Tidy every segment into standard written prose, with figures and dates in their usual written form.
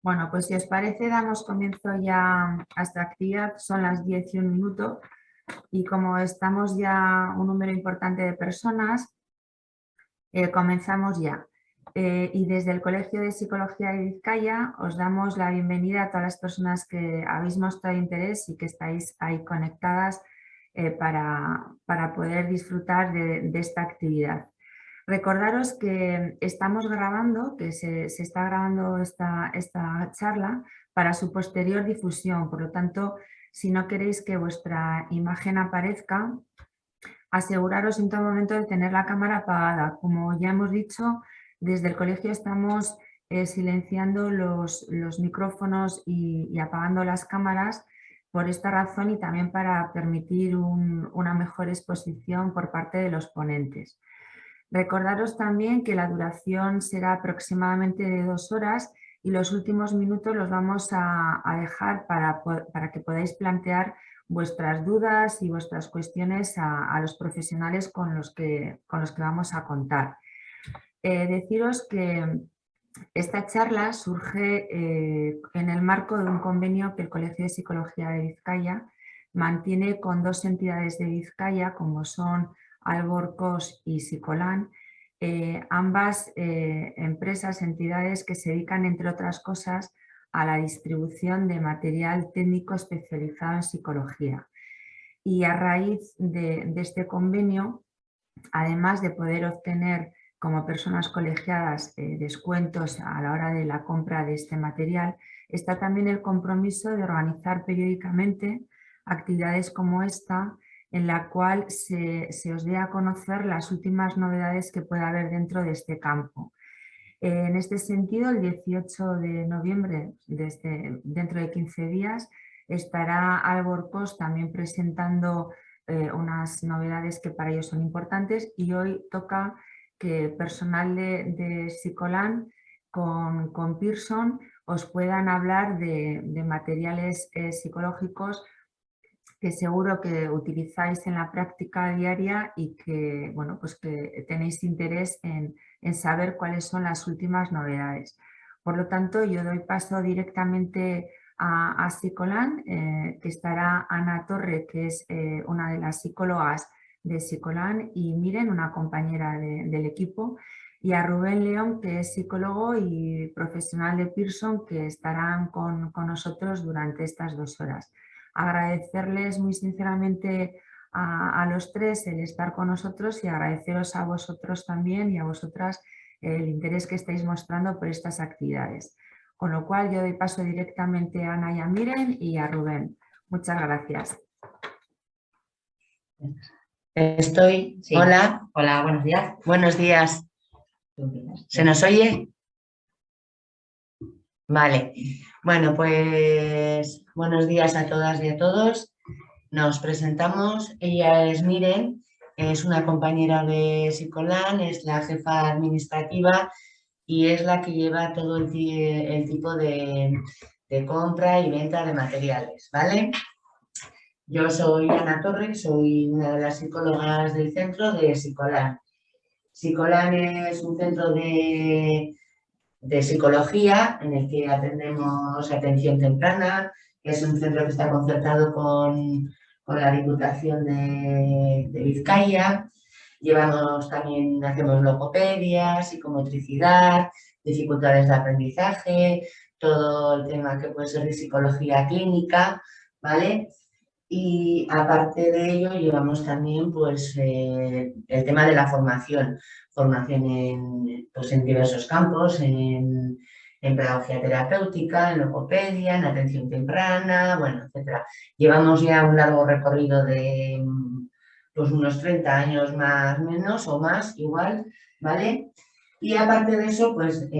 Bueno, pues si os parece, damos comienzo ya a esta actividad. Son las 10:01 y como estamos ya un número importante de personas, comenzamos ya. Y desde el Colegio de Psicología de Vizcaya os damos la bienvenida a todas las personas que habéis mostrado interés y que estáis ahí conectadas para poder disfrutar de esta actividad. Recordaros que estamos grabando, que se está grabando esta charla para su posterior difusión. Por lo tanto, si no queréis que vuestra imagen aparezca, aseguraros en todo momento de tener la cámara apagada. Como ya hemos dicho, desde el colegio estamos silenciando los micrófonos y apagando las cámaras por esta razón y también para permitir una mejor exposición por parte de los ponentes. Recordaros también que la duración será aproximadamente de 2 horas y los últimos minutos los vamos a dejar para que podáis plantear vuestras dudas y vuestras cuestiones a los profesionales con los que vamos a contar. Deciros que esta charla surge en el marco de un convenio que el Colegio de Psicología de Vizcaya mantiene con 2 entidades de Vizcaya, como son Albor Cos y Psicolan, ambas empresas, entidades que se dedican, entre otras cosas, a la distribución de material técnico especializado en psicología. Y a raíz de este convenio, además de poder obtener como personas colegiadas descuentos a la hora de la compra de este material, está también el compromiso de organizar periódicamente actividades como esta, en la cual se os dé a conocer las últimas novedades que pueda haber dentro de este campo. En este sentido, el 18 de noviembre, dentro de 15 días, estará Albor Cos también presentando unas novedades que para ellos son importantes, y hoy toca que personal de Psicolan con Pearson os puedan hablar de materiales psicológicos que seguro que utilizáis en la práctica diaria y que, bueno, pues que tenéis interés en saber cuáles son las últimas novedades. Por lo tanto, yo doy paso directamente a Psicolan, que estará Ana Torre, que es una de las psicólogas de Psicolan, y Miren, una compañera del equipo, y a Rubén León, que es psicólogo y profesional de Pearson, que estarán con nosotros durante estas 2 horas. Agradecerles muy sinceramente a los tres el estar con nosotros y agradeceros a vosotros también y a vosotras el interés que estáis mostrando por estas actividades. Con lo cual yo doy paso directamente a Ana y a Miren y a Rubén. Muchas gracias. Sí. Hola. Hola, buenos días. Buenos días. ¿Se nos oye? Vale. Bueno, pues buenos días a todas y a todos. Nos presentamos. Ella es Miren, es una compañera de Psicolan, es la jefa administrativa y es la que lleva todo el tipo de compra y venta de materiales, ¿vale? Yo soy Ana Torres, soy una de las psicólogas del centro de Psicolan. Psicolan es un centro de psicología en el que atendemos atención temprana. Es un centro que está concertado con la Diputación de Vizcaya. Hacemos logopedia, psicomotricidad, dificultades de aprendizaje, todo el tema que puede ser de psicología clínica, ¿vale? Y aparte de ello llevamos también pues, el tema de la formación en diversos campos, en pedagogía terapéutica, en logopedia, en atención temprana, bueno, etc. Llevamos ya un largo recorrido de pues, unos 30 años más o menos, o más, igual, ¿vale? Y aparte de eso, pues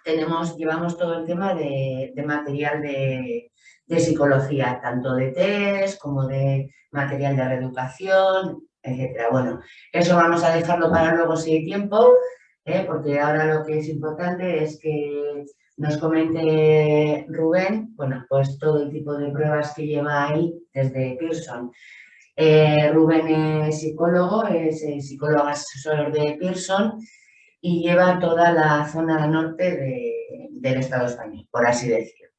llevamos todo el tema de material de psicología, tanto de test como de material de reeducación, etcétera. Bueno, eso vamos a dejarlo para luego si hay tiempo, porque ahora lo que es importante es que nos comente Rubén, bueno, pues todo el tipo de pruebas que lleva ahí desde Pearson. Rubén es psicólogo asesor de Pearson y lleva toda la zona norte del Estado español, por así decirlo.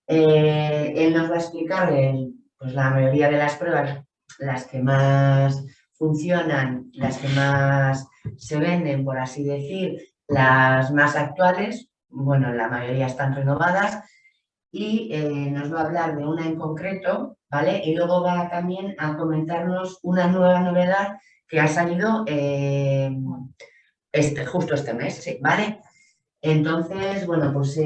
Él nos va a explicar pues la mayoría de las pruebas, las que más funcionan, las que más se venden, por así decir, las más actuales, bueno, la mayoría están renovadas, y nos va a hablar de una en concreto, ¿vale? Y luego va también a comentarnos una nueva novedad que ha salido justo este mes, sí, ¿vale? Entonces, bueno, pues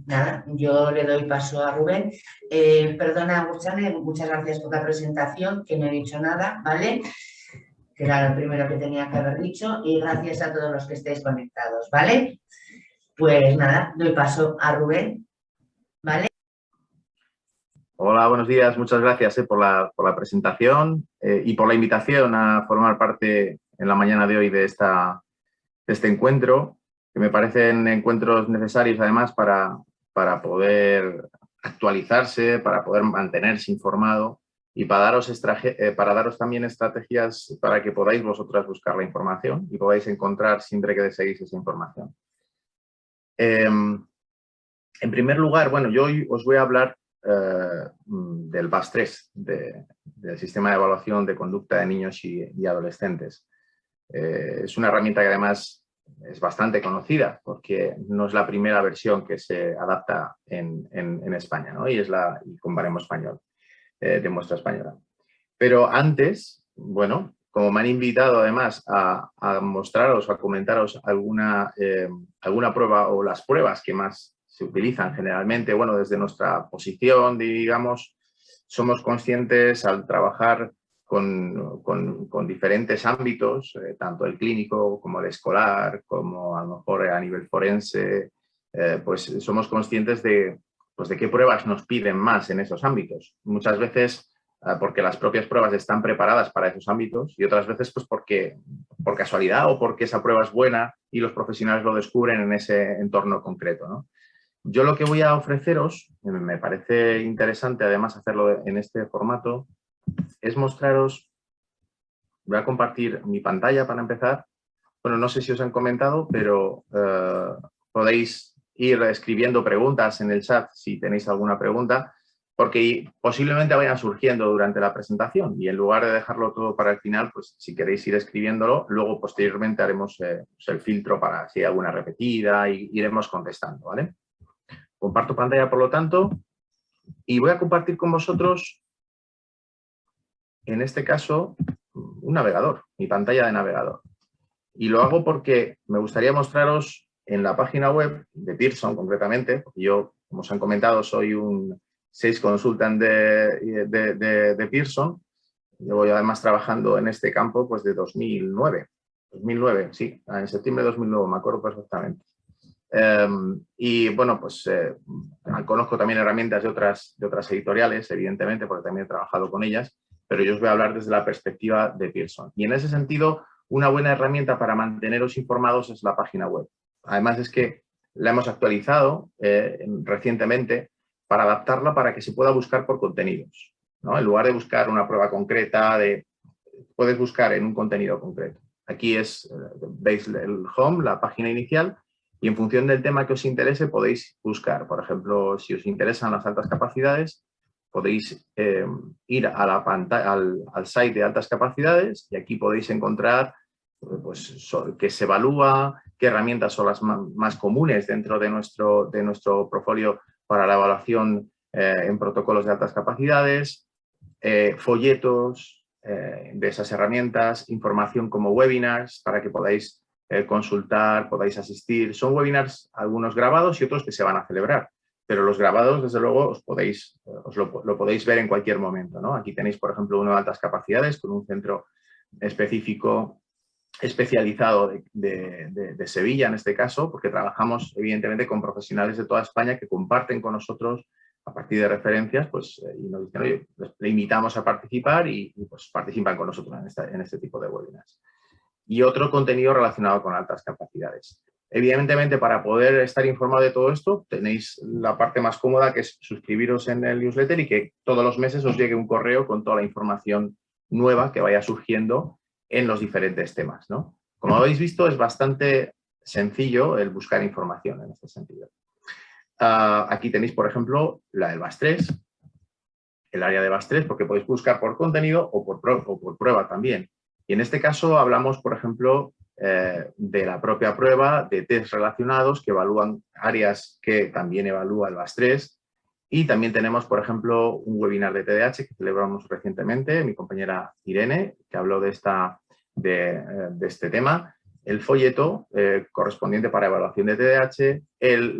nada, yo le doy paso a Rubén. Perdona, Gurchane, muchas gracias por la presentación, que no he dicho nada, ¿vale? Que era lo primero que tenía que haber dicho, y gracias a todos los que estéis conectados, ¿vale? Pues nada, doy paso a Rubén, ¿vale? Hola, buenos días. Muchas gracias por la presentación y por la invitación a formar parte en la mañana de hoy de este encuentro, que me parecen encuentros necesarios además para poder actualizarse, para poder mantenerse informado y para daros también estrategias para que podáis vosotras buscar la información y podáis encontrar siempre que deseéis esa información. En primer lugar, bueno, yo hoy os voy a hablar del VAS-3, del Sistema de Evaluación de Conducta de Niños y Adolescentes. Es una herramienta que además es bastante conocida porque no es la primera versión que se adapta en España, ¿no? Y con baremo español, de muestra española. Pero antes, bueno, como me han invitado además a mostraros o a comentaros alguna prueba o las pruebas que más se utilizan generalmente, bueno, desde nuestra posición, digamos, somos conscientes al trabajar con diferentes ámbitos, tanto el clínico como el escolar, como a lo mejor a nivel forense, pues somos conscientes de qué pruebas nos piden más en esos ámbitos. Muchas veces porque las propias pruebas están preparadas para esos ámbitos y otras veces pues porque por casualidad o porque esa prueba es buena y los profesionales lo descubren en ese entorno concreto, ¿no? Yo lo que voy a ofreceros, me parece interesante además hacerlo en este formato, es mostraros, voy a compartir mi pantalla para empezar. Bueno, no sé si os han comentado, pero podéis ir escribiendo preguntas en el chat si tenéis alguna pregunta, porque posiblemente vayan surgiendo durante la presentación y en lugar de dejarlo todo para el final, pues si queréis ir escribiéndolo, luego posteriormente haremos el filtro para si hay alguna repetida y iremos contestando, ¿vale? Comparto pantalla, por lo tanto, y voy a compartir con vosotros, en este caso, un navegador, mi pantalla de navegador. Y lo hago porque me gustaría mostraros en la página web de Pearson, concretamente, porque yo, como os han comentado, soy un Sales Consultant de Pearson. Llevo además trabajando en este campo pues de 2009. 2009, sí, en septiembre de 2009, me acuerdo perfectamente. Y bueno, pues conozco también herramientas de otras editoriales, evidentemente, porque también he trabajado con ellas, pero yo os voy a hablar desde la perspectiva de Pearson. Y en ese sentido, una buena herramienta para manteneros informados es la página web. Además es que la hemos actualizado recientemente para adaptarla para que se pueda buscar por contenidos, ¿no? En lugar de buscar una prueba concreta, puedes buscar en un contenido concreto. Aquí veis el home, la página inicial, y en función del tema que os interese podéis buscar. Por ejemplo, si os interesan las altas capacidades, podéis ir a la pantalla, al site de altas capacidades y aquí podéis encontrar pues, qué se evalúa, qué herramientas son las más comunes dentro de nuestro portfolio para la evaluación en protocolos de altas capacidades, folletos de esas herramientas, información como webinars para que podáis consultar, podáis asistir. Son webinars algunos grabados y otros que se van a celebrar. Pero los grabados, desde luego, lo podéis ver en cualquier momento, ¿no? Aquí tenéis, por ejemplo, uno de altas capacidades con un centro específico especializado de Sevilla, en este caso, porque trabajamos, evidentemente, con profesionales de toda España que comparten con nosotros, a partir de referencias, pues, y nos dicen, oye, le invitamos a participar y pues participan con nosotros en este tipo de webinars. Y otro contenido relacionado con altas capacidades. Evidentemente, para poder estar informado de todo esto, tenéis la parte más cómoda, que es suscribiros en el newsletter y que todos los meses os llegue un correo con toda la información nueva que vaya surgiendo en los diferentes temas, ¿no? Como habéis visto, es bastante sencillo el buscar información en este sentido. Aquí tenéis, por ejemplo, la del BAS3, el área de BAS3, porque podéis buscar por contenido o por prueba también. Y en este caso hablamos, por ejemplo, de la propia prueba, de test relacionados que evalúan áreas que también evalúa el BAS3. Y también tenemos, por ejemplo, un webinar de TDAH que celebramos recientemente, mi compañera Irene, que habló de este tema. El folleto correspondiente para evaluación de TDAH,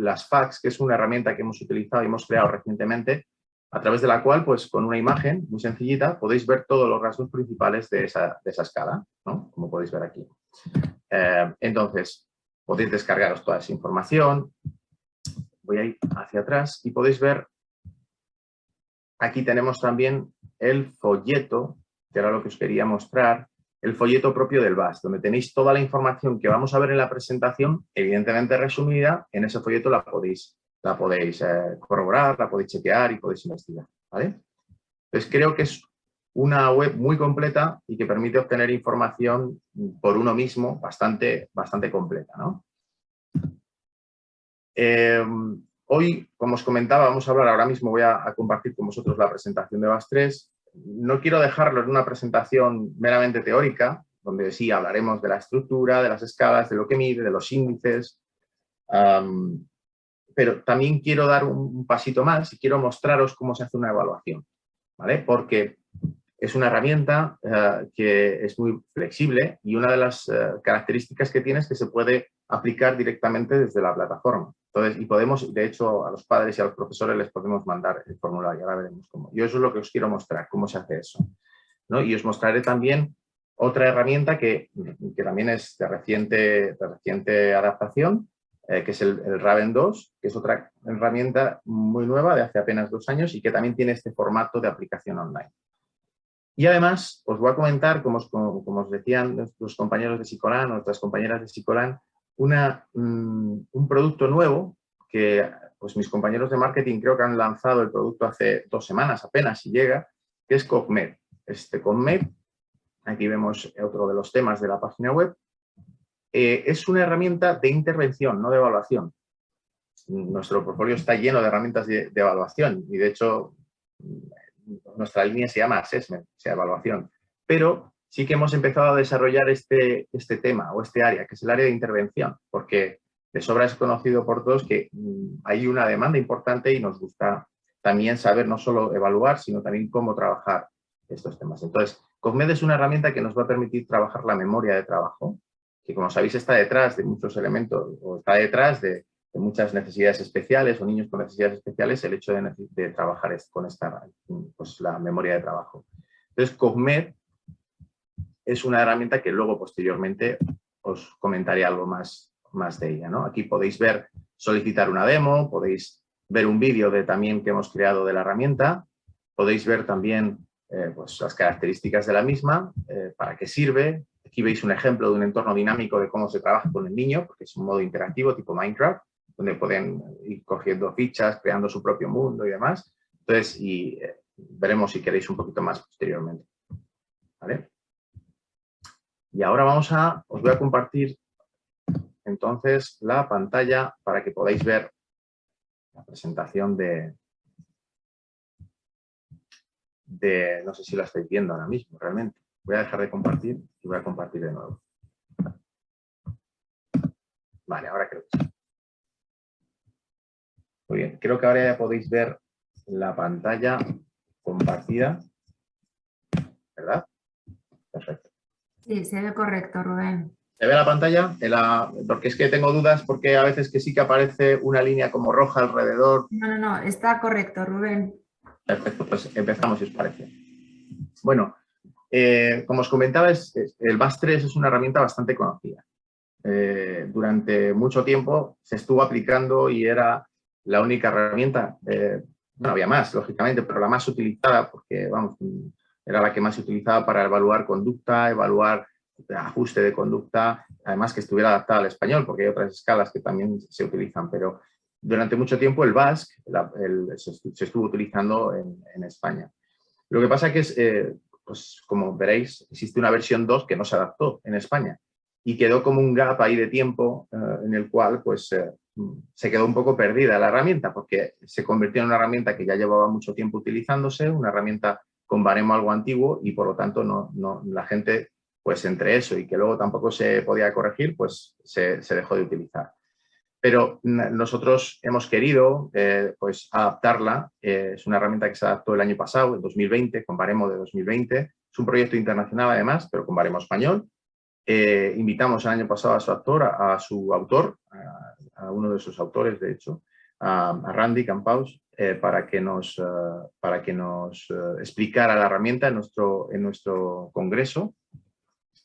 las FAQs, que es una herramienta que hemos utilizado y hemos creado recientemente, a través de la cual, pues con una imagen muy sencillita, podéis ver todos los rasgos principales de esa escala, ¿no? Como podéis ver aquí. Entonces, podéis descargaros toda esa información. Voy a ir hacia atrás y podéis ver, aquí tenemos también el folleto, que era lo que os quería mostrar, el folleto propio del BAS, donde tenéis toda la información que vamos a ver en la presentación, evidentemente resumida, en ese folleto la podéis corroborar, la podéis chequear y podéis investigar, ¿vale? Entonces creo que es una web muy completa y que permite obtener información por uno mismo bastante completa, ¿no? Hoy, como os comentaba, vamos a hablar, ahora mismo voy a compartir con vosotros la presentación de BAS3. No quiero dejarlo en una presentación meramente teórica, donde sí hablaremos de la estructura, de las escalas, de lo que mide, de los índices, pero también quiero dar un pasito más y quiero mostraros cómo se hace una evaluación, ¿vale? Porque es una herramienta que es muy flexible y una de las características que tiene es que se puede aplicar directamente desde la plataforma. Entonces, y podemos, de hecho, a los padres y a los profesores les podemos mandar el formulario, ahora veremos cómo. Yo eso es lo que os quiero mostrar, cómo se hace eso, ¿no? Y os mostraré también otra herramienta que también es de reciente adaptación, que es el Raven 2, que es otra herramienta muy nueva de hace apenas 2 años y que también tiene este formato de aplicación online. Y además os voy a comentar, como os decían nuestros compañeros de Sicolan, nuestras compañeras de Sicolan, un producto nuevo que pues mis compañeros de marketing creo que han lanzado el producto hace 2 semanas apenas, si llega, que es CogMed. CogMed, aquí vemos otro de los temas de la página web, es una herramienta de intervención, no de evaluación. Nuestro portfolio está lleno de herramientas de evaluación y de hecho nuestra línea se llama Assessment, o sea, evaluación. Pero sí que hemos empezado a desarrollar este tema o este área, que es el área de intervención, porque de sobra es conocido por todos que hay una demanda importante y nos gusta también saber no solo evaluar, sino también cómo trabajar estos temas. Entonces, CogMed es una herramienta que nos va a permitir trabajar la memoria de trabajo, que como sabéis está detrás de muchos elementos, o está detrás de muchas necesidades especiales o niños con necesidades especiales, el hecho de trabajar con pues, la memoria de trabajo. Entonces, CogMed es una herramienta que luego posteriormente os comentaré algo más de ella, ¿no? Aquí podéis ver, solicitar una demo, podéis ver un vídeo también que hemos creado de la herramienta, podéis ver también pues, las características de la misma, para qué sirve. Aquí veis un ejemplo de un entorno dinámico de cómo se trabaja con el niño, porque es un modo interactivo tipo Minecraft, donde pueden ir cogiendo fichas, creando su propio mundo y demás. Entonces, veremos si queréis un poquito más posteriormente. ¿Vale? Y ahora os voy a compartir entonces la pantalla para que podáis ver la presentación no sé si la estáis viendo ahora mismo realmente. Voy a dejar de compartir y voy a compartir de nuevo. Vale, ahora creo que sí. Muy bien, creo que ahora ya podéis ver la pantalla compartida, ¿verdad? Perfecto. Sí, se ve correcto, Rubén. ¿Se ve la pantalla? Porque es que tengo dudas porque a veces que sí que aparece una línea como roja alrededor. No, está correcto, Rubén. Perfecto, pues empezamos si os parece. Bueno, como os comentaba, el BAS3 es una herramienta bastante conocida. Durante mucho tiempo se estuvo aplicando y era la única herramienta, bueno, había más, lógicamente, pero la más utilizada porque, vamos, era la que más se utilizaba para evaluar conducta, evaluar ajuste de conducta, además que estuviera adaptada al español, porque hay otras escalas que también se utilizan, pero durante mucho tiempo el BASC se estuvo utilizando en España. Lo que pasa que es, pues como veréis, existe una versión 2 que no se adaptó en España. y quedó como un gap ahí de tiempo en el cual pues, se quedó un poco perdida la herramienta, porque se convirtió en una herramienta que ya llevaba mucho tiempo utilizándose, una herramienta con baremo algo antiguo y por lo tanto la gente, pues entre eso y que luego tampoco se podía corregir, pues se dejó de utilizar. Pero nosotros hemos querido pues adaptarla. Es una herramienta que se adaptó el año pasado, en 2020, con baremo de 2020. Es un proyecto internacional además, pero con baremo español. Invitamos el año pasado a su autor, a uno de sus autores, de hecho, a Randy Campaus, para que nos explicara la herramienta en nuestro congreso.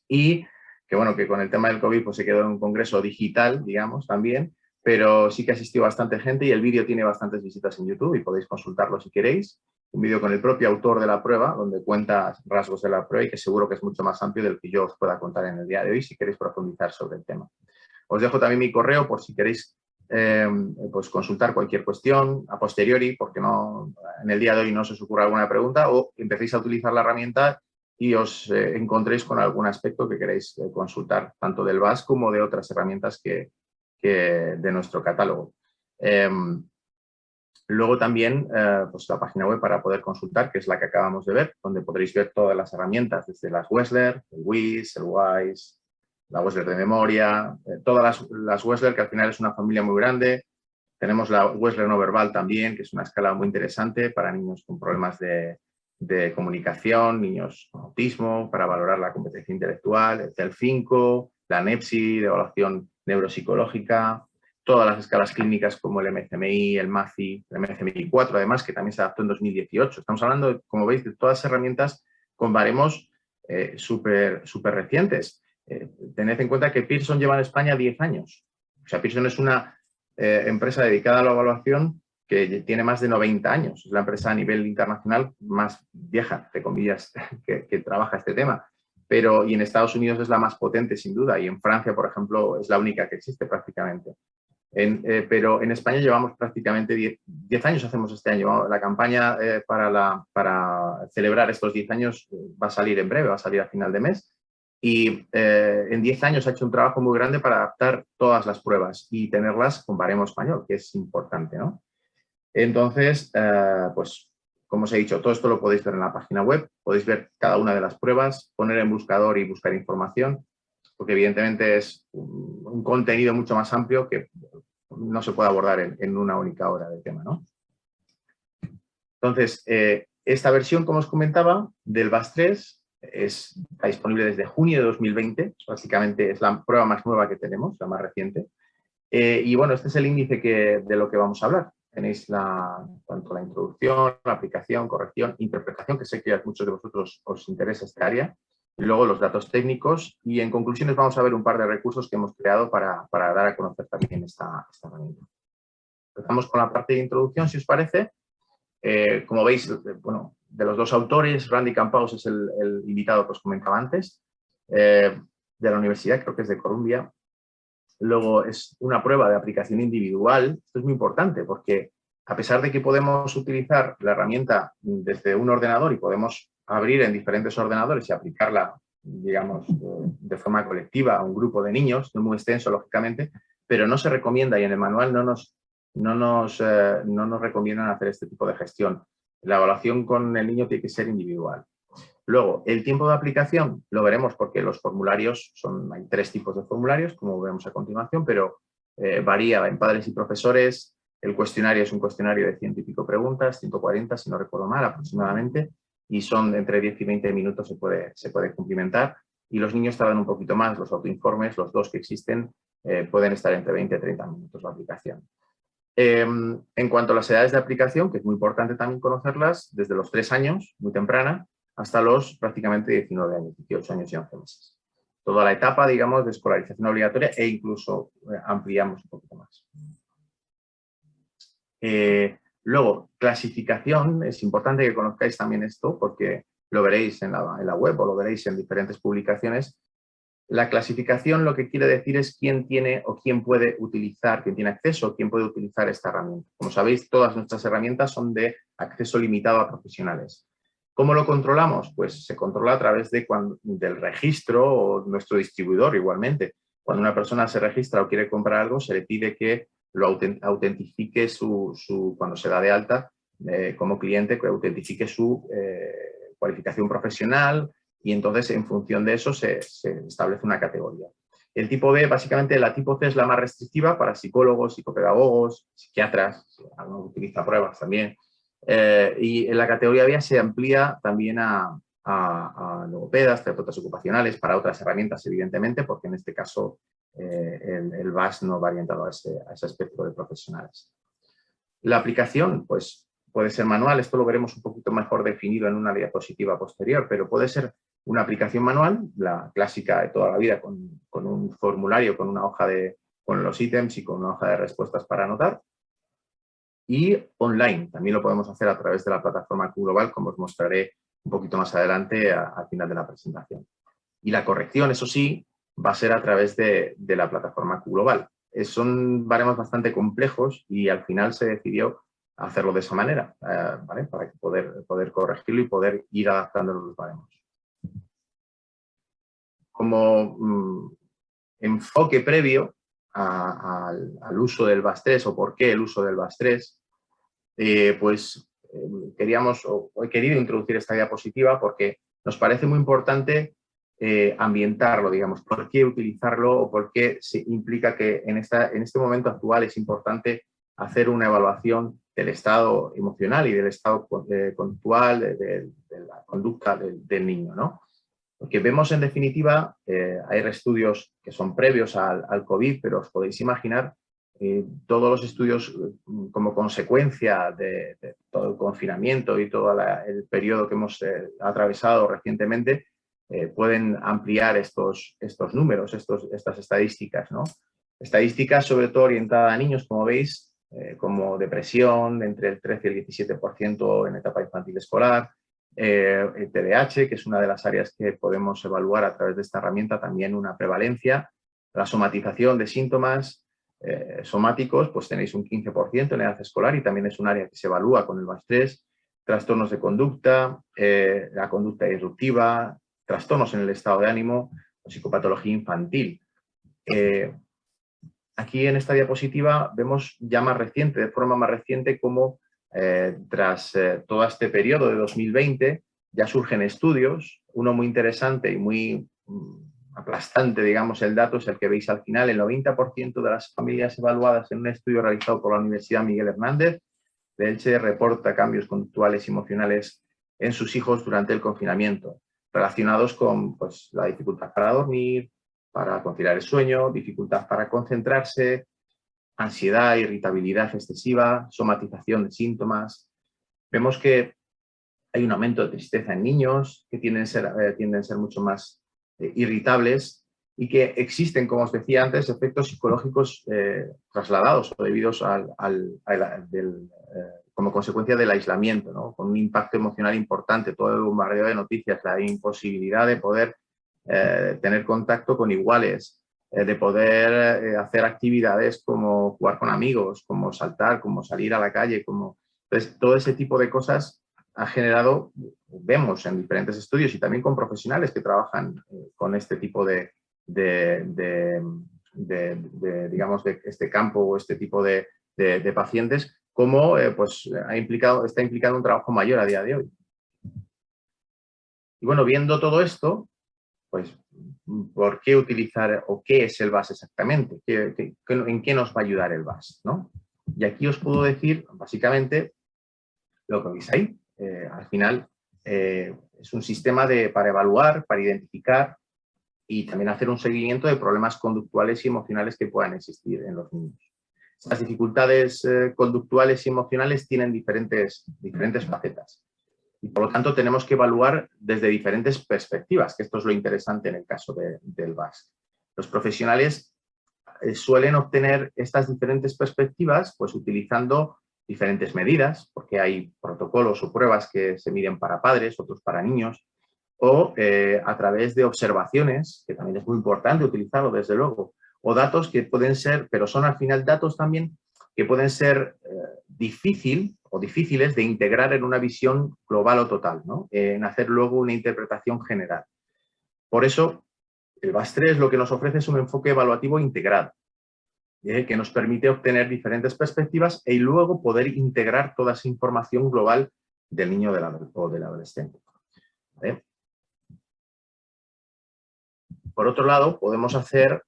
Y que bueno, que con el tema del COVID pues se quedó en un congreso digital, digamos, también, pero sí que asistió bastante gente y el vídeo tiene bastantes visitas en YouTube y podéis consultarlo si queréis. Un vídeo con el propio autor de la prueba, donde cuenta rasgos de la prueba y que seguro que es mucho más amplio del que yo os pueda contar en el día de hoy si queréis profundizar sobre el tema. Os dejo también mi correo por si queréis pues consultar cualquier cuestión a posteriori, porque no, en el día de hoy no se os ocurra alguna pregunta o empecéis a utilizar la herramienta y os encontréis con algún aspecto que queréis consultar, tanto del VAS como de otras herramientas que de nuestro catálogo. Luego también pues la página web para poder consultar, que es la que acabamos de ver, donde podréis ver todas las herramientas, desde las Wessler, el WIS, el WISE, la Wessler de memoria, todas las Wessler, que al final es una familia muy grande. Tenemos la Wessler no verbal también, que es una escala muy interesante para niños con problemas de comunicación, niños con autismo, para valorar la competencia intelectual, el CEL5, la NEPSI, de evaluación neuropsicológica, todas las escalas clínicas como el MCMI, el MACI, el MCMI-4, además, que también se adaptó en 2018. Estamos hablando, como veis, de todas herramientas con baremos súper recientes. Tened en cuenta que Pearson lleva en España 10 años. O sea, Pearson es una empresa dedicada a la evaluación que tiene más de 90 años. Es la empresa a nivel internacional más vieja, entre comillas, que trabaja este tema. Y en Estados Unidos es la más potente, sin duda, y en Francia, por ejemplo, es la única que existe prácticamente. Pero en España llevamos prácticamente 10 años, hacemos este año. La campaña para celebrar estos 10 años va a salir en breve, va a salir a final de mes. Y en 10 años ha hecho un trabajo muy grande para adaptar todas las pruebas y tenerlas con baremo español, que es importante, ¿no? Entonces, pues como os he dicho, todo esto lo podéis ver en la página web, podéis ver cada una de las pruebas, poner en buscador y buscar información, porque evidentemente es un contenido mucho más amplio que no se puede abordar en una única hora de tema, ¿no? Entonces, esta versión, como os comentaba, del VAS-3 está disponible desde junio de 2020, básicamente es la prueba más nueva que tenemos, la más reciente. Y bueno, este es el índice de lo que vamos a hablar. Tenéis tanto la introducción, la aplicación, corrección, interpretación, que sé que a muchos de vosotros os interesa esta área, y luego los datos técnicos, y en conclusiones vamos a ver un par de recursos que hemos creado para dar a conocer también esta herramienta. Empezamos con la parte de introducción, si os parece. Como veis, bueno, de los dos autores, Randy Campaus es el invitado que os comentaba antes, de la universidad, creo que es de Columbia. Luego es una prueba de aplicación individual. Esto es muy importante porque a pesar de que podemos utilizar la herramienta desde un ordenador y podemos abrir en diferentes ordenadores y aplicarla, digamos, de forma colectiva a un grupo de niños, no muy extenso, lógicamente, pero no se recomienda y en el manual no nos recomiendan hacer este tipo de gestión. La evaluación con el niño tiene que ser individual. Luego, el tiempo de aplicación lo veremos porque los formularios hay 3 tipos de formularios, como vemos a continuación, pero varía en padres y profesores. El cuestionario es un cuestionario de 100 y pico preguntas, 140 si no recuerdo mal aproximadamente, y son entre 10 y 20 minutos se puede cumplimentar. Y los niños tardan un poquito más, los autoinformes, los 2 que existen, pueden estar entre 20 y 30 minutos la aplicación. En cuanto a las edades de aplicación, que es muy importante también conocerlas, desde los 3 años, muy temprana, hasta los prácticamente 19 años, 18 años y 11 meses. Toda la etapa, digamos, de escolarización obligatoria e incluso ampliamos un poquito más. Luego, clasificación. Es importante que conozcáis también esto porque lo veréis en la web o lo veréis en diferentes publicaciones. La clasificación lo que quiere decir es quién tiene o quién puede utilizar, quién tiene acceso o quién puede utilizar esta herramienta. Como sabéis, todas nuestras herramientas son de acceso limitado a profesionales. ¿Cómo lo controlamos? Pues se controla a través del registro o nuestro distribuidor igualmente. Cuando una persona se registra o quiere comprar algo, se le pide que lo autentifique cuando se da de alta como cliente, que autentifique su cualificación profesional y entonces en función de eso se establece una categoría. El tipo B, básicamente la tipo C es la más restrictiva para psicólogos, psicopedagogos, psiquiatras, algunos utiliza pruebas también. Y en la categoría B se amplía también a logopedas, terapeutas ocupacionales, para otras herramientas, evidentemente, porque en este caso el VAS no va orientado a ese espectro de profesionales. La aplicación, pues, puede ser manual, esto lo veremos un poquito mejor definido en una diapositiva posterior, pero puede ser una aplicación manual, la clásica de toda la vida, con un formulario, con una hoja con los ítems y con una hoja de respuestas para anotar. Y online, también lo podemos hacer a través de la plataforma Q-Global, como os mostraré un poquito más adelante al final de la presentación. Y la corrección, eso sí, va a ser a través de la plataforma Q-Global. Son baremos bastante complejos y al final se decidió hacerlo de esa manera, ¿vale? Para poder corregirlo y poder ir adaptando los baremos. Como enfoque previo al uso del VAS-3 o por qué el uso del VAS-3, he querido introducir esta diapositiva porque nos parece muy importante ambientarlo, digamos, por qué utilizarlo o por qué se implica que en este momento actual es importante hacer una evaluación del estado emocional y del estado conductual, de la conducta del niño, ¿no? Porque vemos en definitiva, hay estudios que son previos al COVID, pero os podéis imaginar todos los estudios como consecuencia de todo el confinamiento y todo el periodo que hemos atravesado recientemente, pueden ampliar estos números, estas estadísticas, ¿no? Estadísticas sobre todo orientadas a niños, como veis, como depresión, entre el 13 y el 17% en etapa infantil escolar, el TDAH, que es una de las áreas que podemos evaluar a través de esta herramienta, también una prevalencia, la somatización de síntomas somáticos, pues tenéis un 15% en edad escolar y también es un área que se evalúa con el VAS-3, trastornos de conducta, la conducta disruptiva, trastornos en el estado de ánimo o psicopatología infantil. Aquí en esta diapositiva vemos ya de forma más reciente, cómo tras todo este periodo de 2020 ya surgen estudios, uno muy interesante y muy aplastante, digamos, el dato es el que veis al final. El 90% de las familias evaluadas en un estudio realizado por la Universidad Miguel Hernández de Elche reporta cambios conductuales y emocionales en sus hijos durante el confinamiento, relacionados con pues, la dificultad para dormir, para conciliar el sueño, dificultad para concentrarse, ansiedad, irritabilidad excesiva, somatización de síntomas. Vemos que hay un aumento de tristeza en niños que tienden a ser mucho más irritables y que existen, como os decía antes, efectos psicológicos trasladados o debidos como consecuencia del aislamiento, ¿no? Con un impacto emocional importante, todo el bombardeo de noticias, la imposibilidad de poder tener contacto con iguales, de poder hacer actividades como jugar con amigos, como saltar, como salir a la calle, Entonces, todo ese tipo de cosas ha generado, vemos en diferentes estudios y también con profesionales que trabajan con este tipo digamos, de este campo o este tipo de pacientes, como pues, está implicado un trabajo mayor a día de hoy. Y bueno, viendo todo esto, pues, ¿por qué utilizar o qué es el VAS exactamente? ¿En qué nos va a ayudar el VAS, ¿no? Y aquí os puedo decir, básicamente, lo que veis ahí. Al final, es un sistema para evaluar, para identificar y también hacer un seguimiento de problemas conductuales y emocionales que puedan existir en los niños. Las dificultades conductuales y emocionales tienen diferentes facetas. Y por lo tanto tenemos que evaluar desde diferentes perspectivas, que esto es lo interesante en el caso del VAS. Los profesionales suelen obtener estas diferentes perspectivas pues utilizando diferentes medidas, porque hay protocolos o pruebas que se miden para padres, otros para niños, o a través de observaciones, que también es muy importante utilizarlo desde luego, o datos que pueden ser, pero son al final datos también que pueden ser difícil o difíciles de integrar en una visión global o total, ¿no? En hacer luego una interpretación general. Por eso, el VAS3 lo que nos ofrece es un enfoque evaluativo integrado, que nos permite obtener diferentes perspectivas y luego poder integrar toda esa información global del niño o del adolescente. Por otro lado, podemos hacer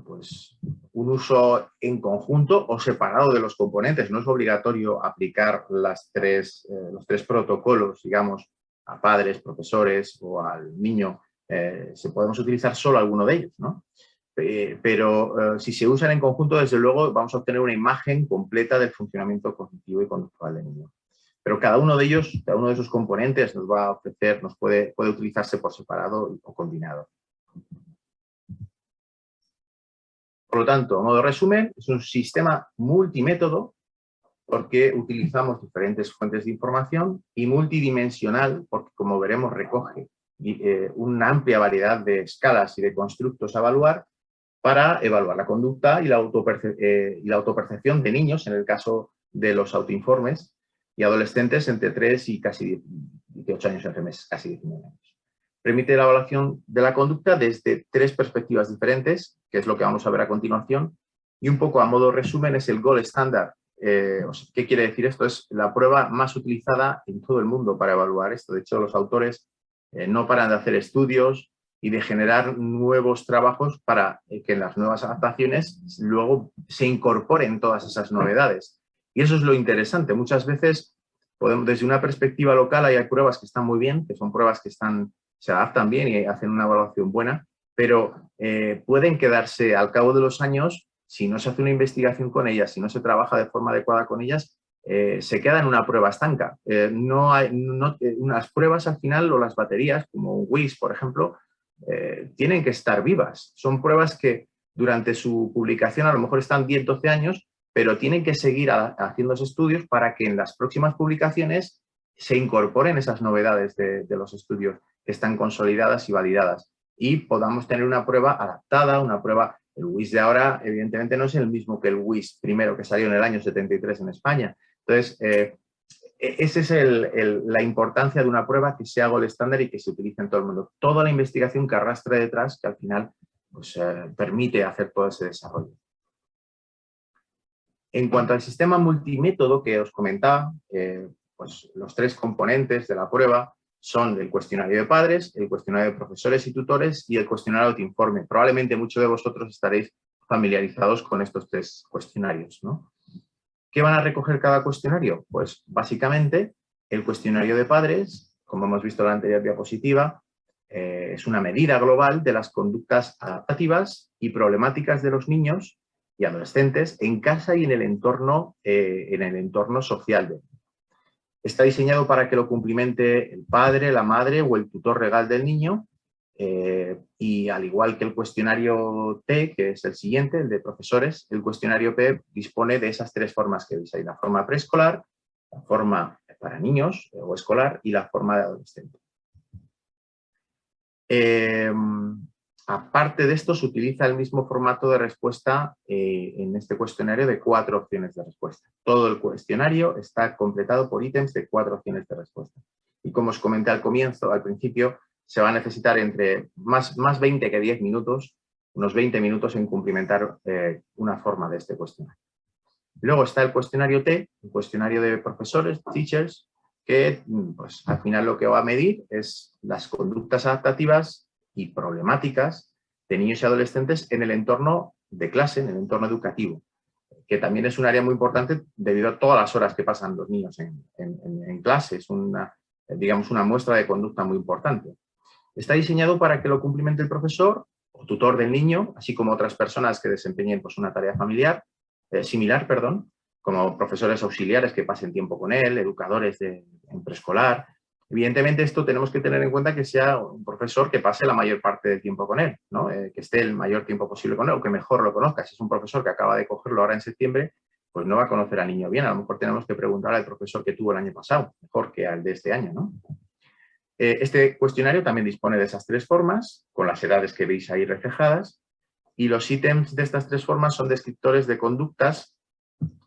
pues, un uso en conjunto o separado de los componentes. No es obligatorio aplicar los tres protocolos, digamos, a padres, profesores o al niño. Podemos utilizar solo alguno de ellos, ¿no? Pero si se usan en conjunto, desde luego vamos a obtener una imagen completa del funcionamiento cognitivo y conductual del niño. Pero cada uno de ellos, cada uno de esos componentes nos va a ofrecer, puede utilizarse por separado o combinado. Por lo tanto, a modo de resumen, es un sistema multimétodo porque utilizamos diferentes fuentes de información y multidimensional porque, como veremos, recoge una amplia variedad de escalas y de constructos a evaluar para evaluar la conducta y la autopercepción de niños, en el caso de los autoinformes, y adolescentes entre 3 y casi 18 años, entre meses, casi 19 años. Permite la evaluación de la conducta desde 3 perspectivas diferentes, que es lo que vamos a ver a continuación, y un poco a modo resumen es el gold standard. ¿Qué quiere decir esto? Es la prueba más utilizada en todo el mundo para evaluar esto. De hecho, los autores no paran de hacer estudios y de generar nuevos trabajos para que en las nuevas adaptaciones luego se incorporen todas esas novedades. Y eso es lo interesante. Muchas veces, desde una perspectiva local, hay pruebas que están muy bien, que son pruebas que se adaptan bien y hacen una evaluación buena, pero pueden quedarse al cabo de los años, si no se hace una investigación con ellas, si no se trabaja de forma adecuada con ellas, se queda en una prueba estanca. Unas pruebas al final, o las baterías, como WIS, por ejemplo, tienen que estar vivas. Son pruebas que durante su publicación a lo mejor están 10, 12 años, pero tienen que seguir haciendo los estudios para que en las próximas publicaciones se incorporen esas novedades de los estudios que están consolidadas y validadas y podamos tener una prueba adaptada, una prueba. El WIS de ahora evidentemente no es el mismo que el WIS primero que salió en el año 73 en España. Entonces, esa es la importancia de una prueba que sea gold estándar y que se utilice en todo el mundo. Toda la investigación que arrastra detrás, que al final pues, permite hacer todo ese desarrollo. En cuanto al sistema multimétodo que os comentaba, pues los 3 componentes de la prueba son el cuestionario de padres, el cuestionario de profesores y tutores y el cuestionario de autoinforme. Probablemente muchos de vosotros estaréis familiarizados con estos 3 cuestionarios, ¿no? ¿Qué van a recoger cada cuestionario? Pues básicamente el cuestionario de padres, como hemos visto en la anterior diapositiva, es una medida global de las conductas adaptativas y problemáticas de los niños y adolescentes en casa y en el entorno social. Está diseñado para que lo cumplimente el padre, la madre o el tutor legal del niño y al igual que el cuestionario T, que es el siguiente, el de profesores, el cuestionario P dispone de esas 3 formas que veis ahí, la forma preescolar, la forma para niños o escolar y la forma de adolescente. Aparte de esto, se utiliza el mismo formato de respuesta en este cuestionario de 4 opciones de respuesta. Todo el cuestionario está completado por ítems de 4 opciones de respuesta. Y como os comenté al principio, se va a necesitar entre más 20 que 10 minutos, unos 20 minutos en cumplimentar una forma de este cuestionario. Luego está el cuestionario T, el cuestionario de profesores, teachers, que pues, al final lo que va a medir es las conductas adaptativas y problemáticas de niños y adolescentes en el entorno de clase, en el entorno educativo, que también es un área muy importante debido a todas las horas que pasan los niños en clase. Es digamos, una muestra de conducta muy importante. Está diseñado para que lo cumplimente el profesor o tutor del niño, así como otras personas que desempeñen pues, una tarea similar, como profesores auxiliares que pasen tiempo con él, educadores en preescolar. Evidentemente esto tenemos que tener en cuenta que sea un profesor que pase la mayor parte del tiempo con él, ¿no? Que esté el mayor tiempo posible con él o que mejor lo conozca. Si es un profesor que acaba de cogerlo ahora en septiembre, pues no va a conocer al niño bien. A lo mejor tenemos que preguntar al profesor que tuvo el año pasado, mejor que al de este año, ¿no? Este cuestionario también dispone de esas 3 formas, con las edades que veis ahí reflejadas, y los ítems de estas 3 formas son descriptores de conductas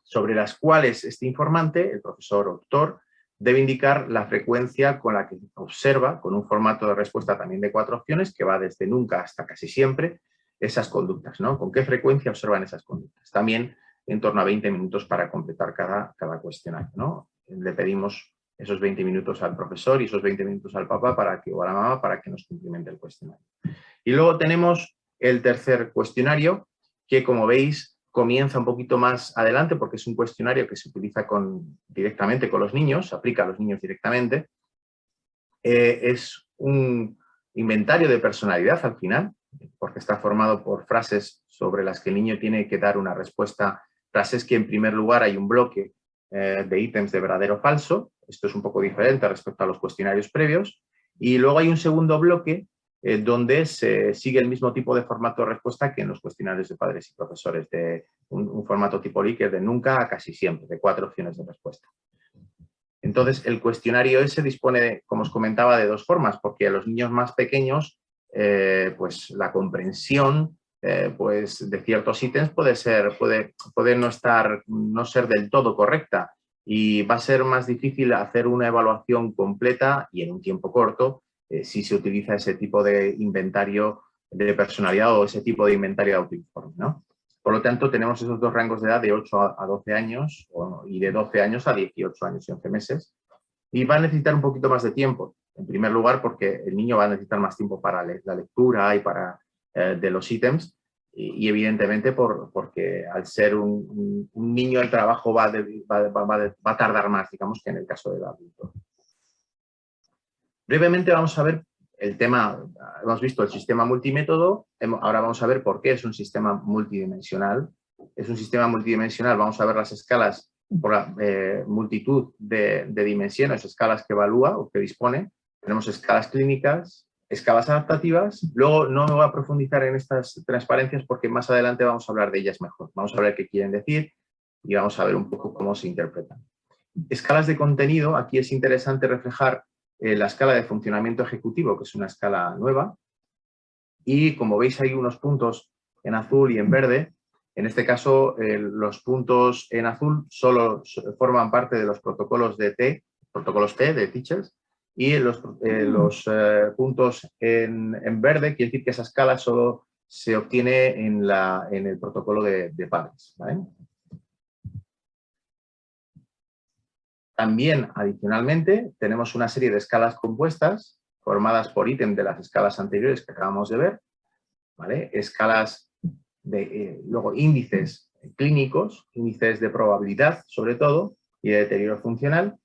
sobre las cuales este informante, el profesor o tutor, debe indicar la frecuencia con la que observa, con un formato de respuesta también de 4 opciones, que va desde nunca hasta casi siempre, esas conductas, ¿no? Con qué frecuencia observan esas conductas. También en torno a 20 minutos para completar cada cuestionario, ¿no? Le pedimos esos 20 minutos al profesor y esos 20 minutos al papá o a la mamá para que nos cumplimente el cuestionario. Y luego tenemos el tercer cuestionario, que como veis comienza un poquito más adelante porque es un cuestionario que se utiliza directamente con los niños, se aplica a los niños directamente. Es un inventario de personalidad al final, porque está formado por frases sobre las que el niño tiene que dar una respuesta, frases que en primer lugar hay un bloque de ítems de verdadero o falso, esto es un poco diferente respecto a los cuestionarios previos, y luego hay un segundo bloque donde se sigue el mismo tipo de formato de respuesta que en los cuestionarios de padres y profesores, de un formato tipo Likert de nunca a casi siempre, de 4 opciones de respuesta. Entonces, el cuestionario ese dispone, como os comentaba, de 2 formas, porque a los niños más pequeños, pues la comprensión pues, de ciertos ítems puede no ser del todo correcta y va a ser más difícil hacer una evaluación completa y en un tiempo corto si se utiliza ese tipo de inventario de personalidad o ese tipo de inventario de autoinforme, ¿no? Por lo tanto, tenemos esos 2 rangos de edad de 8 a 12 años y de 12 años a 18 años y 11 meses. Y va a necesitar un poquito más de tiempo. En primer lugar, porque el niño va a necesitar más tiempo para la lectura y para de los ítems. Y evidentemente porque al ser un niño el trabajo va a tardar más, digamos, que en el caso del adulto. Brevemente vamos a ver el tema, hemos visto el sistema multimétodo, ahora vamos a ver por qué es un sistema multidimensional. Es un sistema multidimensional, vamos a ver las escalas por la multitud de dimensiones, escalas que evalúa o que dispone. Tenemos escalas clínicas, escalas adaptativas. Luego no me voy a profundizar en estas transparencias porque más adelante vamos a hablar de ellas mejor. Vamos a ver qué quieren decir y vamos a ver un poco cómo se interpretan. Escalas de contenido, aquí es interesante reflejar la escala de funcionamiento ejecutivo, que es una escala nueva. Y como veis hay unos puntos en azul y en verde. En este caso, los puntos en azul solo forman parte de los protocolos protocolos T de Teachers, y los puntos en verde quiere decir que esa escala solo se obtiene en el protocolo de padres, ¿vale? También, adicionalmente, tenemos una serie de escalas compuestas formadas por ítem de las escalas anteriores que acabamos de ver, ¿vale? Escalas luego índices clínicos, índices de probabilidad sobre todo y de deterioro funcional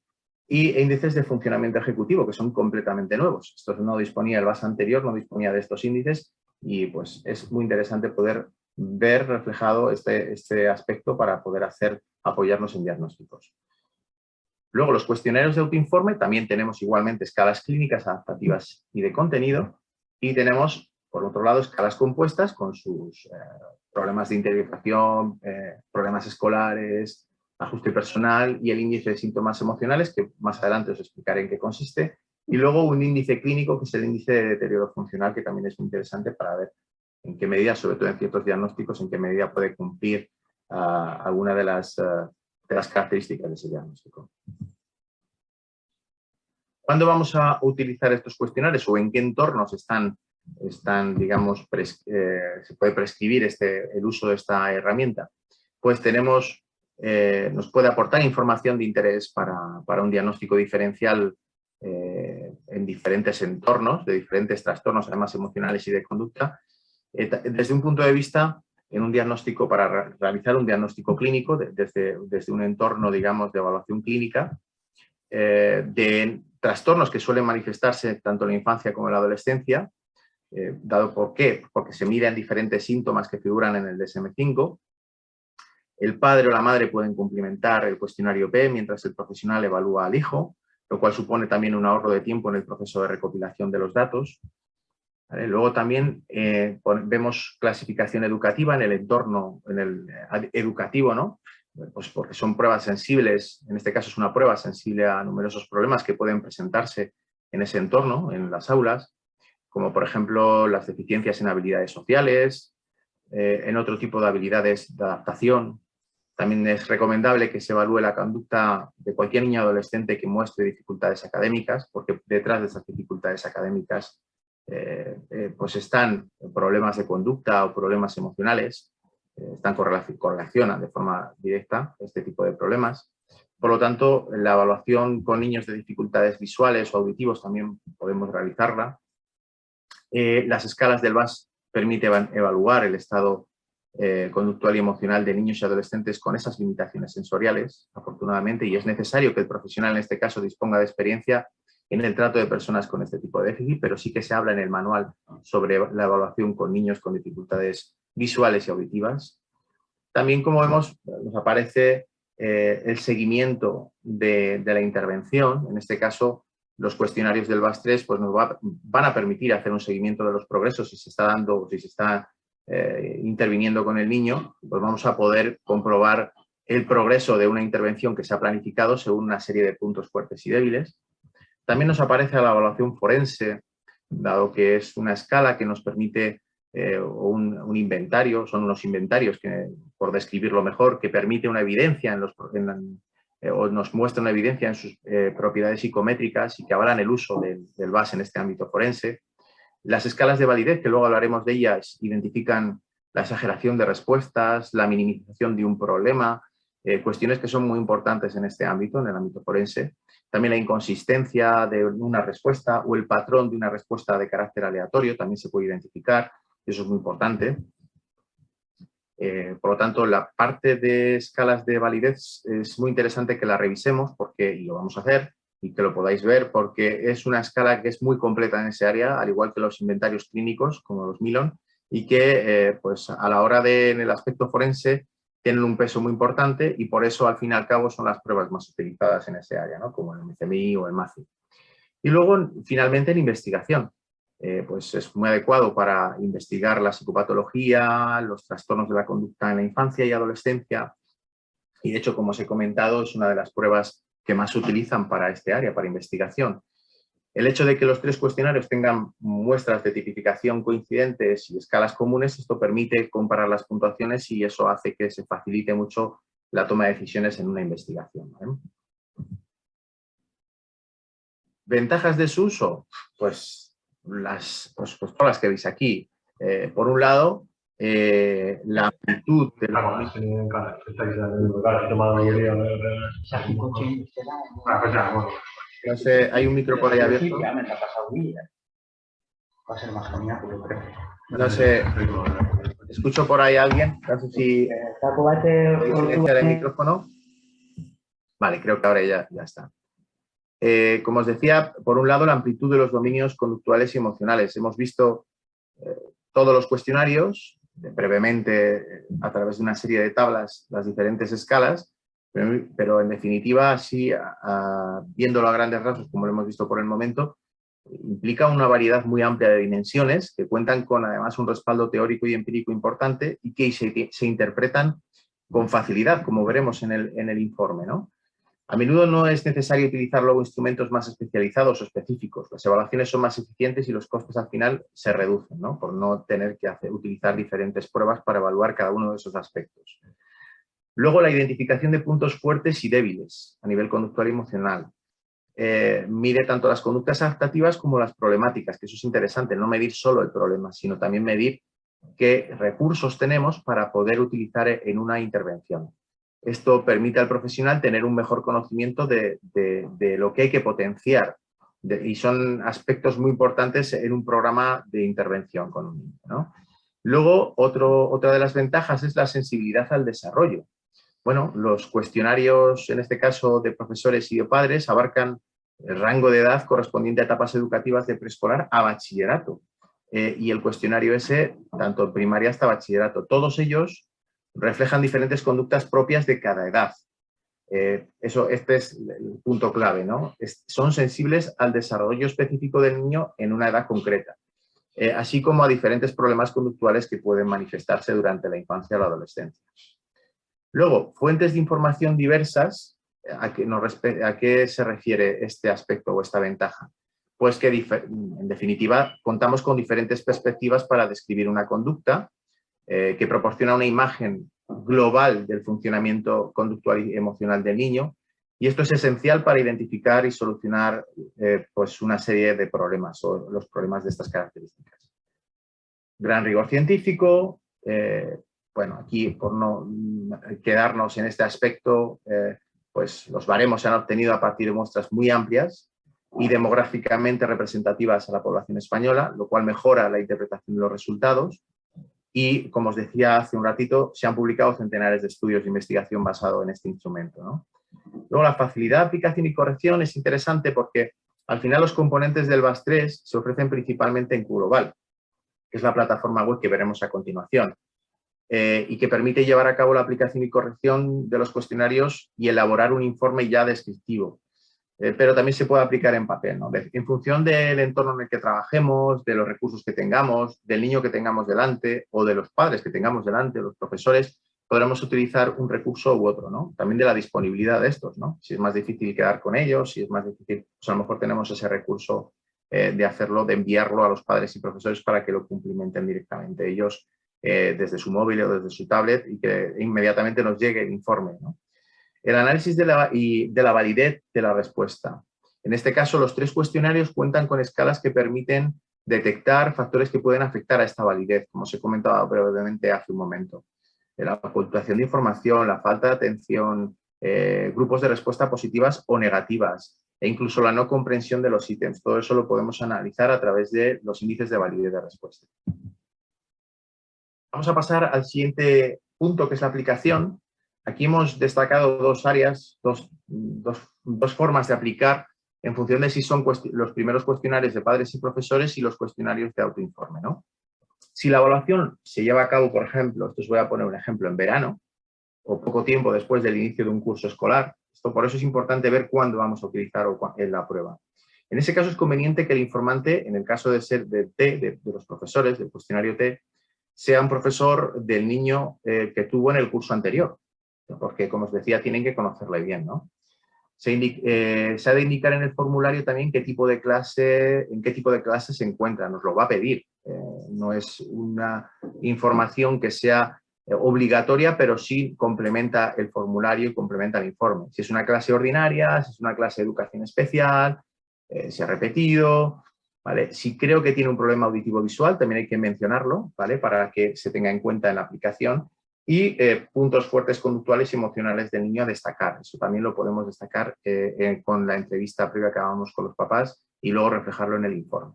y índices de funcionamiento ejecutivo que son completamente nuevos. Esto no disponía, el base anterior no disponía de estos índices y pues es muy interesante poder ver reflejado este aspecto para poder apoyarnos en diagnósticos. Luego los cuestionarios de autoinforme también tenemos igualmente escalas clínicas, adaptativas y de contenido y tenemos por otro lado escalas compuestas con sus problemas de interiorización, problemas escolares, ajuste personal y el índice de síntomas emocionales que más adelante os explicaré en qué consiste y luego un índice clínico que es el índice de deterioro funcional que también es muy interesante para ver en qué medida, sobre todo en ciertos diagnósticos, en qué medida puede cumplir alguna de las características de ese diagnóstico. ¿Cuándo vamos a utilizar estos cuestionarios o en qué entornos están digamos, se puede prescribir el uso de esta herramienta? Pues nos puede aportar información de interés para un diagnóstico diferencial en diferentes entornos, de diferentes trastornos, además emocionales y de conducta, desde un punto de vista en un diagnóstico, para realizar un diagnóstico clínico desde un entorno, digamos, de evaluación clínica, de trastornos que suelen manifestarse tanto en la infancia como en la adolescencia, dado por qué, porque se miden diferentes síntomas que figuran en el DSM-5. El padre o la madre pueden cumplimentar el cuestionario P mientras el profesional evalúa al hijo, lo cual supone también un ahorro de tiempo en el proceso de recopilación de los datos. ¿Vale? Luego también vemos clasificación educativa en el entorno educativo, ¿no? Pues porque son pruebas sensibles, en este caso es una prueba sensible a numerosos problemas que pueden presentarse en ese entorno, en las aulas, como por ejemplo las deficiencias en habilidades sociales, en otro tipo de habilidades de adaptación, También es recomendable que se evalúe la conducta de cualquier niño o adolescente que muestre dificultades académicas, porque detrás de esas dificultades académicas pues están problemas de conducta o problemas emocionales, correlacionan de forma directa este tipo de problemas. Por lo tanto, la evaluación con niños de dificultades visuales o auditivos también podemos realizarla. Las escalas del VAS permiten evaluar el estado conductual y emocional de niños y adolescentes con esas limitaciones sensoriales, afortunadamente, y es necesario que el profesional en este caso disponga de experiencia en el trato de personas con este tipo de déficit, pero sí que se habla en el manual sobre la evaluación con niños con dificultades visuales y auditivas. También, como vemos, nos aparece el seguimiento de la intervención. En este caso, los cuestionarios del VAS-3 pues nos van a permitir hacer un seguimiento de los progresos, si se está dando, si se está interviniendo con el niño, pues vamos a poder comprobar el progreso de una intervención que se ha planificado según una serie de puntos fuertes y débiles. También nos aparece la evaluación forense, dado que es una escala que nos permite un inventario, son unos inventarios que, por describirlo mejor, que permite una evidencia o nos muestra una evidencia en sus propiedades psicométricas y que avalan el uso del VAS en este ámbito forense. Las escalas de validez, que luego hablaremos de ellas, identifican la exageración de respuestas, la minimización de un problema, cuestiones que son muy importantes en este ámbito, en el ámbito forense. También la inconsistencia de una respuesta o el patrón de una respuesta de carácter aleatorio también se puede identificar, y eso es muy importante. Por lo tanto, la parte de escalas de validez es muy interesante que la revisemos, y lo vamos a hacer, y que lo podáis ver, porque es una escala que es muy completa en ese área, al igual que los inventarios clínicos, como los Milon, y que pues a la hora en el aspecto forense tienen un peso muy importante y por eso al fin y al cabo son las pruebas más utilizadas en ese área, ¿no? Como el MCMI o el MACI. Y luego, finalmente, en investigación. Pues es muy adecuado para investigar la psicopatología, los trastornos de la conducta en la infancia y adolescencia. Y de hecho, como os he comentado, es una de las pruebas que más se utilizan para este área, para investigación. El hecho de que los 3 cuestionarios tengan muestras de tipificación coincidentes y escalas comunes, esto permite comparar las puntuaciones y eso hace que se facilite mucho la toma de decisiones en una investigación, ¿vale? ¿Ventajas de su uso? Pues todas las que veis aquí. Por un lado, la amplitud de no sé, hay un micro por ahí abierto. No sé, escucho por ahí a alguien. No sé si silenciar el micrófono. Vale, creo que ahora ya está. Como os decía, por un lado, la amplitud de los dominios conductuales y emocionales. Hemos visto todos los cuestionarios, brevemente a través de una serie de tablas, las diferentes escalas, pero en definitiva, así, viéndolo a grandes rasgos, como lo hemos visto por el momento, implica una variedad muy amplia de dimensiones que cuentan con además un respaldo teórico y empírico importante y que se interpretan con facilidad, como veremos en el informe, ¿no? A menudo no es necesario utilizar luego instrumentos más especializados o específicos. Las evaluaciones son más eficientes y los costes al final se reducen, ¿no? Por no tener que utilizar diferentes pruebas para evaluar cada uno de esos aspectos. Luego, la identificación de puntos fuertes y débiles a nivel conductual y emocional. Mide tanto las conductas adaptativas como las problemáticas, que eso es interesante, no medir solo el problema, sino también medir qué recursos tenemos para poder utilizar en una intervención. Esto permite al profesional tener un mejor conocimiento de lo que hay que potenciar y son aspectos muy importantes en un programa de intervención con un niño, ¿no? Luego, otra de las ventajas es la sensibilidad al desarrollo. Bueno, los cuestionarios, en este caso de profesores y de padres, abarcan el rango de edad correspondiente a etapas educativas de preescolar a bachillerato. Y el cuestionario ese, tanto en primaria hasta bachillerato, todos ellos reflejan diferentes conductas propias de cada edad. Este es el punto clave, ¿no? Son sensibles al desarrollo específico del niño en una edad concreta, así como a diferentes problemas conductuales que pueden manifestarse durante la infancia o la adolescencia. Luego, fuentes de información diversas, ¿a qué se refiere este aspecto o esta ventaja? Pues que, en definitiva, contamos con diferentes perspectivas para describir una conducta, que proporciona una imagen global del funcionamiento conductual y emocional del niño, y esto es esencial para identificar y solucionar pues una serie de problemas o los problemas de estas características. Gran rigor científico, bueno, aquí por no quedarnos en este aspecto, pues los baremos se han obtenido a partir de muestras muy amplias y demográficamente representativas a la población española, lo cual mejora la interpretación de los resultados. Y, como os decía hace un ratito, se han publicado centenares de estudios de investigación basados en este instrumento, ¿no? Luego, la facilidad de aplicación y corrección es interesante porque al final los componentes del VAS3 se ofrecen principalmente en QGlobal, que es la plataforma web que veremos a continuación, y que permite llevar a cabo la aplicación y corrección de los cuestionarios y elaborar un informe ya descriptivo. Pero también se puede aplicar en papel, ¿no? En función del entorno en el que trabajemos, de los recursos que tengamos, del niño que tengamos delante o de los padres que tengamos delante, los profesores, podremos utilizar un recurso u otro, ¿no? También de la disponibilidad de estos, ¿no? Si es más difícil quedar con ellos, si es más difícil, pues a lo mejor tenemos ese recurso de hacerlo, de enviarlo a los padres y profesores para que lo cumplimenten directamente ellos desde su móvil o desde su tablet y que inmediatamente nos llegue el informe, ¿no? El análisis de la validez de la respuesta. En este caso, los 3 cuestionarios cuentan con escalas que permiten detectar factores que pueden afectar a esta validez, como os he comentado brevemente hace un momento. La ocultación de información, la falta de atención, grupos de respuesta positivas o negativas, e incluso la no comprensión de los ítems. Todo eso lo podemos analizar a través de los índices de validez de respuesta. Vamos a pasar al siguiente punto, que es la aplicación. Aquí hemos destacado 2 áreas, dos formas de aplicar en función de si son los primeros cuestionarios de padres y profesores y los cuestionarios de autoinforme, ¿no? Si la evaluación se lleva a cabo, por ejemplo, esto os voy a poner un ejemplo, en verano o poco tiempo después del inicio de un curso escolar, por eso es importante ver cuándo vamos a utilizar la prueba. En ese caso es conveniente que el informante, en el caso de ser de los profesores, del cuestionario T, sea un profesor del niño que tuvo en el curso anterior, porque, como os decía, tienen que conocerle bien, ¿no? Se ha de indicar en el formulario también en qué tipo de clase se encuentra, nos lo va a pedir. No es una información que sea obligatoria, pero sí complementa el formulario y complementa el informe. Si es una clase ordinaria, si es una clase de educación especial, si ha repetido, ¿vale? Si creo que tiene un problema auditivo visual, también hay que mencionarlo, ¿vale? Para que se tenga en cuenta en la aplicación. Y puntos fuertes conductuales y emocionales del niño a destacar. Eso también lo podemos destacar con la entrevista previa que hagamos con los papás y luego reflejarlo en el informe.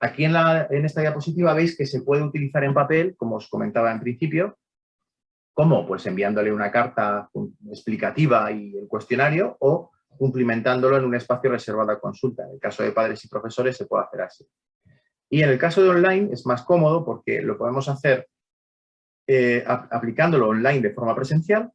Aquí en esta diapositiva veis que se puede utilizar en papel, como os comentaba en principio. ¿Cómo? Pues enviándole una carta explicativa y el cuestionario o cumplimentándolo en un espacio reservado a consulta. En el caso de padres y profesores se puede hacer así. Y en el caso de online es más cómodo porque lo podemos hacer aplicándolo online de forma presencial.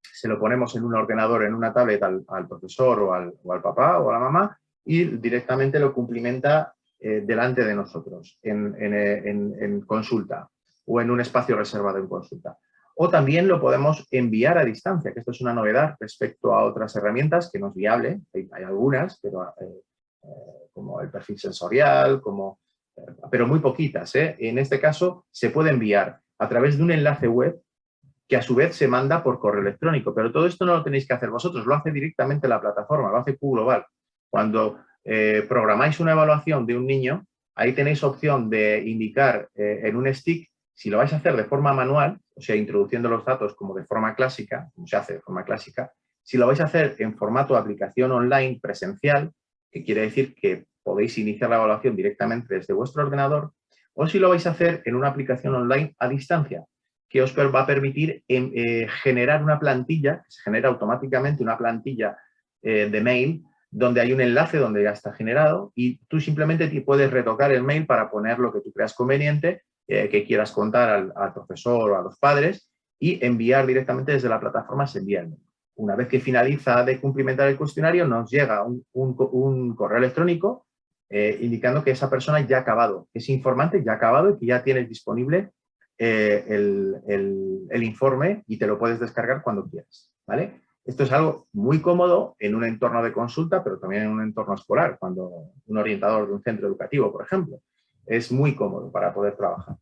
Se lo ponemos en un ordenador, en una tablet al profesor o al papá o a la mamá y directamente lo cumplimenta delante de nosotros en consulta o en un espacio reservado en consulta. O también lo podemos enviar a distancia, que esto es una novedad respecto a otras herramientas que no es viable. Hay algunas, pero como el perfil sensorial, pero muy poquitas. En este caso se puede enviar a través de un enlace web que a su vez se manda por correo electrónico. Pero todo esto no lo tenéis que hacer vosotros, lo hace directamente la plataforma, lo hace QGlobal. Cuando programáis una evaluación de un niño, ahí tenéis opción de indicar en un stick si lo vais a hacer de forma manual, o sea, introduciendo los datos como de forma clásica, como se hace de forma clásica, si lo vais a hacer en formato de aplicación online presencial, que quiere decir que podéis iniciar la evaluación directamente desde vuestro ordenador, o si lo vais a hacer en una aplicación online a distancia, que os va a permitir generar una plantilla, se genera automáticamente una plantilla de mail, donde hay un enlace donde ya está generado y tú simplemente te puedes retocar el mail para poner lo que tú creas conveniente, que quieras contar al profesor o a los padres y enviar directamente desde la plataforma, se envía el mail. Una vez que finaliza de cumplimentar el cuestionario, nos llega un correo electrónico indicando que esa persona ya ha acabado, ese informante ya ha acabado y que ya tienes disponible el informe y te lo puedes descargar cuando quieras, ¿vale? Esto es algo muy cómodo en un entorno de consulta, pero también en un entorno escolar, cuando un orientador de un centro educativo, por ejemplo, es muy cómodo para poder trabajar.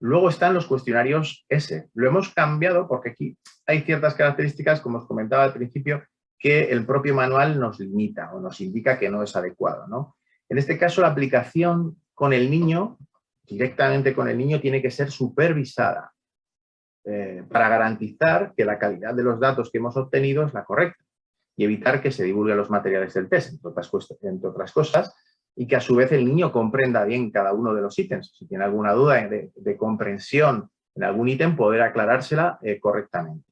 Luego están los cuestionarios S. Lo hemos cambiado porque aquí hay ciertas características, como os comentaba al principio, que el propio manual nos limita o nos indica que no es adecuado, ¿no? En este caso, la aplicación con el niño, directamente con el niño, tiene que ser supervisada para garantizar que la calidad de los datos que hemos obtenido es la correcta y evitar que se divulguen los materiales del test, entre otras cosas, y que a su vez el niño comprenda bien cada uno de los ítems. Si tiene alguna duda de comprensión en algún ítem, poder aclarársela correctamente.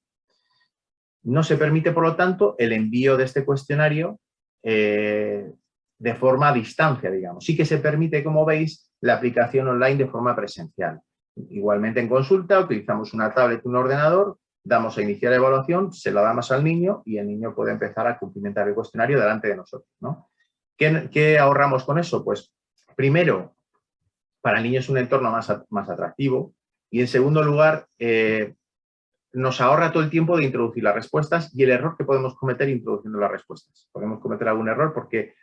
No se permite, por lo tanto, el envío de este cuestionario de forma a distancia, digamos. Sí que se permite, como veis, la aplicación online de forma presencial. Igualmente en consulta utilizamos una tablet, un ordenador, damos a iniciar evaluación, se la damos al niño y el niño puede empezar a cumplimentar el cuestionario delante de nosotros, ¿no? ¿Qué ahorramos con eso? Pues primero, para el niño es un entorno más atractivo y en segundo lugar, nos ahorra todo el tiempo de introducir las respuestas y el error que podemos cometer introduciendo las respuestas. Podemos cometer algún error porque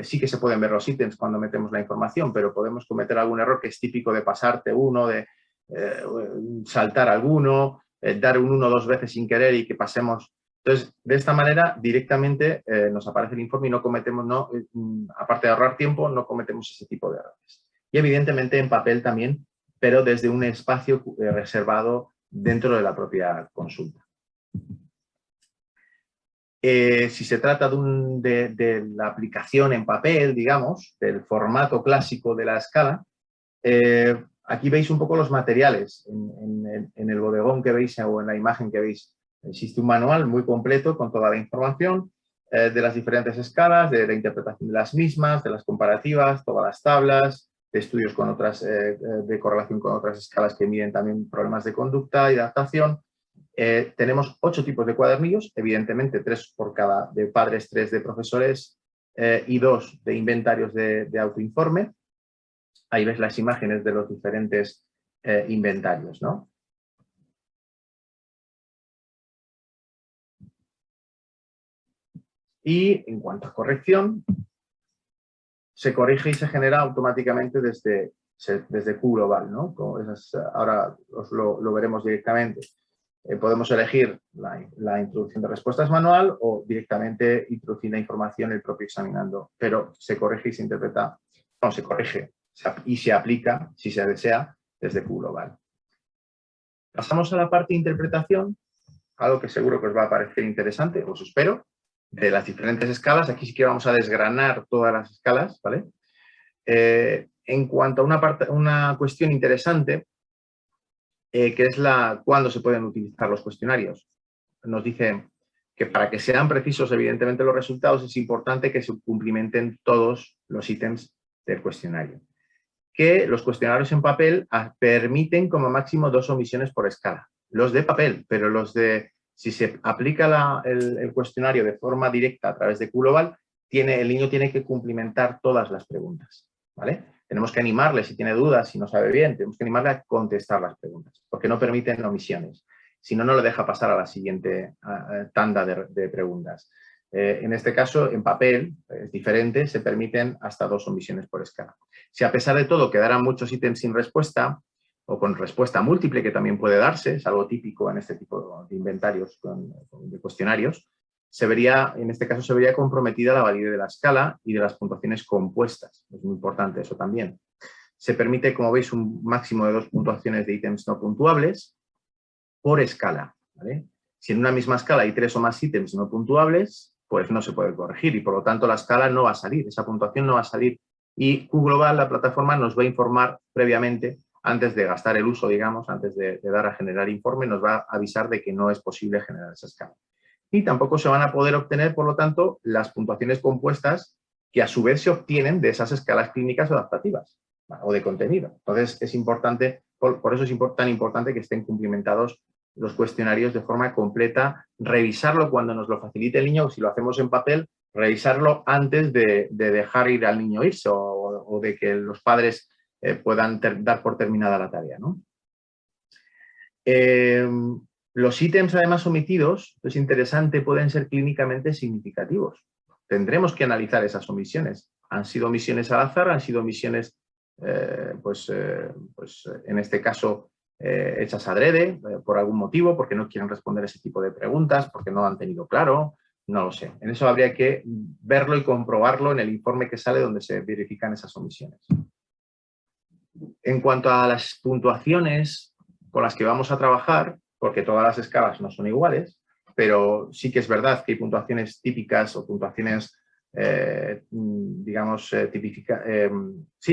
sí que se pueden ver los ítems cuando metemos la información, pero podemos cometer algún error que es típico de pasarte uno, de saltar alguno, dar un 1 o 2 veces sin querer y que pasemos. Entonces, de esta manera, directamente nos aparece el informe y no cometemos, aparte de ahorrar tiempo, no cometemos ese tipo de errores. Y evidentemente en papel también, pero desde un espacio reservado dentro de la propia consulta. Si se trata de la aplicación en papel, digamos, del formato clásico de la escala, aquí veis un poco los materiales. En el bodegón que veis o en la imagen que veis, existe un manual muy completo con toda la información de las diferentes escalas, de la interpretación de las mismas, de las comparativas, todas las tablas, de estudios con otras, de correlación con otras escalas que miden también problemas de conducta y de adaptación. Tenemos 8 tipos de cuadernillos, evidentemente 3 por cada, de padres, 3 de profesores y 2 de inventarios de autoinforme. Ahí ves las imágenes de los diferentes inventarios, ¿no? Y en cuanto a corrección, se corrige y se genera automáticamente desde Q global, ¿no? Ahora lo veremos directamente. Podemos elegir la introducción de respuestas manual o directamente introducir la información el propio examinando, pero se corrige y se interpreta, no, se corrige y se aplica, si se desea, desde Q global. Pasamos a la parte de interpretación, algo que seguro que os va a parecer interesante, os espero, de las diferentes escalas. Aquí sí que vamos a desgranar todas las escalas, ¿vale? En cuanto a una cuestión interesante, que es cuándo se pueden utilizar los cuestionarios. Nos dice que para que sean precisos, evidentemente, los resultados, es importante que se cumplimenten todos los ítems del cuestionario. Que los cuestionarios en papel permiten como máximo 2 omisiones por escala. Los de papel, pero si se aplica el cuestionario de forma directa a través de Q global, el niño tiene que cumplimentar todas las preguntas, ¿vale? Tenemos que animarle, si tiene dudas, si no sabe bien, tenemos que animarle a contestar las preguntas, porque no permiten omisiones. Si no, no le deja pasar a la siguiente tanda de preguntas. En este caso, en papel, es diferente, se permiten hasta 2 omisiones por escala. Si a pesar de todo quedaran muchos ítems sin respuesta, o con respuesta múltiple, que también puede darse, es algo típico en este tipo de inventarios, de cuestionarios, en este caso se vería comprometida la validez de la escala y de las puntuaciones compuestas. Es muy importante eso también. Se permite, como veis, un máximo de 2 puntuaciones de ítems no puntuables por escala, ¿vale? Si en una misma escala hay 3 o más ítems no puntuables, pues no se puede corregir y por lo tanto la escala no va a salir, esa puntuación no va a salir. Y Q global, la plataforma, nos va a informar previamente, antes de gastar el uso, digamos, antes de dar a generar informe, nos va a avisar de que no es posible generar esa escala. Y tampoco se van a poder obtener, por lo tanto, las puntuaciones compuestas que a su vez se obtienen de esas escalas clínicas o adaptativas o de contenido. Entonces, es importante, por eso es tan importante que estén cumplimentados los cuestionarios de forma completa, revisarlo cuando nos lo facilite el niño, si lo hacemos en papel, revisarlo antes de dejar ir al niño irse o de que los padres puedan dar por terminada la tarea, ¿no? Los ítems además omitidos, es interesante, pueden ser clínicamente significativos. Tendremos que analizar esas omisiones. ¿Han sido omisiones al azar? ¿Han sido omisiones en este caso, hechas adrede, por algún motivo, porque no quieren responder ese tipo de preguntas, porque no han tenido claro, no lo sé. En eso habría que verlo y comprobarlo en el informe que sale donde se verifican esas omisiones. En cuanto a las puntuaciones con las que vamos a trabajar, porque todas las escalas no son iguales, pero sí que es verdad que hay puntuaciones típicas o puntuaciones,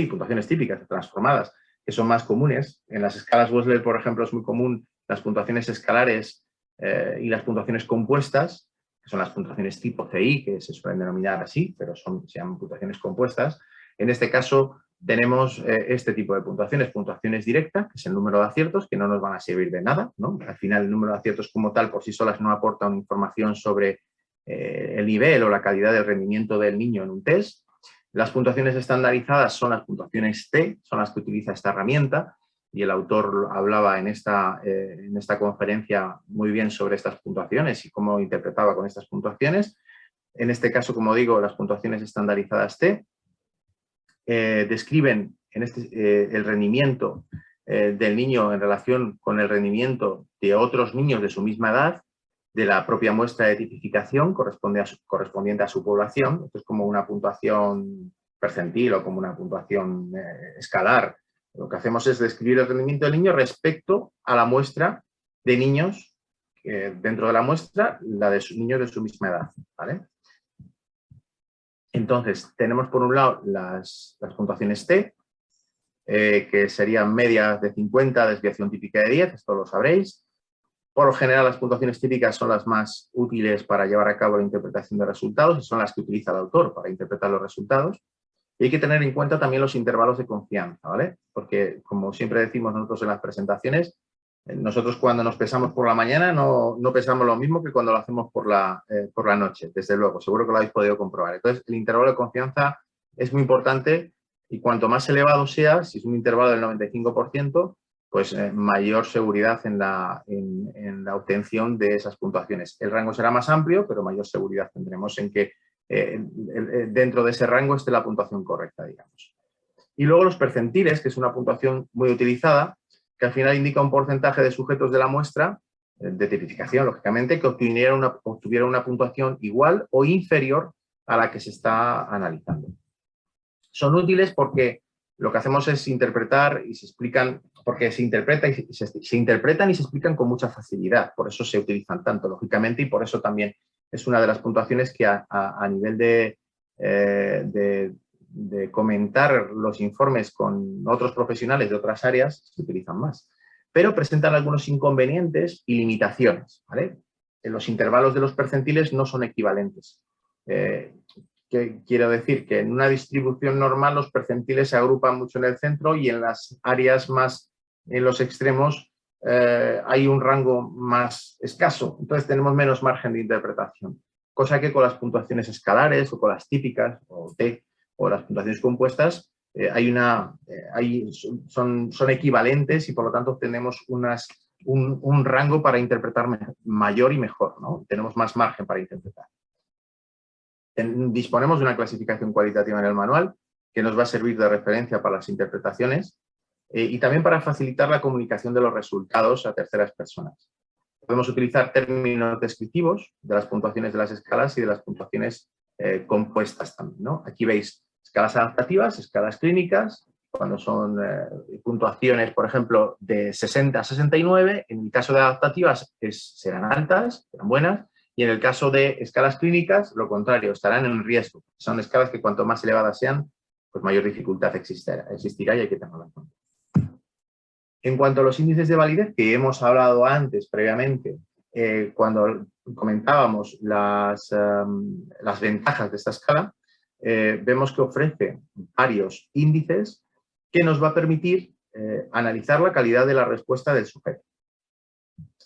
puntuaciones típicas transformadas, que son más comunes. En las escalas Wechsler, por ejemplo, es muy común las puntuaciones escalares y las puntuaciones compuestas, que son las puntuaciones tipo CI, que se suelen denominar así, pero se llaman puntuaciones compuestas. En este caso, tenemos este tipo de puntuaciones directas, que es el número de aciertos, que no nos van a servir de nada, ¿no? Al final, el número de aciertos como tal, por sí solas, no aporta una información sobre el nivel o la calidad del rendimiento del niño en un test. Las puntuaciones estandarizadas son las puntuaciones T, son las que utiliza esta herramienta, y el autor hablaba en esta conferencia muy bien sobre estas puntuaciones y cómo interpretaba con estas puntuaciones. En este caso, como digo, las puntuaciones estandarizadas T describen el rendimiento del niño en relación con el rendimiento de otros niños de su misma edad, de la propia muestra de tipificación correspondiente a su población. Esto es como una puntuación percentil o como una puntuación escalar. Lo que hacemos es describir el rendimiento del niño respecto a la muestra de niños, dentro de la muestra, la de niños de su misma edad, ¿vale? Entonces, tenemos por un lado las puntuaciones T, que serían medias de 50, desviación típica de 10, esto lo sabréis. Por lo general, las puntuaciones típicas son las más útiles para llevar a cabo la interpretación de resultados y son las que utiliza el autor para interpretar los resultados. Y hay que tener en cuenta también los intervalos de confianza, ¿vale? Porque, como siempre decimos nosotros en las presentaciones, nosotros cuando nos pesamos por la mañana no pesamos lo mismo que cuando lo hacemos por la noche, desde luego, seguro que lo habéis podido comprobar. Entonces, el intervalo de confianza es muy importante y cuanto más elevado sea, si es un intervalo del 95%, pues mayor seguridad en la obtención de esas puntuaciones. El rango será más amplio, pero mayor seguridad tendremos en que dentro de ese rango esté la puntuación correcta, digamos. Y luego los percentiles, que es una puntuación muy utilizada, que al final indica un porcentaje de sujetos de la muestra, de tipificación, lógicamente, que obtuviera una puntuación igual o inferior a la que se está analizando. Son útiles porque lo que hacemos es interpretar y se explican, porque se interpretan y se explican con mucha facilidad, por eso se utilizan tanto, lógicamente, y por eso también es una de las puntuaciones que a nivel de comentar los informes con otros profesionales de otras áreas se utilizan más. Pero presentan algunos inconvenientes y limitaciones, ¿vale? Los intervalos de los percentiles no son equivalentes. ¿Qué quiero decir? Que en una distribución normal los percentiles se agrupan mucho en el centro y en las áreas más en los extremos hay un rango más escaso. Entonces tenemos menos margen de interpretación. Cosa que con las puntuaciones escalares o con las típicas o T o las puntuaciones compuestas son equivalentes y por lo tanto tenemos un rango para interpretar mayor y mejor, ¿no? Tenemos más margen para interpretar. Disponemos de una clasificación cualitativa en el manual que nos va a servir de referencia para las interpretaciones y también para facilitar la comunicación de los resultados a terceras personas. Podemos utilizar términos descriptivos de las puntuaciones de las escalas y de las puntuaciones compuestas también, ¿no? Aquí veis escalas adaptativas, escalas clínicas, cuando son puntuaciones, por ejemplo, de 60 a 69, en el caso de adaptativas serán altas, serán buenas, y en el caso de escalas clínicas, lo contrario, estarán en riesgo. Son escalas que cuanto más elevadas sean, pues mayor dificultad existirá y hay que tenerlo en cuenta. En cuanto a los índices de validez, que hemos hablado antes, previamente, cuando comentábamos las ventajas de esta escala, vemos que ofrece varios índices que nos va a permitir analizar la calidad de la respuesta del sujeto.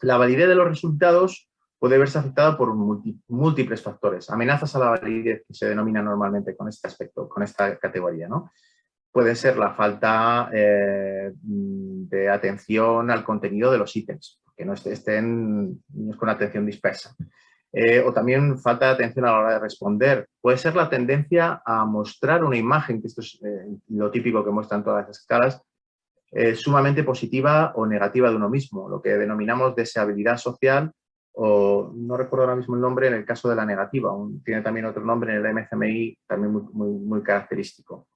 La validez de los resultados puede verse afectada por múltiples factores. Amenazas a la validez, que se denomina normalmente con este aspecto, con esta categoría, ¿no? Puede ser la falta de atención al contenido de los ítems, que no estén niños con atención dispersa. O también falta de atención a la hora de responder. Puede ser la tendencia a mostrar una imagen, que esto es lo típico que muestran todas las escalas, sumamente positiva o negativa de uno mismo, lo que denominamos deseabilidad social, o no recuerdo ahora mismo el nombre en el caso de la negativa, tiene también otro nombre en el MCMI, también muy característico.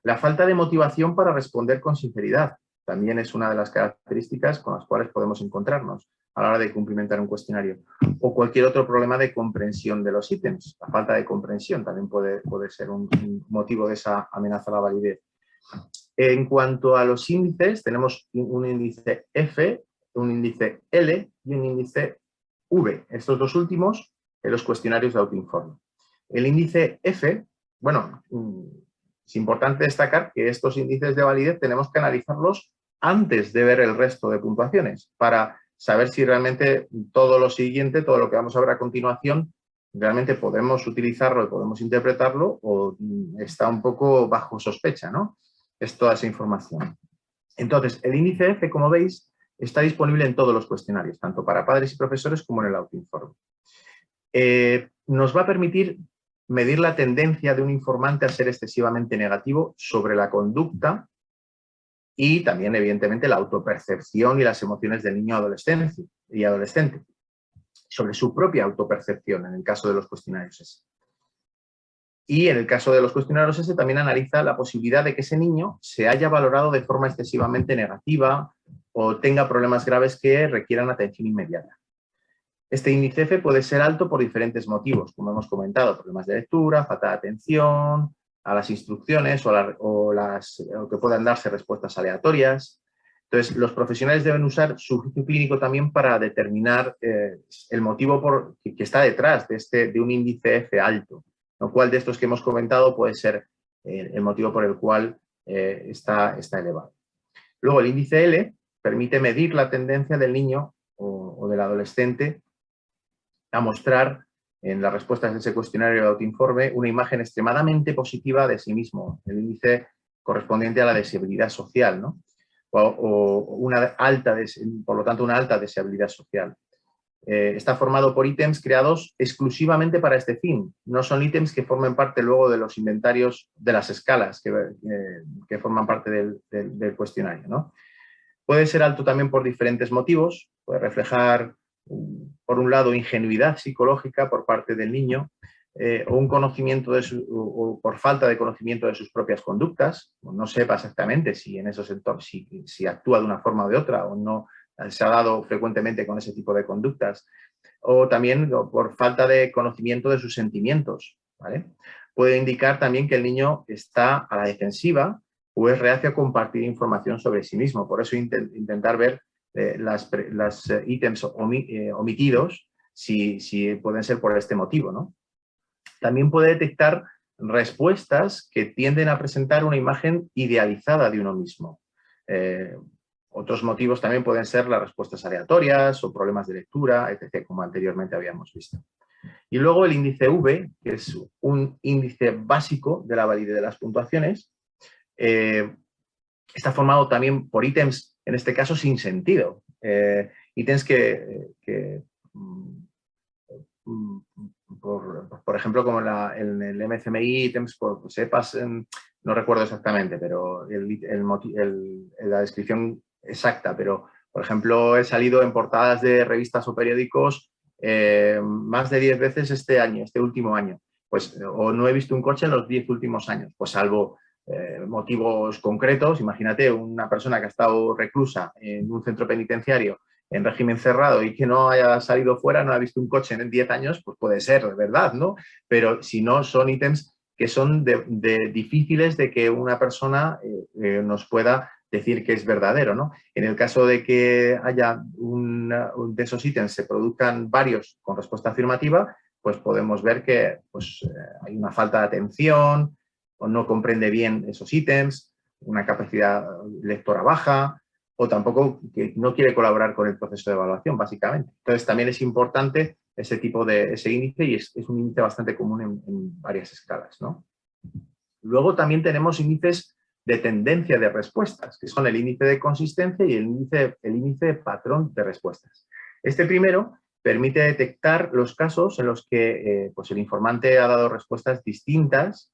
La falta de motivación para responder con sinceridad también es una de las características con las cuales podemos encontrarnos a la hora de cumplimentar un cuestionario. O cualquier otro problema de comprensión de los ítems. La falta de comprensión también puede ser un motivo de esa amenaza a la validez. En cuanto a los índices, tenemos un índice F, un índice L y un índice V. Estos dos últimos en los cuestionarios de autoinforme. El índice F, bueno, es importante destacar que estos índices de validez tenemos que analizarlos antes de ver el resto de puntuaciones para saber si realmente todo lo siguiente, todo lo que vamos a ver a continuación, realmente podemos utilizarlo y podemos interpretarlo o está un poco bajo sospecha, ¿no? Es toda esa información. Entonces, el índice F, como veis, está disponible en todos los cuestionarios, tanto para padres y profesores como en el autoinforme. Nos va a permitir medir la tendencia de un informante a ser excesivamente negativo sobre la conducta y también, evidentemente, la autopercepción y las emociones del niño y adolescente, sobre su propia autopercepción en el caso de los cuestionarios S. Y en el caso de los cuestionarios S también analiza la posibilidad de que ese niño se haya valorado de forma excesivamente negativa o tenga problemas graves que requieran atención inmediata. Este índice F puede ser alto por diferentes motivos, como hemos comentado, problemas de lectura, falta de atención a las instrucciones o que puedan darse respuestas aleatorias. Entonces, los profesionales deben usar su juicio clínico también para determinar el motivo que está detrás de un índice F alto. Lo cual de estos que hemos comentado puede ser el motivo por el cual está elevado. Luego, el índice L permite medir la tendencia del niño o del adolescente a mostrar en las respuestas de ese cuestionario de autoinforme una imagen extremadamente positiva de sí mismo, el índice correspondiente a la deseabilidad social, ¿no? Por lo tanto, una alta deseabilidad social. Está formado por ítems creados exclusivamente para este fin. No son ítems que formen parte luego de los inventarios de las escalas que forman parte del cuestionario, ¿no? Puede ser alto también por diferentes motivos. Puede reflejar, por un lado, ingenuidad psicológica por parte del niño o un conocimiento o por falta de conocimiento de sus propias conductas. No sepa exactamente si en esos entornos si actúa de una forma o de otra o no se ha dado frecuentemente con ese tipo de conductas, o también por falta de conocimiento de sus sentimientos, ¿vale? Puede indicar también que el niño está a la defensiva o es reacio a compartir información sobre sí mismo. Por eso intentar ver las ítems omitidos si pueden ser por este motivo, ¿no? También puede detectar respuestas que tienden a presentar una imagen idealizada de uno mismo. Otros motivos también pueden ser las respuestas aleatorias o problemas de lectura, etc., como anteriormente habíamos visto. Y luego el índice V, que es un índice básico de la validez de las puntuaciones, está formado también por ítems, en este caso, sin sentido. Ítems por ejemplo, como en el MCMI, ítems por sepas, no recuerdo exactamente, pero la descripción exacta, pero por ejemplo he salido en portadas de revistas o periódicos más de 10 veces este último año, pues, o no he visto un coche en los 10 últimos años, pues salvo motivos concretos. Imagínate una persona que ha estado reclusa en un centro penitenciario en régimen cerrado y que no haya salido fuera, no ha visto un coche en 10 años, pues puede ser, de verdad, ¿no? Pero si no, son ítems que son difíciles de que una persona nos pueda decir que es verdadero, ¿no? En el caso de que haya de esos ítems se produzcan varios con respuesta afirmativa, pues podemos ver que hay una falta de atención o no comprende bien esos ítems, una capacidad lectora baja o tampoco que no quiere colaborar con el proceso de evaluación, básicamente. Entonces, también es importante ese índice y es un índice bastante común en varias escalas, ¿no? Luego también tenemos índices de tendencia de respuestas, que son el índice de consistencia y el índice de patrón de respuestas. Este primero permite detectar los casos en los que pues el informante ha dado respuestas distintas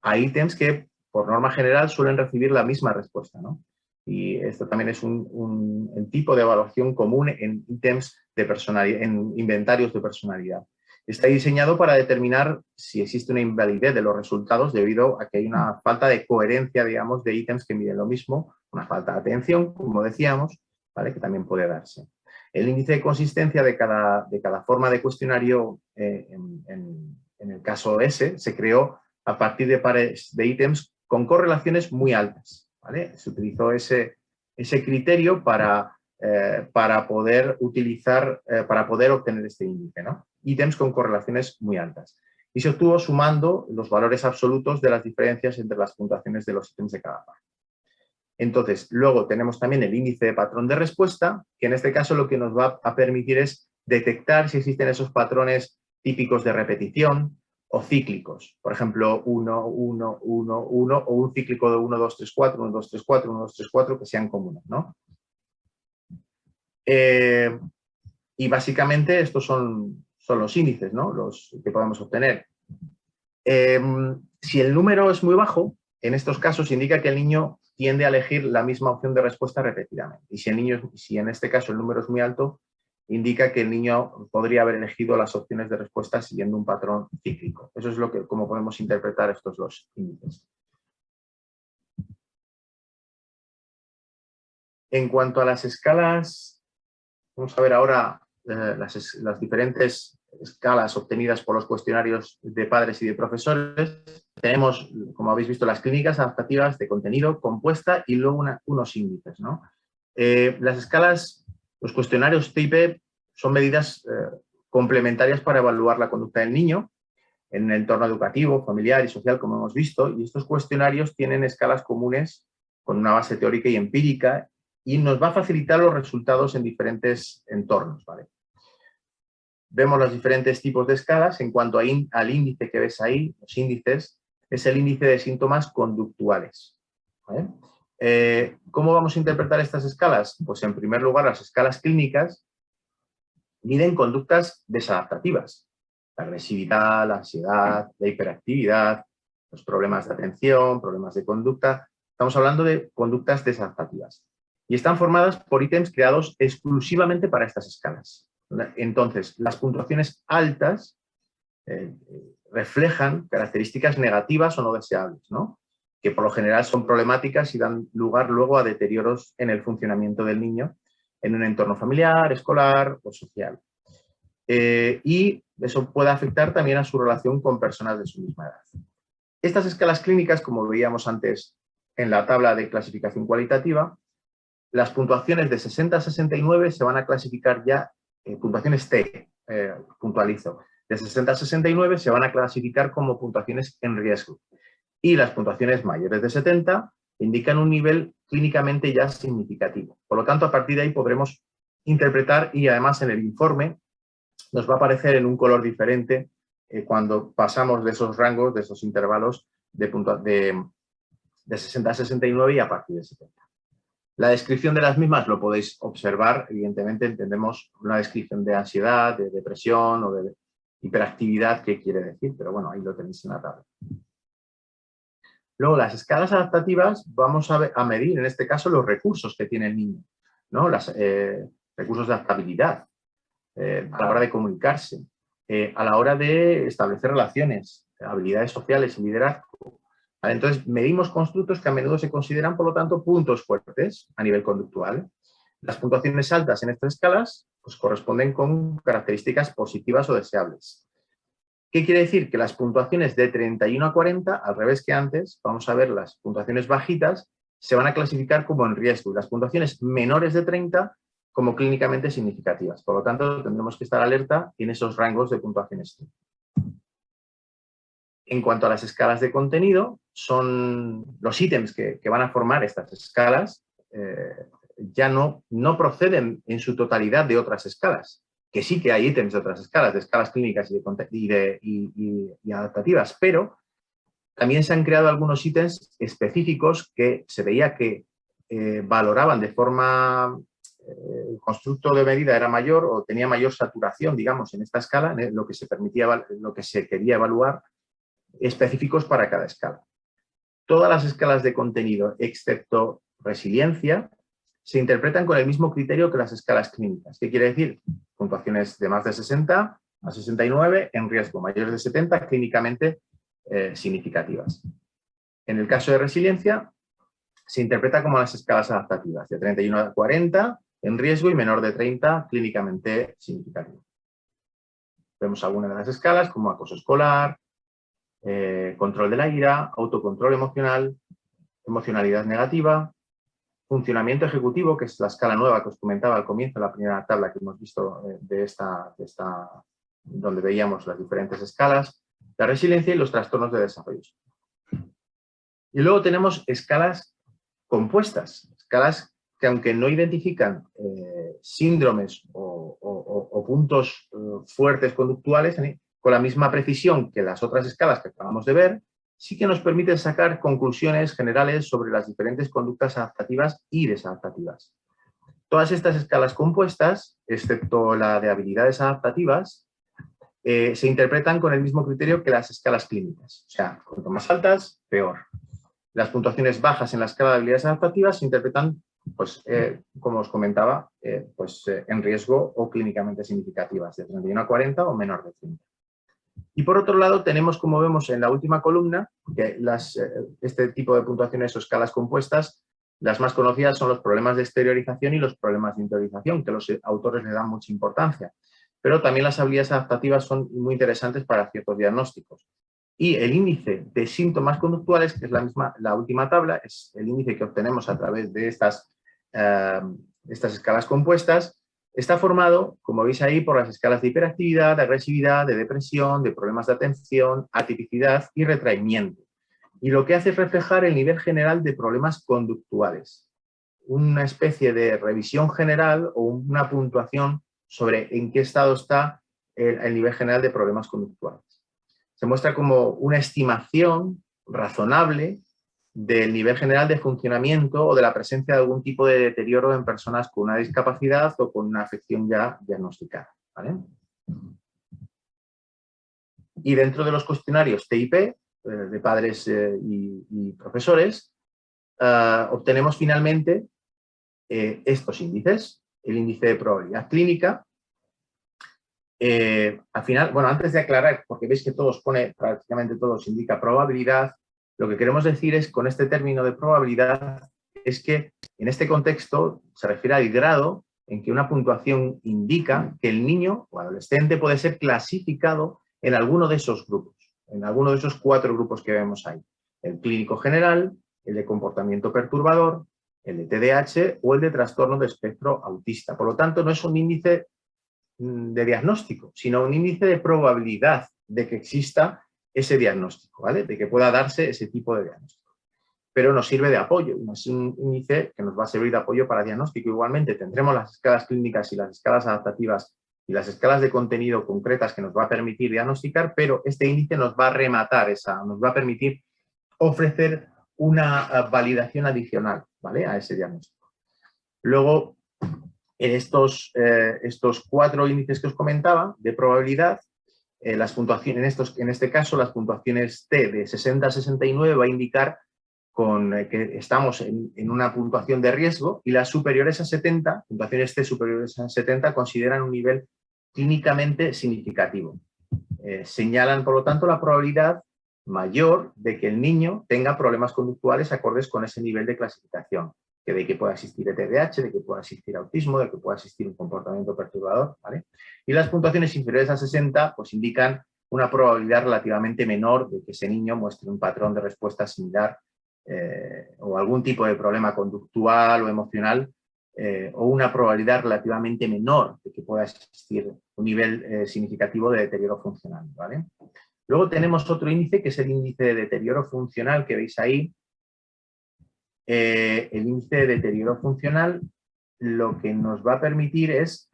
a ítems que, por norma general, suelen recibir la misma respuesta, ¿no? Y esto también es un tipo de evaluación común en ítems de personalidad, en inventarios de personalidad. Está diseñado para determinar si existe una invalidez de los resultados debido a que hay una falta de coherencia, digamos, de ítems que miden lo mismo, una falta de atención, como decíamos, ¿vale? Que también puede darse. El índice de consistencia de cada forma de cuestionario, en el caso S, se creó a partir de pares de ítems con correlaciones muy altas, ¿vale? Se utilizó ese criterio para poder utilizar, para poder obtener este índice, ¿no? Ítems con correlaciones muy altas. Y se obtuvo sumando los valores absolutos de las diferencias entre las puntuaciones de los ítems de cada par. Entonces, luego tenemos también el índice de patrón de respuesta, que en este caso lo que nos va a permitir es detectar si existen esos patrones típicos de repetición o cíclicos. Por ejemplo, 1, 1, 1, 1 o un cíclico de 1, 2, 3, 4, 1, 2, 3, 4, 1, 2, 3, 4 que sean comunes, ¿no? Y básicamente estos son los índices, ¿no? Los que podemos obtener. Si el número es muy bajo, en estos casos indica que el niño tiende a elegir la misma opción de respuesta repetidamente. Y si en este caso el número es muy alto, indica que el niño podría haber elegido las opciones de respuesta siguiendo un patrón cíclico. Eso es como podemos interpretar estos dos índices. En cuanto a las escalas, vamos a ver ahora las diferentes escalas obtenidas por los cuestionarios de padres y de profesores. Tenemos, como habéis visto, las clínicas adaptativas de contenido compuesta y luego unos índices, ¿no? Las escalas, los cuestionarios TIPE son medidas complementarias para evaluar la conducta del niño en el entorno educativo, familiar y social, como hemos visto, y estos cuestionarios tienen escalas comunes con una base teórica y empírica y nos va a facilitar los resultados en diferentes entornos, ¿vale? Vemos los diferentes tipos de escalas. En cuanto al índice que ves ahí, los índices, es el índice de síntomas conductuales, ¿vale? ¿Cómo vamos a interpretar estas escalas? Pues en primer lugar, las escalas clínicas miden conductas desadaptativas. La agresividad, la ansiedad, la hiperactividad, los problemas de atención, problemas de conducta. Estamos hablando de conductas desadaptativas. Y están formadas por ítems creados exclusivamente para estas escalas. Entonces, las puntuaciones altas reflejan características negativas o no deseables, ¿no? Que por lo general son problemáticas y dan lugar luego a deterioros en el funcionamiento del niño en un entorno familiar, escolar o social. Y eso puede afectar también a su relación con personas de su misma edad. Estas escalas clínicas, como veíamos antes en la tabla de clasificación cualitativa, las puntuaciones de 60 a 69 se van a clasificar ya, puntuaciones T, puntualizo, de 60 a 69 se van a clasificar como puntuaciones en riesgo. Y las puntuaciones mayores de 70 indican un nivel clínicamente ya significativo. Por lo tanto, a partir de ahí podremos interpretar y además en el informe nos va a aparecer en un color diferente cuando pasamos de esos rangos, de esos intervalos de 60 a 69 y a partir de 70. La descripción de las mismas lo podéis observar, evidentemente entendemos una descripción de ansiedad, de depresión o de hiperactividad, qué quiere decir, pero bueno, ahí lo tenéis en la tabla. Luego, las escalas adaptativas, vamos a medir, en este caso, los recursos que tiene el niño, ¿no? Los recursos de adaptabilidad, a la hora de comunicarse, a la hora de establecer relaciones, habilidades sociales y liderazgo. ¿Vale? Entonces, medimos constructos que a menudo se consideran, por lo tanto, puntos fuertes a nivel conductual. Las puntuaciones altas en estas escalas pues, corresponden con características positivas o deseables. ¿Qué quiere decir? Que las puntuaciones de 31 a 40, al revés que antes, vamos a ver las puntuaciones bajitas, se van a clasificar como en riesgo y las puntuaciones menores de 30 como clínicamente significativas. Por lo tanto, tendremos que estar alerta en esos rangos de puntuaciones. En cuanto a las escalas de contenido, son los ítems que van a formar estas escalas, ya no proceden en su totalidad de otras escalas, que sí que hay ítems de otras escalas, de escalas clínicas y adaptativas, pero también se han creado algunos ítems específicos que se veía que valoraban de forma el constructo de medida era mayor o tenía mayor saturación, digamos, en esta escala, en lo que se quería evaluar, específicos para cada escala. Todas las escalas de contenido, excepto resiliencia, se interpretan con el mismo criterio que las escalas clínicas. ¿Qué quiere decir? Puntuaciones de más de 60 a 69 en riesgo, mayores de 70 clínicamente significativas. En el caso de resiliencia, se interpreta como las escalas adaptativas, de 31 a 40 en riesgo y menor de 30 clínicamente significativo. Vemos algunas de las escalas como acoso escolar, control de la ira, autocontrol emocional, emocionalidad negativa, funcionamiento ejecutivo, que es la escala nueva que os comentaba al comienzo, la primera tabla que hemos visto donde veíamos las diferentes escalas, la resiliencia y los trastornos de desarrollo. Y luego tenemos escalas compuestas, escalas que aunque no identifican síndromes o puntos fuertes conductuales, con la misma precisión que las otras escalas que acabamos de ver, sí que nos permiten sacar conclusiones generales sobre las diferentes conductas adaptativas y desadaptativas. Todas estas escalas compuestas, excepto la de habilidades adaptativas, se interpretan con el mismo criterio que las escalas clínicas. O sea, cuanto más altas, peor. Las puntuaciones bajas en la escala de habilidades adaptativas se interpretan, pues, como os comentaba, en riesgo o clínicamente significativas, de 31 a 40 o menor de 30. Y por otro lado tenemos, como vemos en la última columna, que este tipo de puntuaciones o escalas compuestas, las más conocidas son los problemas de exteriorización y los problemas de interiorización, que los autores le dan mucha importancia. Pero también las habilidades adaptativas son muy interesantes para ciertos diagnósticos. Y el índice de síntomas conductuales, que es la última tabla, es el índice que obtenemos a través de estas escalas compuestas, está formado, como veis ahí, por las escalas de hiperactividad, de agresividad, de depresión, de problemas de atención, atipicidad y retraimiento. Y lo que hace es reflejar el nivel general de problemas conductuales. Una especie de revisión general o una puntuación sobre en qué estado está el nivel general de problemas conductuales. Se muestra como una estimación razonable del nivel general de funcionamiento o de la presencia de algún tipo de deterioro en personas con una discapacidad o con una afección ya diagnosticada, ¿vale? Y dentro de los cuestionarios TIP, de padres y profesores, obtenemos finalmente estos índices. El índice de probabilidad clínica. Al final, bueno, antes de aclarar, porque veis que prácticamente todos indica probabilidad, lo que queremos decir es, con este término de probabilidad, es que en este contexto se refiere al grado en que una puntuación indica que el niño o adolescente puede ser clasificado en alguno de esos grupos, en alguno de esos 4 grupos que vemos ahí. El clínico general, el de comportamiento perturbador, el de TDAH o el de trastorno de espectro autista. Por lo tanto, no es un índice de diagnóstico, sino un índice de probabilidad de que exista ese diagnóstico, ¿vale? De que pueda darse ese tipo de diagnóstico. Pero nos sirve de apoyo, no es un índice que nos va a servir de apoyo para diagnóstico. Igualmente tendremos las escalas clínicas y las escalas adaptativas y las escalas de contenido concretas que nos va a permitir diagnosticar, pero este índice nos va a rematar nos va a permitir ofrecer una validación adicional, ¿vale? A ese diagnóstico. Luego, en estos 4 índices que os comentaba de probabilidad, las puntuaciones, en este caso, las puntuaciones T de 60 a 69 va a indicar que estamos en una puntuación de riesgo, y las superiores a 70, puntuaciones T superiores a 70, consideran un nivel clínicamente significativo. Señalan, por lo tanto, la probabilidad mayor de que el niño tenga problemas conductuales acordes con ese nivel de clasificación, de que pueda existir TDAH, de que pueda existir autismo, de que pueda existir un comportamiento perturbador, ¿vale? Y las puntuaciones inferiores a 60 pues indican una probabilidad relativamente menor de que ese niño muestre un patrón de respuesta similar o algún tipo de problema conductual o emocional, o una probabilidad relativamente menor de que pueda existir un nivel significativo de deterioro funcional, ¿vale? Luego tenemos otro índice, que es el índice de deterioro funcional que veis ahí. El índice de deterioro funcional lo que nos va a permitir es,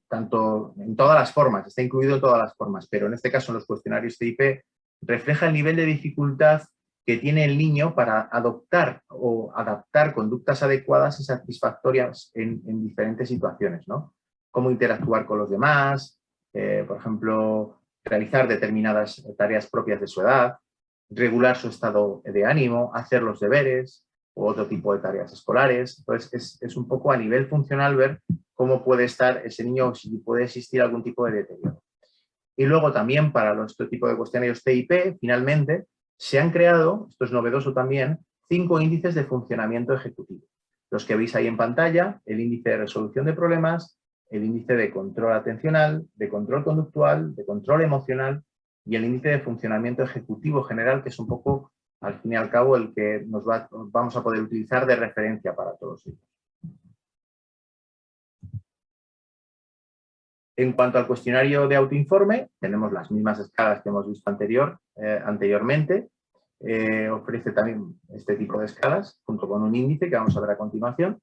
tanto en todas las formas, está incluido en todas las formas, pero en este caso en los cuestionarios TIP, refleja el nivel de dificultad que tiene el niño para adoptar o adaptar conductas adecuadas y satisfactorias en diferentes situaciones, ¿no? Cómo interactuar con los demás, por ejemplo, realizar determinadas tareas propias de su edad, regular su estado de ánimo, hacer los deberes u otro tipo de tareas escolares. Entonces, es un poco a nivel funcional ver cómo puede estar ese niño o si puede existir algún tipo de deterioro. Y luego también para este tipo de cuestionarios TIP, finalmente, se han creado, esto es novedoso también, 5 índices de funcionamiento ejecutivo. Los que veis ahí en pantalla, el índice de resolución de problemas, el índice de control atencional, de control conductual, de control emocional y el índice de funcionamiento ejecutivo general, que es un poco, al fin y al cabo, el que vamos a poder utilizar de referencia para todos ellos. En cuanto al cuestionario de autoinforme, tenemos las mismas escalas que hemos visto anteriormente. Ofrece también este tipo de escalas, junto con un índice que vamos a ver a continuación.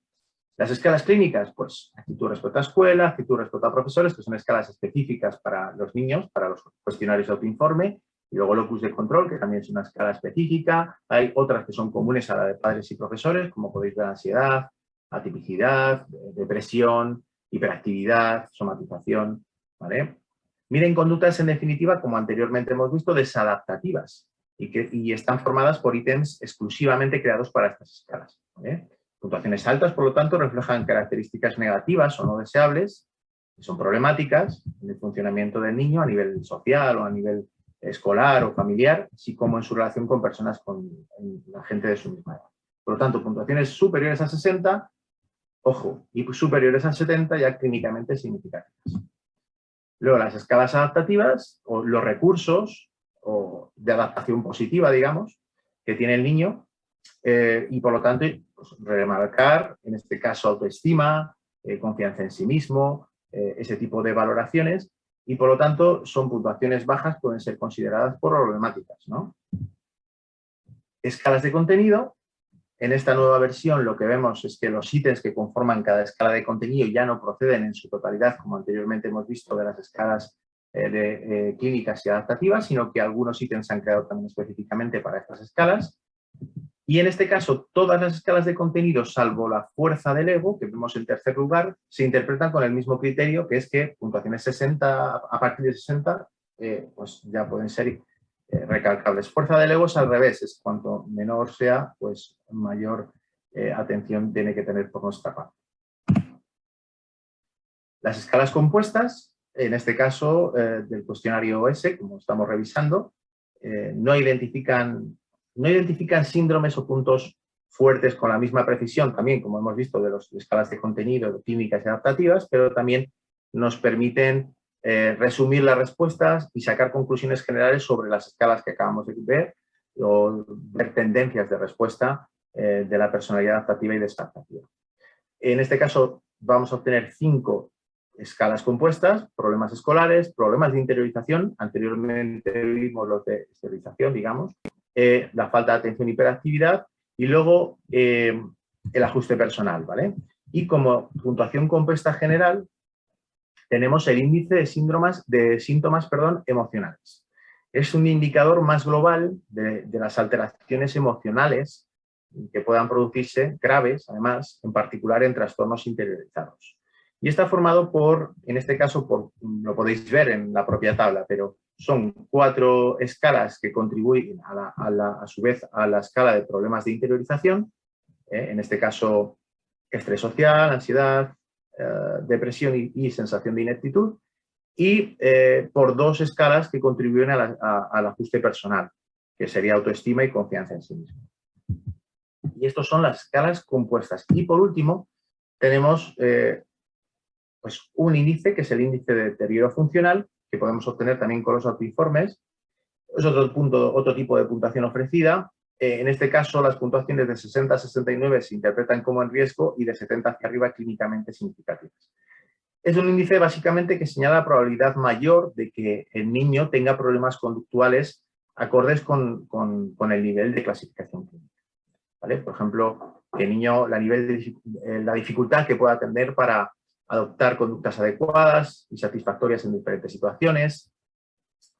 Las escalas clínicas, pues actitud respecto a escuela, actitud respecto a profesores, que son escalas específicas para los niños, para los cuestionarios de autoinforme, y luego locus de control, que también es una escala específica. Hay otras que son comunes a la de padres y profesores, como podéis ver, ansiedad, atipicidad, depresión, hiperactividad, somatización, ¿vale? Miren conductas, en definitiva, como anteriormente hemos visto, desadaptativas y están formadas por ítems exclusivamente creados para estas escalas, ¿vale? Puntuaciones altas, por lo tanto, reflejan características negativas o no deseables, que son problemáticas en el funcionamiento del niño a nivel social o a nivel escolar o familiar, así como en su relación con personas, con la gente de su misma edad. Por lo tanto, puntuaciones superiores a 60, ojo, y superiores a 70 ya clínicamente significativas. Luego, las escalas adaptativas o los recursos o de adaptación positiva, digamos, que tiene el niño, y por lo tanto, pues, remarcar, en este caso, autoestima, confianza en sí mismo, ese tipo de valoraciones, y por lo tanto son puntuaciones bajas, pueden ser consideradas problemáticas, ¿no? Escalas de contenido. En esta nueva versión lo que vemos es que los ítems que conforman cada escala de contenido ya no proceden en su totalidad, como anteriormente hemos visto de las escalas clínicas y adaptativas, sino que algunos ítems se han creado también específicamente para estas escalas. Y en este caso, todas las escalas de contenido, salvo la fuerza del ego, que vemos en tercer lugar, se interpretan con el mismo criterio, que es que puntuaciones 60, a partir de 60, pues ya pueden ser recalcables. Fuerza del ego es al revés, es cuanto menor sea, pues mayor atención tiene que tener por nuestra parte. Las escalas compuestas, en este caso del cuestionario OS, como estamos revisando, no identifican síndromes o puntos fuertes con la misma precisión, también como hemos visto de las escalas de contenido, de clínicas y adaptativas, pero también nos permiten resumir las respuestas y sacar conclusiones generales sobre las escalas que acabamos de ver o ver tendencias de respuesta de la personalidad adaptativa y desadaptativa. En este caso vamos a obtener 5 escalas compuestas: problemas escolares, problemas de interiorización, anteriormente vimos los de exteriorización, digamos, la falta de atención y hiperactividad, y luego el ajuste personal, ¿vale? Y como puntuación compuesta general tenemos el índice de síntomas emocionales. Es un indicador más global de las alteraciones emocionales que puedan producirse, graves además, en particular en trastornos interiorizados. Y está formado por, en este caso, lo podéis ver en la propia tabla, pero son 4 escalas que contribuyen a su vez a la escala de problemas de interiorización, en este caso estrés social, ansiedad, depresión y sensación de ineptitud, y por 2 escalas que contribuyen al ajuste personal, que sería autoestima y confianza en sí mismo. Y estas son las escalas compuestas. Y por último, tenemos pues un índice, que es el índice de deterioro funcional, que podemos obtener también con los autoinformes. Es otro tipo de puntuación ofrecida. En este caso, las puntuaciones de 60 a 69 se interpretan como en riesgo y de 70 hacia arriba clínicamente significativas. Es un índice básicamente que señala la probabilidad mayor de que el niño tenga problemas conductuales acordes con el nivel de clasificación clínica, ¿vale? Por ejemplo, el niño, la dificultad que pueda tener para adoptar conductas adecuadas y satisfactorias en diferentes situaciones.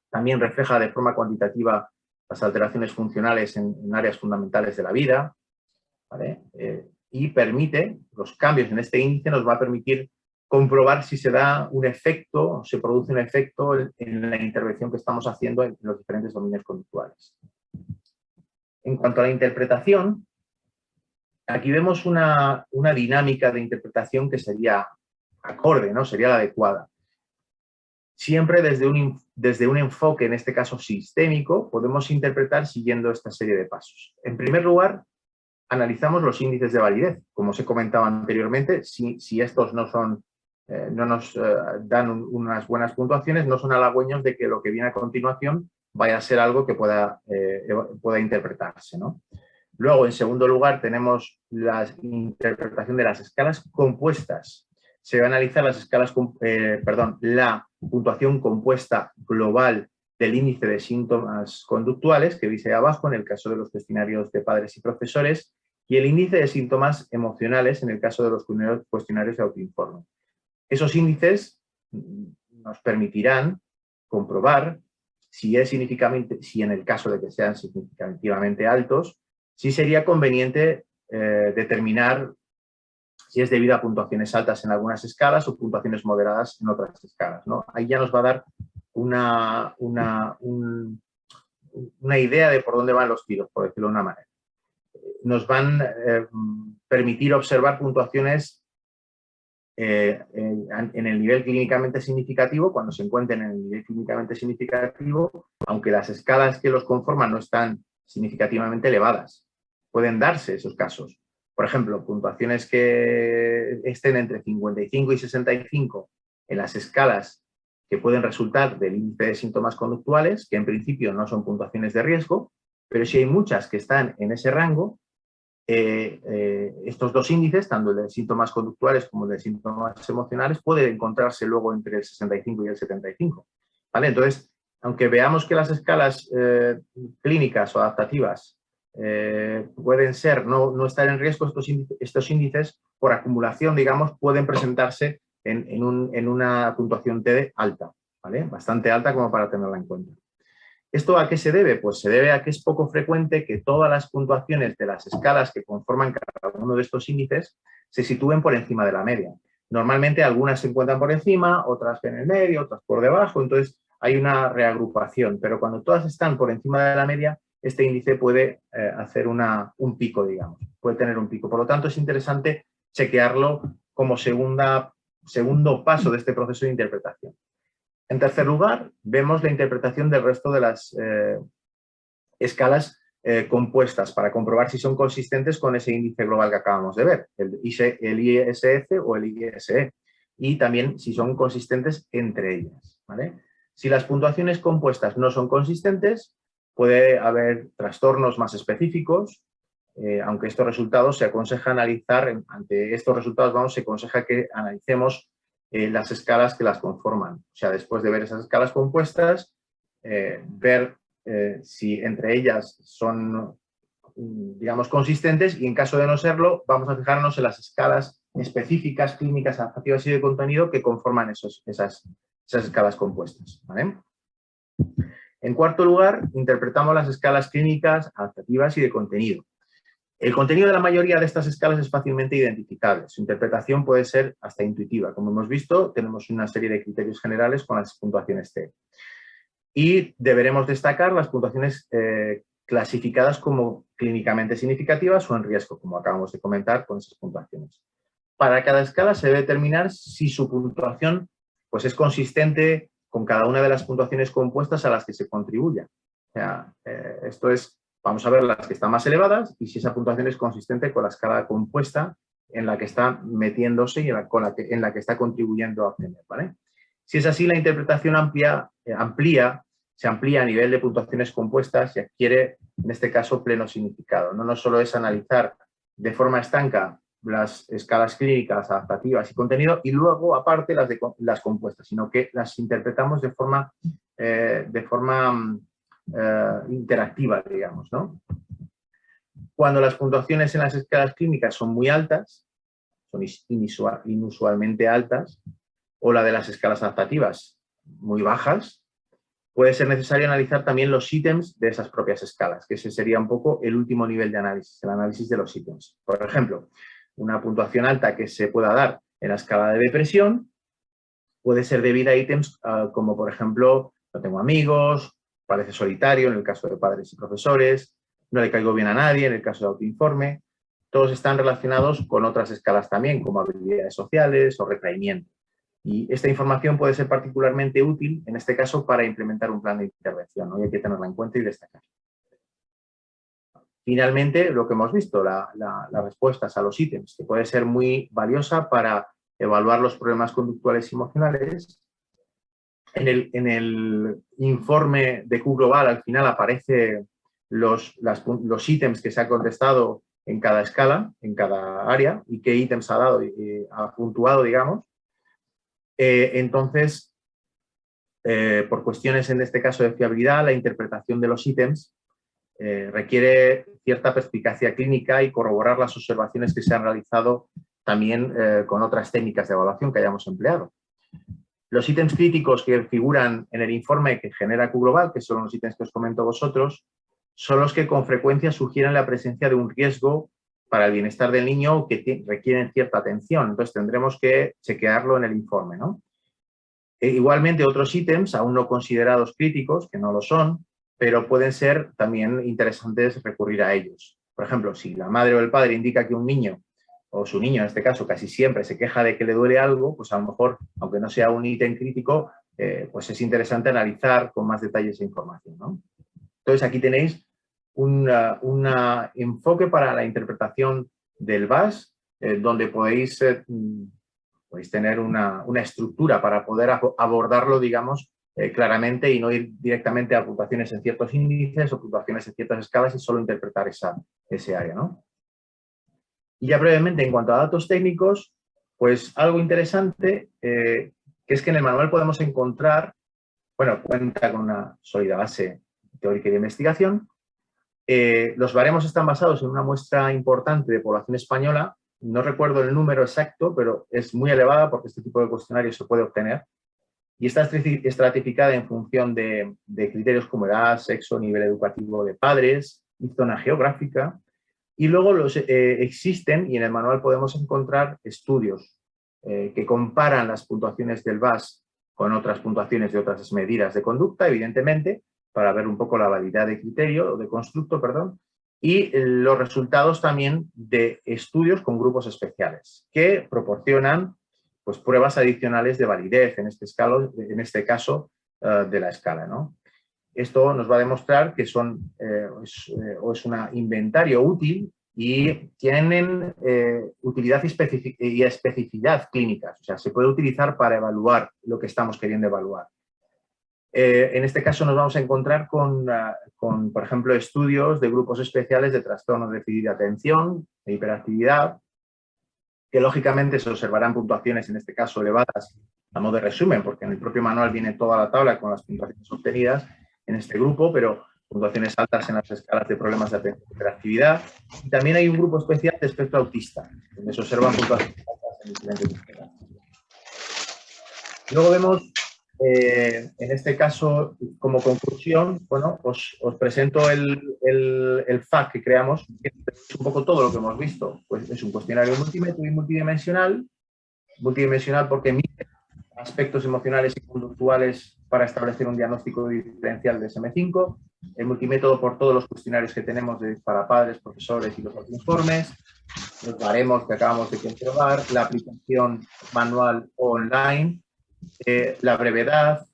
También refleja de forma cuantitativa las alteraciones funcionales en áreas fundamentales de la vida, ¿vale? Y permite, los cambios en este índice nos va a permitir comprobar si se da un efecto, se produce un efecto en la intervención que estamos haciendo en los diferentes dominios conductuales. En cuanto a la interpretación, aquí vemos una dinámica de interpretación que sería acorde, ¿no? Sería la adecuada. Siempre desde un enfoque, en este caso sistémico, podemos interpretar siguiendo esta serie de pasos. En primer lugar, analizamos los índices de validez. Como os he comentado anteriormente, si estos no nos dan unas buenas puntuaciones, no son halagüeños de que lo que viene a continuación vaya a ser algo que pueda interpretarse, ¿no? Luego, en segundo lugar, tenemos la interpretación de las escalas compuestas. Se va a analizar la puntuación compuesta global del índice de síntomas conductuales, que dice abajo en el caso de los cuestionarios de padres y profesores, y el índice de síntomas emocionales en el caso de los cuestionarios de autoinforme. Esos índices nos permitirán comprobar si en el caso de que sean significativamente altos, si sería conveniente determinar si es debido a puntuaciones altas en algunas escalas o puntuaciones moderadas en otras escalas, ¿no? Ahí ya nos va a dar una idea de por dónde van los tiros, por decirlo de una manera. Nos van a permitir observar puntuaciones en el nivel clínicamente significativo, cuando se encuentren en el nivel clínicamente significativo, aunque las escalas que los conforman no están significativamente elevadas. Pueden darse esos casos. Por ejemplo, puntuaciones que estén entre 55 y 65 en las escalas que pueden resultar del índice de síntomas conductuales, que en principio no son puntuaciones de riesgo, pero si hay muchas que están en ese rango, estos dos índices, tanto el de síntomas conductuales como el de síntomas emocionales, pueden encontrarse luego entre el 65 y el 75. ¿Vale? Entonces, aunque veamos que las escalas clínicas o adaptativas pueden ser, no estar en riesgo, estos índices, por acumulación, digamos, pueden presentarse en una puntuación TD alta, ¿vale? Bastante alta como para tenerla en cuenta. ¿Esto a qué se debe? Pues se debe a que es poco frecuente que todas las puntuaciones de las escalas que conforman cada uno de estos índices se sitúen por encima de la media. Normalmente algunas se encuentran por encima, otras en el medio, otras por debajo, entonces hay una reagrupación, pero cuando todas están por encima de la media, este índice puede hacer un pico, digamos, puede tener un pico. Por lo tanto, es interesante chequearlo como segundo paso de este proceso de interpretación. En tercer lugar, vemos la interpretación del resto de las escalas compuestas para comprobar si son consistentes con ese índice global que acabamos de ver, el ISF o el ISE, y también si son consistentes entre ellas, ¿vale? Si las puntuaciones compuestas no son consistentes, puede haber trastornos más específicos, aunque estos resultados se aconseja analizar, ante estos resultados se aconseja que analicemos las escalas que las conforman. O sea, después de ver esas escalas compuestas, ver si entre ellas son, digamos, consistentes, y en caso de no serlo, vamos a fijarnos en las escalas específicas, clínicas, adaptativas y de contenido que conforman esas escalas compuestas, ¿vale? En cuarto lugar, interpretamos las escalas clínicas, adaptativas y de contenido. El contenido de la mayoría de estas escalas es fácilmente identificable. Su interpretación puede ser hasta intuitiva. Como hemos visto, tenemos una serie de criterios generales con las puntuaciones T. Y deberemos destacar las puntuaciones clasificadas como clínicamente significativas o en riesgo, como acabamos de comentar con esas puntuaciones. Para cada escala se debe determinar si su puntuación pues, es consistente con cada una de las puntuaciones compuestas a las que se contribuya. O sea, esto es, vamos a ver las que están más elevadas y si esa puntuación es consistente con la escala compuesta en la que está metiéndose y en la que está contribuyendo a obtener, ¿vale? Si es así, la interpretación se amplía a nivel de puntuaciones compuestas y adquiere, en este caso, pleno significado. No solo es analizar de forma estanca las escalas clínicas, adaptativas y contenido, y luego, aparte, las compuestas, sino que las interpretamos de forma interactiva, digamos, ¿no? Cuando las puntuaciones en las escalas clínicas son muy altas, son inusualmente altas, o la de las escalas adaptativas muy bajas, puede ser necesario analizar también los ítems de esas propias escalas, que ese sería un poco el último nivel de análisis, el análisis de los ítems. Por ejemplo, una puntuación alta que se pueda dar en la escala de depresión puede ser debida a ítems como, por ejemplo, no tengo amigos, parece solitario en el caso de padres y profesores, no le caigo bien a nadie en el caso de autoinforme. Todos están relacionados con otras escalas también, como habilidades sociales o retraimiento. Y esta información puede ser particularmente útil, en este caso, para implementar un plan de intervención, ¿no? Y hay que tenerla en cuenta y destacar. Finalmente, lo que hemos visto, las respuestas a los ítems, que puede ser muy valiosa para evaluar los problemas conductuales y emocionales. En el informe de Q Global, al final, aparecen los ítems que se ha contestado en cada escala, en cada área, y qué ítems ha dado, ha puntuado, digamos. Entonces, por cuestiones en este caso de fiabilidad, la interpretación de los ítems requiere cierta perspicacia clínica y corroborar las observaciones que se han realizado también con otras técnicas de evaluación que hayamos empleado. Los ítems críticos que figuran en el informe que genera Q Global, que son los ítems que os comento vosotros, son los que con frecuencia sugieren la presencia de un riesgo para el bienestar del niño o que requieren cierta atención. Entonces tendremos que chequearlo en el informe, ¿no? Igualmente otros ítems aún no considerados críticos, que no lo son, pero pueden ser también interesantes recurrir a ellos. Por ejemplo, si la madre o el padre indica que un niño, o su niño en este caso, casi siempre se queja de que le duele algo, pues a lo mejor, aunque no sea un ítem crítico, pues es interesante analizar con más detalle esa información, ¿no? Entonces aquí tenéis un enfoque para la interpretación del VAS, donde podéis tener una estructura para poder abordarlo, digamos, claramente y no ir directamente a puntuaciones en ciertos índices o puntuaciones en ciertas escalas y solo interpretar ese área, ¿no? Y ya brevemente, en cuanto a datos técnicos, pues algo interesante, que es que en el manual podemos encontrar, bueno, cuenta con una sólida base teórica y de investigación. Los baremos están basados en una muestra importante de población española. No recuerdo el número exacto, pero es muy elevada porque este tipo de cuestionario se puede obtener. Y está estratificada en función de criterios como edad, sexo, nivel educativo de padres y zona geográfica. Y luego existen, y en el manual podemos encontrar estudios que comparan las puntuaciones del VAS con otras puntuaciones de otras medidas de conducta, evidentemente, para ver un poco la validad de criterio, o de constructo, perdón, y los resultados también de estudios con grupos especiales que proporcionan pues, pruebas adicionales de validez, en este caso de la escala, ¿no? Esto nos va a demostrar que es un inventario útil y tienen utilidad y especificidad clínicas. O sea, se puede utilizar para evaluar lo que estamos queriendo evaluar. En este caso nos vamos a encontrar con, por ejemplo, estudios de grupos especiales de trastornos de déficit de atención, de hiperactividad, que lógicamente se observarán puntuaciones, en este caso elevadas, a modo de resumen, porque en el propio manual viene toda la tabla con las puntuaciones obtenidas en este grupo, pero puntuaciones altas en las escalas de problemas de atención y hiperactividad. Y también hay un grupo especial de espectro autista, donde se observan puntuaciones altas en diferentes escalas. Luego vemos, en este caso, como conclusión, bueno, os presento el FAQ que creamos, que es un poco todo lo que hemos visto. Pues es un cuestionario multimétrico y multidimensional porque mide aspectos emocionales y conductuales para establecer un diagnóstico diferencial de SM5, el multimétodo por todos los cuestionarios que tenemos para padres, profesores y los informes, los baremos que acabamos de comprobar, la aplicación manual online, la brevedad,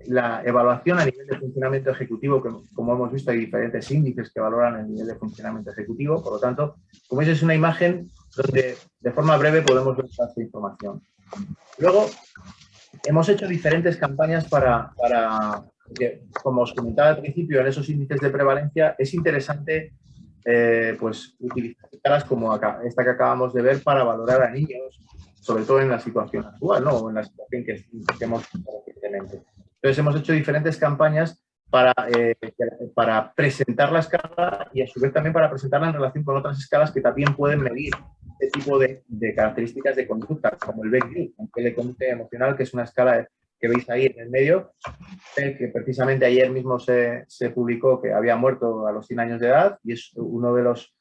la evaluación a nivel de funcionamiento ejecutivo, que como hemos visto hay diferentes índices que valoran el nivel de funcionamiento ejecutivo, por lo tanto, como veis es una imagen donde de forma breve podemos ver toda esta información. Luego, hemos hecho diferentes campañas porque, como os comentaba al principio, en esos índices de prevalencia es interesante pues, utilizar escalas como esta que acabamos de ver para valorar a niños, sobre todo en la situación actual, ¿no? O en la situación que hemos visto recientemente. Entonces, hemos hecho diferentes campañas para presentar la escala y a su vez también para presentarla en relación con otras escalas que también pueden medir este tipo de características de conducta, como el BEC, de conducta emocional, que es una escala que veis ahí en el medio, que precisamente ayer mismo se publicó que había muerto a los 100 años de edad y es uno de los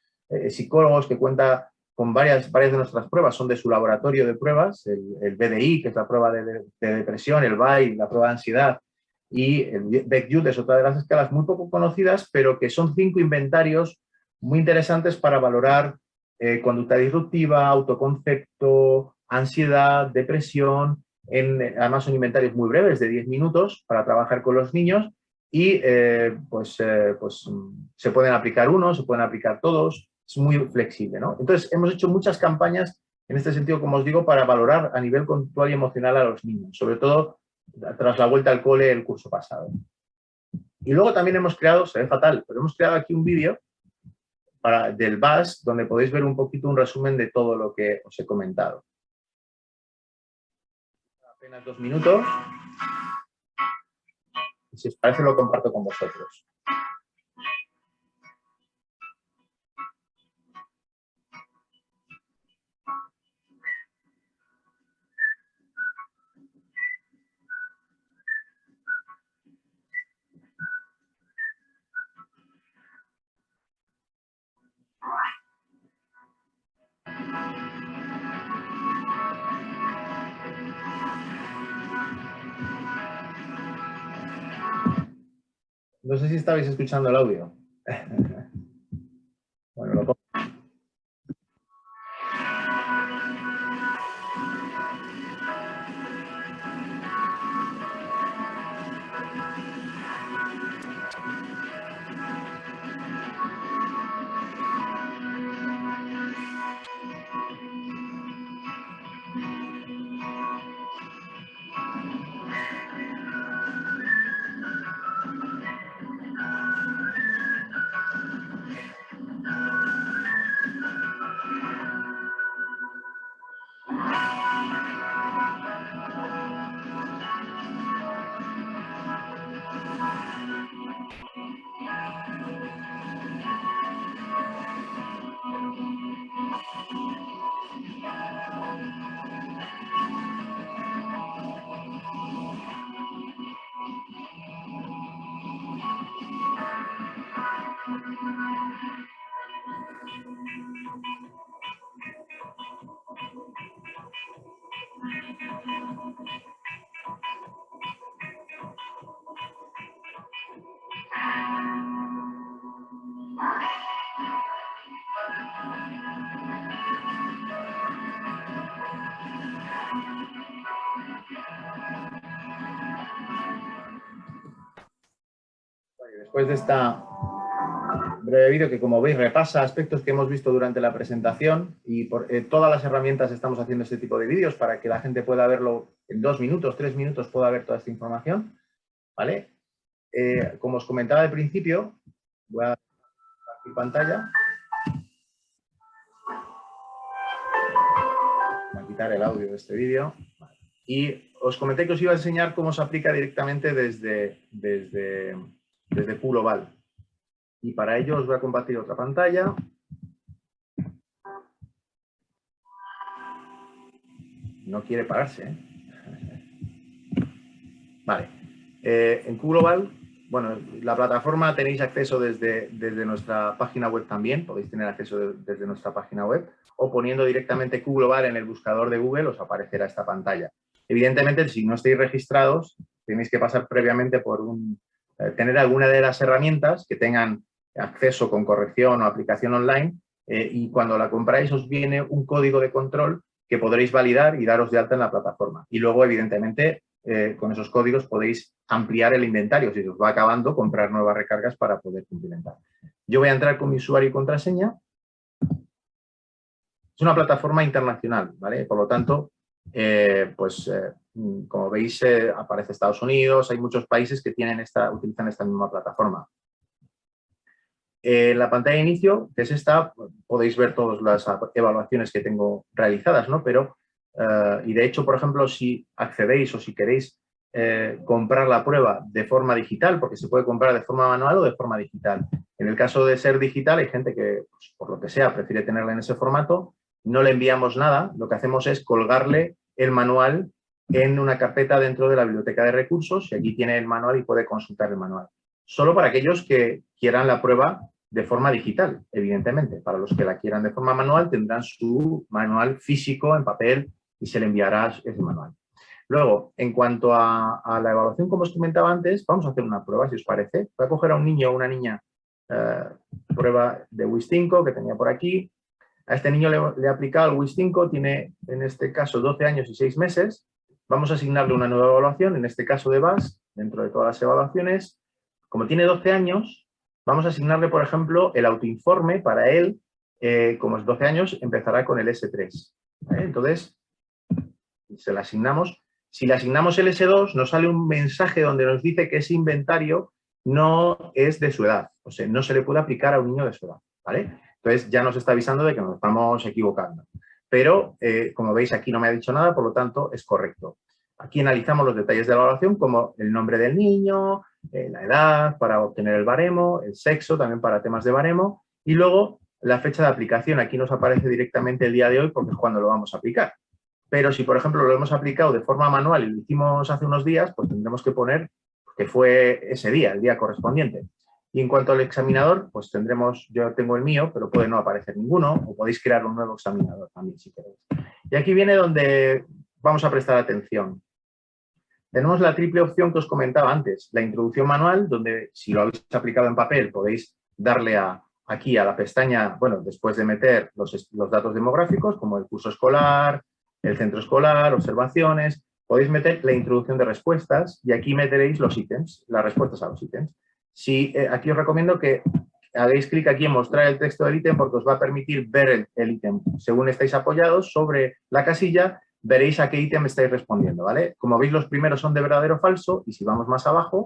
psicólogos que cuenta con varias de nuestras pruebas, son de su laboratorio de pruebas, el BDI, que es la prueba de depresión, el BAI, la prueba de ansiedad, y el Beck-Youth es otra de las escalas muy poco conocidas, pero que son 5 inventarios muy interesantes para valorar conducta disruptiva, autoconcepto, ansiedad, depresión. Además son inventarios muy breves, de 10 minutos, para trabajar con los niños y se pueden aplicar unos, se pueden aplicar todos, es muy flexible, ¿no? Entonces hemos hecho muchas campañas en este sentido, como os digo, para valorar a nivel conductual y emocional a los niños, sobre todo tras la vuelta al cole el curso pasado. Y luego también hemos creado, se ve fatal, pero hemos creado aquí un vídeo del BAS, donde podéis ver un poquito un resumen de todo lo que os he comentado. Apenas 2 minutos. Y si os parece lo comparto con vosotros. No sé si estabais escuchando el audio. Bueno, lo pongo. Después de esta breve vídeo que, como veis, repasa aspectos que hemos visto durante la presentación y por todas las herramientas estamos haciendo este tipo de vídeos para que la gente pueda verlo en 2 minutos, 3 minutos, pueda ver toda esta información, ¿vale? Como os comentaba al principio, voy a compartir pantalla. Voy a quitar el audio de este vídeo. Y os comenté que os iba a enseñar cómo se aplica directamente desde QGlobal. Y para ello os voy a compartir otra pantalla. No quiere pararse, ¿eh? Vale. En QGlobal, bueno, la plataforma tenéis acceso desde nuestra página web también. Podéis tener acceso desde nuestra página web. O poniendo directamente QGlobal en el buscador de Google os aparecerá esta pantalla. Evidentemente, si no estáis registrados, tenéis que pasar previamente por tener alguna de las herramientas que tengan acceso con corrección o aplicación online y cuando la compráis os viene un código de control que podréis validar y daros de alta en la plataforma. Y luego, evidentemente, con esos códigos podéis ampliar el inventario. Si os va acabando, comprar nuevas recargas para poder complementar. Yo voy a entrar con mi usuario y contraseña. Es una plataforma internacional, ¿vale? Por lo tanto, como veis, aparece Estados Unidos, hay muchos países que utilizan esta misma plataforma. En la pantalla de inicio, que es esta, podéis ver todas las evaluaciones que tengo realizadas, ¿no? Pero, y de hecho, por ejemplo, si accedéis o si queréis comprar la prueba de forma digital, porque se puede comprar de forma manual o de forma digital. En el caso de ser digital, hay gente que, pues, por lo que sea, prefiere tenerla en ese formato. No le enviamos nada, lo que hacemos es colgarle el manual en una carpeta dentro de la biblioteca de recursos y aquí tiene el manual y puede consultar el manual. Solo para aquellos que quieran la prueba de forma digital, evidentemente. Para los que la quieran de forma manual tendrán su manual físico en papel y se le enviará ese manual. Luego, en cuanto a la evaluación, como os comentaba antes, vamos a hacer una prueba, si os parece. Voy a coger a un niño o una niña, prueba de WIS5 que tenía por aquí. A este niño le he aplicado el WIS5, tiene en este caso 12 años y 6 meses. Vamos a asignarle una nueva evaluación, en este caso de VAS, dentro de todas las evaluaciones. Como tiene 12 años, vamos a asignarle, por ejemplo, el autoinforme para él, como es 12 años, empezará con el S3. ¿Vale? Entonces, se le asignamos. Si le asignamos el S2, nos sale un mensaje donde nos dice que ese inventario no es de su edad. O sea, no se le puede aplicar a un niño de su edad. ¿Vale? Entonces, ya nos está avisando de que nos estamos equivocando. Pero, como veis, aquí no me ha dicho nada, por lo tanto, es correcto. Aquí analizamos los detalles de la evaluación, como el nombre del niño, la edad para obtener el baremo, el sexo también para temas de baremo, y luego la fecha de aplicación. Aquí nos aparece directamente el día de hoy porque es cuando lo vamos a aplicar. Pero si, por ejemplo, lo hemos aplicado de forma manual y lo hicimos hace unos días, pues tendremos que poner que fue ese día, el día correspondiente. Y en cuanto al examinador, pues tendremos, yo tengo el mío, pero puede no aparecer ninguno, o podéis crear un nuevo examinador también si queréis. Y aquí viene donde vamos a prestar atención. Tenemos la triple opción que os comentaba antes, la introducción manual, donde si lo habéis aplicado en papel podéis darle aquí a la pestaña, bueno, después de meter los datos demográficos, como el curso escolar, el centro escolar, observaciones, podéis meter la introducción de respuestas y aquí meteréis los ítems, las respuestas a los ítems. Aquí os recomiendo que hagáis clic aquí en mostrar el texto del ítem porque os va a permitir ver el ítem. Según estáis apoyados sobre la casilla, veréis a qué ítem estáis respondiendo, ¿vale? Como veis, los primeros son de verdadero o falso y si vamos más abajo,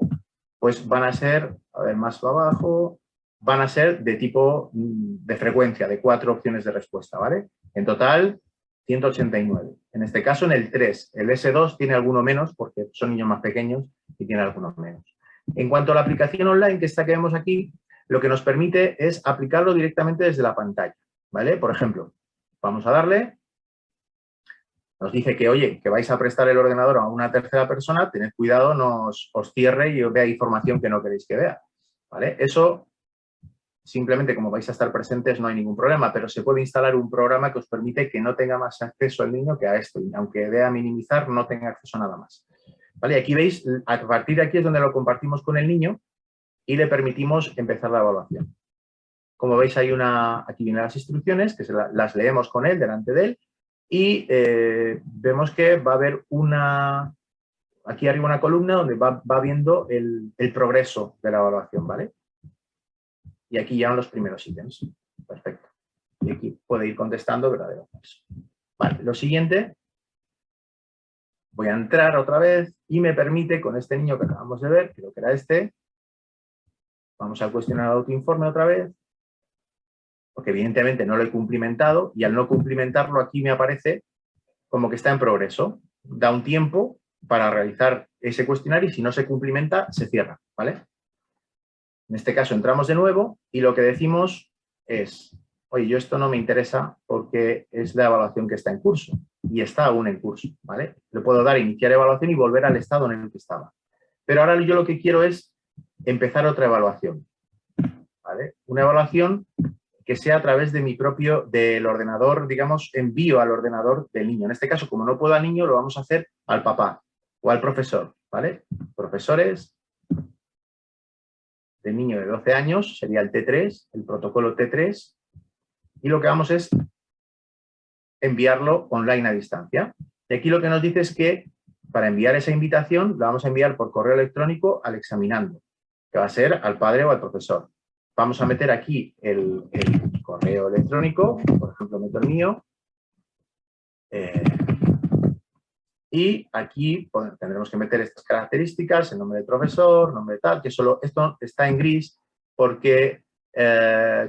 pues van a ser, a ver, más abajo, van a ser de tipo de frecuencia, de 4 opciones de respuesta, ¿vale? En total, 189. En este caso, en el 3, el S2 tiene alguno menos porque son niños más pequeños y tiene algunos menos. En cuanto a la aplicación online, que esta que vemos aquí, lo que nos permite es aplicarlo directamente desde la pantalla, ¿vale? Por ejemplo, vamos a darle, nos dice que, oye, que vais a prestar el ordenador a una tercera persona, tened cuidado, no os cierre y os vea información que no queréis que vea, ¿vale? Eso, simplemente como vais a estar presentes, no hay ningún problema, pero se puede instalar un programa que os permite que no tenga más acceso el niño que a esto, y aunque dé a minimizar, no tenga acceso a nada más. ¿Vale? Aquí veis, a partir de aquí es donde lo compartimos con el niño y le permitimos empezar la evaluación. Como veis, aquí vienen las instrucciones, que las leemos con él, delante de él, y vemos que va a haber aquí arriba una columna donde va viendo el progreso de la evaluación, ¿vale? Y aquí ya van los primeros ítems. Perfecto. Y aquí puede ir contestando verdadero o falso. Vale, lo siguiente, voy a entrar otra vez y me permite, con este niño que acabamos de ver, creo que era este, vamos a cuestionar el autoinforme otra vez, porque evidentemente no lo he cumplimentado y al no cumplimentarlo aquí me aparece como que está en progreso. Da un tiempo para realizar ese cuestionario y si no se cumplimenta, se cierra, ¿vale? En este caso entramos de nuevo y lo que decimos es, oye, yo esto no me interesa porque es la evaluación que está en curso y está aún en curso, ¿vale? Le puedo dar a iniciar evaluación y volver al estado en el que estaba. Pero ahora yo lo que quiero es empezar otra evaluación, ¿vale? Una evaluación que sea a través de del ordenador, digamos, envío al ordenador del niño. En este caso, como no puedo al niño, lo vamos a hacer al papá o al profesor, ¿vale? Profesores de niño de 12 años, sería el T3, el protocolo T3, y lo que vamos es enviarlo online a distancia. Y aquí lo que nos dice es que para enviar esa invitación la vamos a enviar por correo electrónico al examinando, que va a ser al padre o al profesor. Vamos a meter aquí el correo electrónico, por ejemplo, meto el mío, y aquí tendremos que meter estas características, el nombre del profesor, nombre de tal, que solo esto está en gris porque,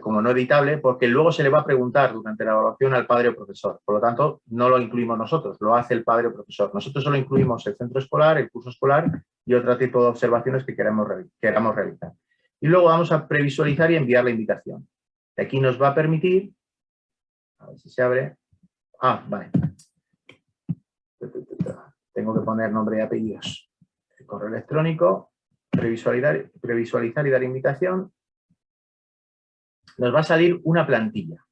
como no editable, porque luego se le va a preguntar durante la evaluación al padre o profesor. Por lo tanto, no lo incluimos nosotros, lo hace el padre o profesor. Nosotros solo incluimos el centro escolar, el curso escolar y otro tipo de observaciones que queramos realizar. Y luego vamos a previsualizar y enviar la invitación. Y aquí nos va a permitir, a ver si se abre, vale. tengo que poner nombre y apellidos, el correo electrónico, previsualizar y dar invitación, nos va a salir una plantilla.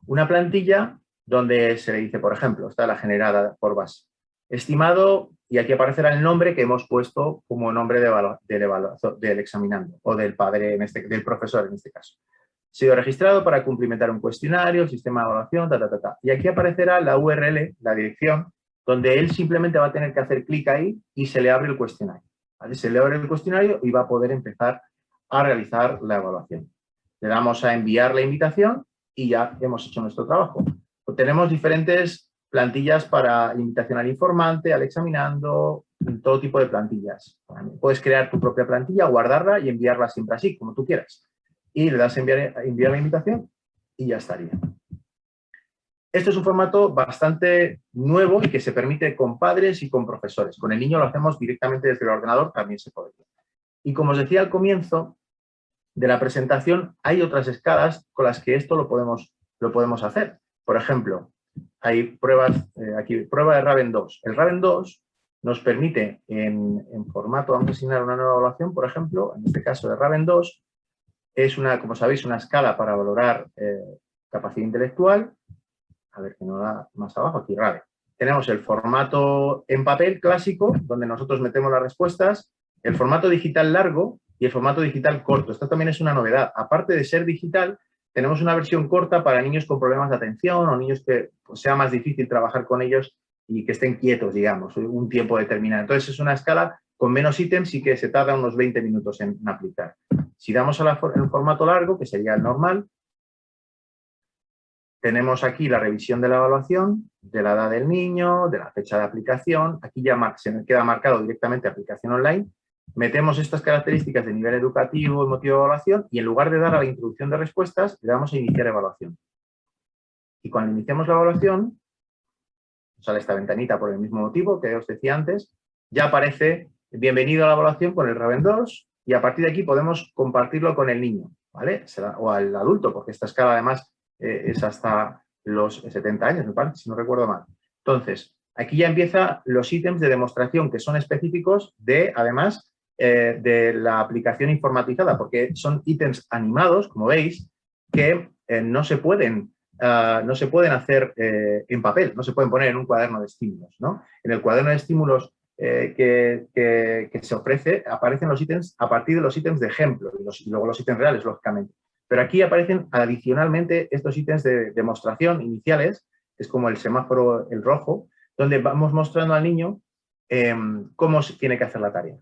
Una plantilla donde se le dice, por ejemplo, está la generada por base. Estimado, y aquí aparecerá el nombre que hemos puesto como nombre del examinando o del padre, del profesor en este caso. Sido registrado para cumplimentar un cuestionario, sistema de evaluación, Y aquí aparecerá la URL, la dirección, donde él simplemente va a tener que hacer clic ahí y se le abre el cuestionario. ¿Vale? Se le abre el cuestionario y va a poder empezar a realizar la evaluación. Le damos a enviar la invitación y ya hemos hecho nuestro trabajo. Tenemos diferentes plantillas para invitación al informante, al examinando, todo tipo de plantillas. Puedes crear tu propia plantilla, guardarla y enviarla siempre así, como tú quieras. Y le das a enviar la invitación y ya estaría. Este es un formato bastante nuevo y que se permite con padres y con profesores. Con el niño lo hacemos directamente desde el ordenador, también se puede. Y como os decía al comienzo de la presentación, hay otras escalas con las que esto lo podemos hacer. Por ejemplo, hay pruebas, aquí, prueba de Raven 2. El Raven 2 nos permite en formato, vamos a asignar una nueva evaluación, por ejemplo, en este caso de Raven 2, es una, como sabéis, una escala para valorar capacidad intelectual. A ver, que no da más abajo, aquí Raven. Tenemos el formato en papel clásico, donde nosotros metemos las respuestas, el formato digital largo y el formato digital corto. Esto también es una novedad. Aparte de ser digital, tenemos una versión corta para niños con problemas de atención o niños que pues, sea más difícil trabajar con ellos y que estén quietos, digamos, un tiempo determinado. Entonces, es una escala con menos ítems y que se tarda unos 20 minutos en aplicar. Si damos el formato largo, que sería el normal, tenemos aquí la revisión de la evaluación, de la edad del niño, de la fecha de aplicación. Aquí ya se me queda marcado directamente aplicación online. Metemos estas características de nivel educativo y motivo de evaluación y en lugar de dar a la introducción de respuestas, le damos a iniciar evaluación. Y cuando iniciamos la evaluación, sale esta ventanita por el mismo motivo que os decía antes, ya aparece bienvenido a la evaluación con el Raven 2 y a partir de aquí podemos compartirlo con el niño, ¿vale? O al adulto, porque esta escala además es hasta los 70 años, me parece, si no recuerdo mal. Entonces, aquí ya empiezan los ítems de demostración que son específicos de, además, de la aplicación informatizada, porque son ítems animados, como veis, que no se pueden hacer en papel, no se pueden poner en un cuaderno de estímulos, ¿no? En el cuaderno de estímulos que se ofrece aparecen los ítems a partir de los ítems de ejemplo y luego los ítems reales, lógicamente. Pero aquí aparecen adicionalmente estos ítems de demostración iniciales, que es como el semáforo, el rojo, donde vamos mostrando al niño cómo tiene que hacer la tarea.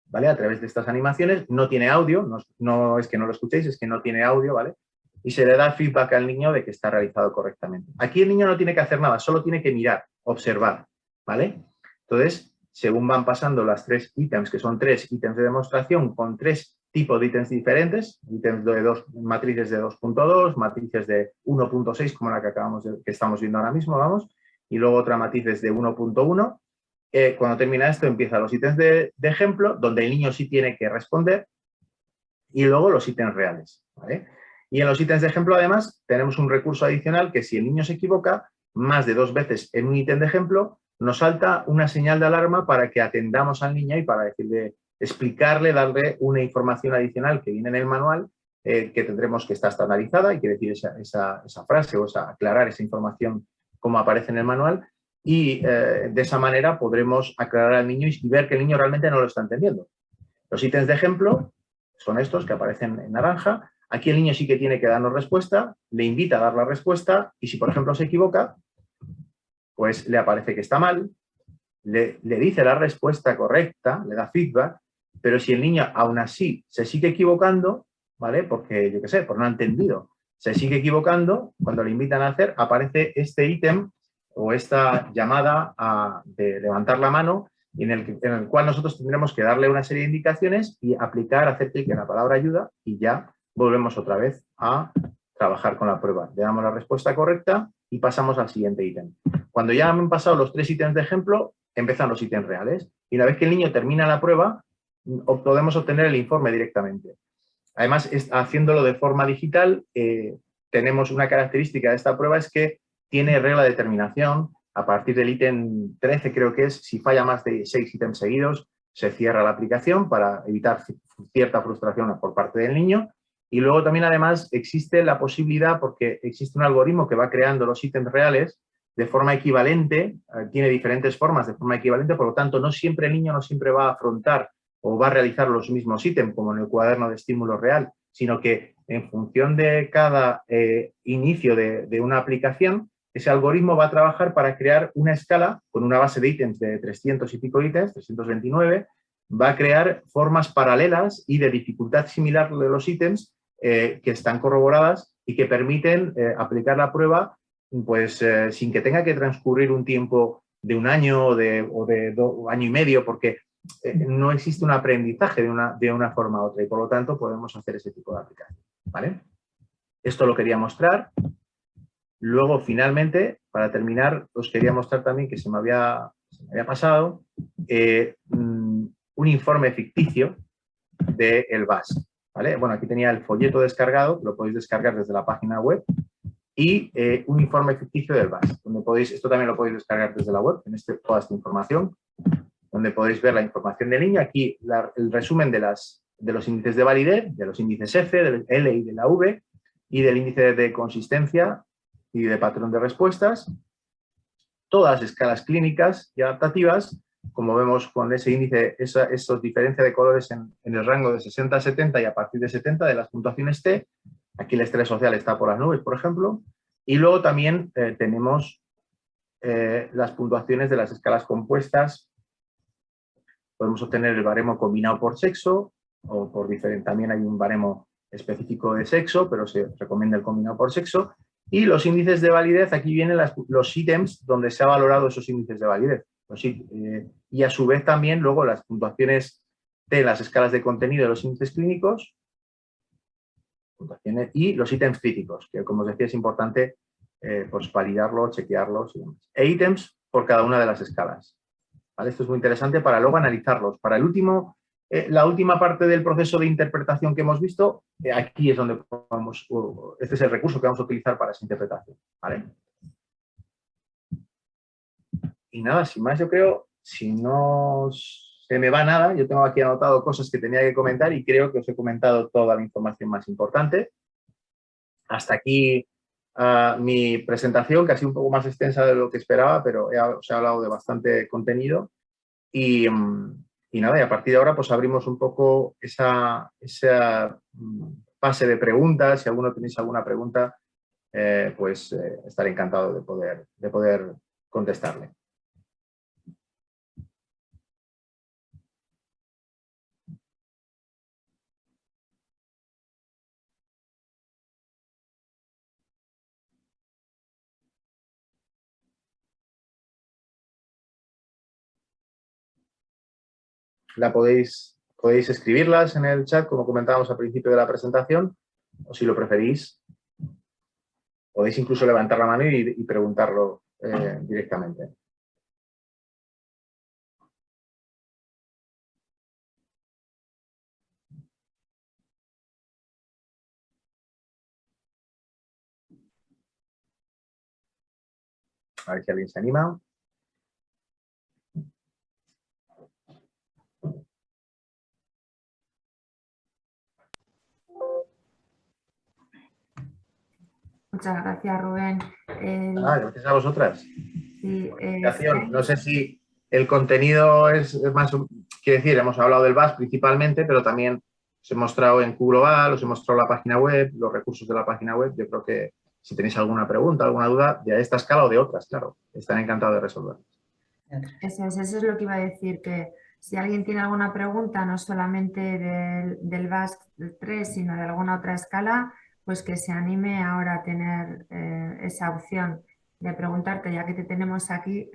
¿Vale? A través de estas animaciones, no tiene audio, no es que no lo escuchéis, es que no tiene audio, ¿vale? Y se le da feedback al niño de que está realizado correctamente. Aquí el niño no tiene que hacer nada, solo tiene que mirar, observar, ¿vale? Entonces, según van pasando las 3 ítems, que son 3 ítems de demostración con 3 tipos de ítems diferentes, ítems de matrices de 2.2, matrices de 1.6, como la que estamos viendo ahora mismo, vamos, y luego otra matrices de 1.1. Cuando termina esto, empiezan los ítems de ejemplo, donde el niño sí tiene que responder, y luego los ítems reales, ¿vale? Y en los ítems de ejemplo, además, tenemos un recurso adicional que si el niño se equivoca más de 2 veces en un ítem de ejemplo, nos salta una señal de alarma para que atendamos al niño y para decirle, explicarle, darle una información adicional que viene en el manual, que tendremos que estar estandarizada y que decir esa frase o aclarar esa información como aparece en el manual. Y de esa manera podremos aclarar al niño y ver que el niño realmente no lo está entendiendo. Los ítems de ejemplo son estos que aparecen en naranja. Aquí el niño sí que tiene que darnos respuesta, le invita a dar la respuesta y si, por ejemplo, se equivoca, pues le aparece que está mal, le dice la respuesta correcta, le da feedback, pero si el niño aún así se sigue equivocando, ¿vale? Porque, yo qué sé, por no ha entendido, se sigue equivocando, cuando le invitan a hacer, aparece este ítem o esta llamada de levantar la mano en el cual nosotros tendremos que darle una serie de indicaciones y hacer clic en la palabra ayuda y ya volvemos otra vez a trabajar con la prueba. Le damos la respuesta correcta y pasamos al siguiente ítem. Cuando ya han pasado los 3 ítems de ejemplo, empiezan los ítems reales. Y una vez que el niño termina la prueba, podemos obtener el informe directamente. Además, haciéndolo de forma digital, tenemos una característica de esta prueba, es que tiene regla de terminación, A partir del ítem 13, creo que es, si falla más de 6 ítems seguidos, se cierra la aplicación para evitar cierta frustración por parte del niño. Y luego también, además, existe la posibilidad, porque existe un algoritmo que va creando los ítems reales de forma equivalente, tiene diferentes formas de forma equivalente, por lo tanto, no siempre el niño no siempre va a afrontar o va a realizar los mismos ítems, como en el cuaderno de estímulo real, sino que en función de cada inicio de una aplicación, ese algoritmo va a trabajar para crear una escala con una base de ítems de 300 y pico ítems, 329, va a crear formas paralelas y de dificultad similar de los ítems que están corroboradas y que permiten aplicar la prueba pues, sin que tenga que transcurrir un tiempo de un año o de año y medio, porque no existe un aprendizaje de una forma u otra y por lo tanto podemos hacer ese tipo de aplicación, ¿vale? Esto lo quería mostrar. Luego, finalmente, para terminar, os quería mostrar también que se me había pasado un informe ficticio del VAS, ¿vale? Bueno, aquí tenía el folleto descargado, lo podéis descargar desde la página web, y un informe ficticio del VAS, donde podéis, esto también lo podéis descargar desde la web, toda esta información, donde podéis ver la información del niño, aquí el resumen de los índices de validez, de los índices F, del L y de la V, y del índice de consistencia y de patrón de respuestas, todas las escalas clínicas y adaptativas, como vemos con ese índice, esas diferencias de colores en el rango de 60 a 70 y a partir de 70 de las puntuaciones T. Aquí el estrés social está por las nubes, por ejemplo. Y luego también tenemos las puntuaciones de las escalas compuestas. Podemos obtener el baremo combinado por sexo o por diferente. También hay un baremo específico de sexo, pero se recomienda el combinado por sexo. Y los índices de validez, aquí vienen los ítems donde se ha valorado esos índices de validez. Y a su vez también luego las puntuaciones de las escalas de contenido de los índices clínicos y los ítems críticos, que como os decía es importante pues validarlos, chequearlos y demás. E ítems por cada una de las escalas. ¿Vale? Esto es muy interesante para luego analizarlos. Para la última parte del proceso de interpretación que hemos visto, aquí es donde este es el recurso que vamos a utilizar para esa interpretación. ¿Vale? Y nada, sin más, yo creo, si no se me va nada, yo tengo aquí anotado cosas que tenía que comentar y creo que os he comentado toda la información más importante. Hasta aquí mi presentación, que ha sido un poco más extensa de lo que esperaba, pero os he hablado de bastante contenido. Y nada, y a partir de ahora pues abrimos un poco esa fase de preguntas. Si alguno tenéis alguna pregunta, pues estaré encantado de poder contestarle. Podéis escribirlas en el chat, como comentábamos al principio de la presentación, o si lo preferís, podéis incluso levantar la mano y preguntarlo directamente. A ver si alguien se anima. Muchas gracias, Rubén. Gracias a vosotras. Sí, no sé si el contenido es más... Quiero decir, hemos hablado del VAS principalmente, pero también os he mostrado en Q Global, os he mostrado la página web, los recursos de la página web. Yo creo que si tenéis alguna pregunta, alguna duda, de esta escala o de otras, claro, estaré encantado de resolver. Eso es lo que iba a decir, que si alguien tiene alguna pregunta, no solamente del VAS 3, sino de alguna otra escala, pues que se anime ahora a tener esa opción de preguntarte, ya que te tenemos aquí.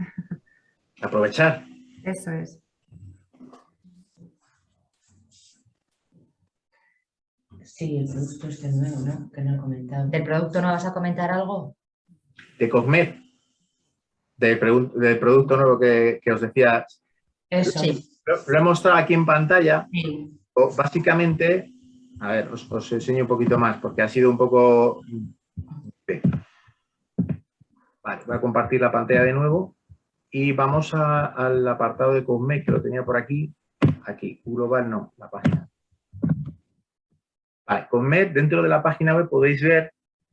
Aprovechar. Eso es. Sí, el producto este nuevo, ¿no? Que no he comentado. ¿Del producto no vas a comentar algo? De Cogmed. Del producto nuevo que os decía. Eso. Sí. Lo he mostrado aquí en pantalla. Sí. Básicamente, a ver, os enseño un poquito más, porque ha sido un poco... Vale, voy a compartir la pantalla de nuevo y vamos al apartado de CONMED, que lo tenía por aquí. Aquí, global no, la página. Vale, CONMED, dentro de la página web podéis ver,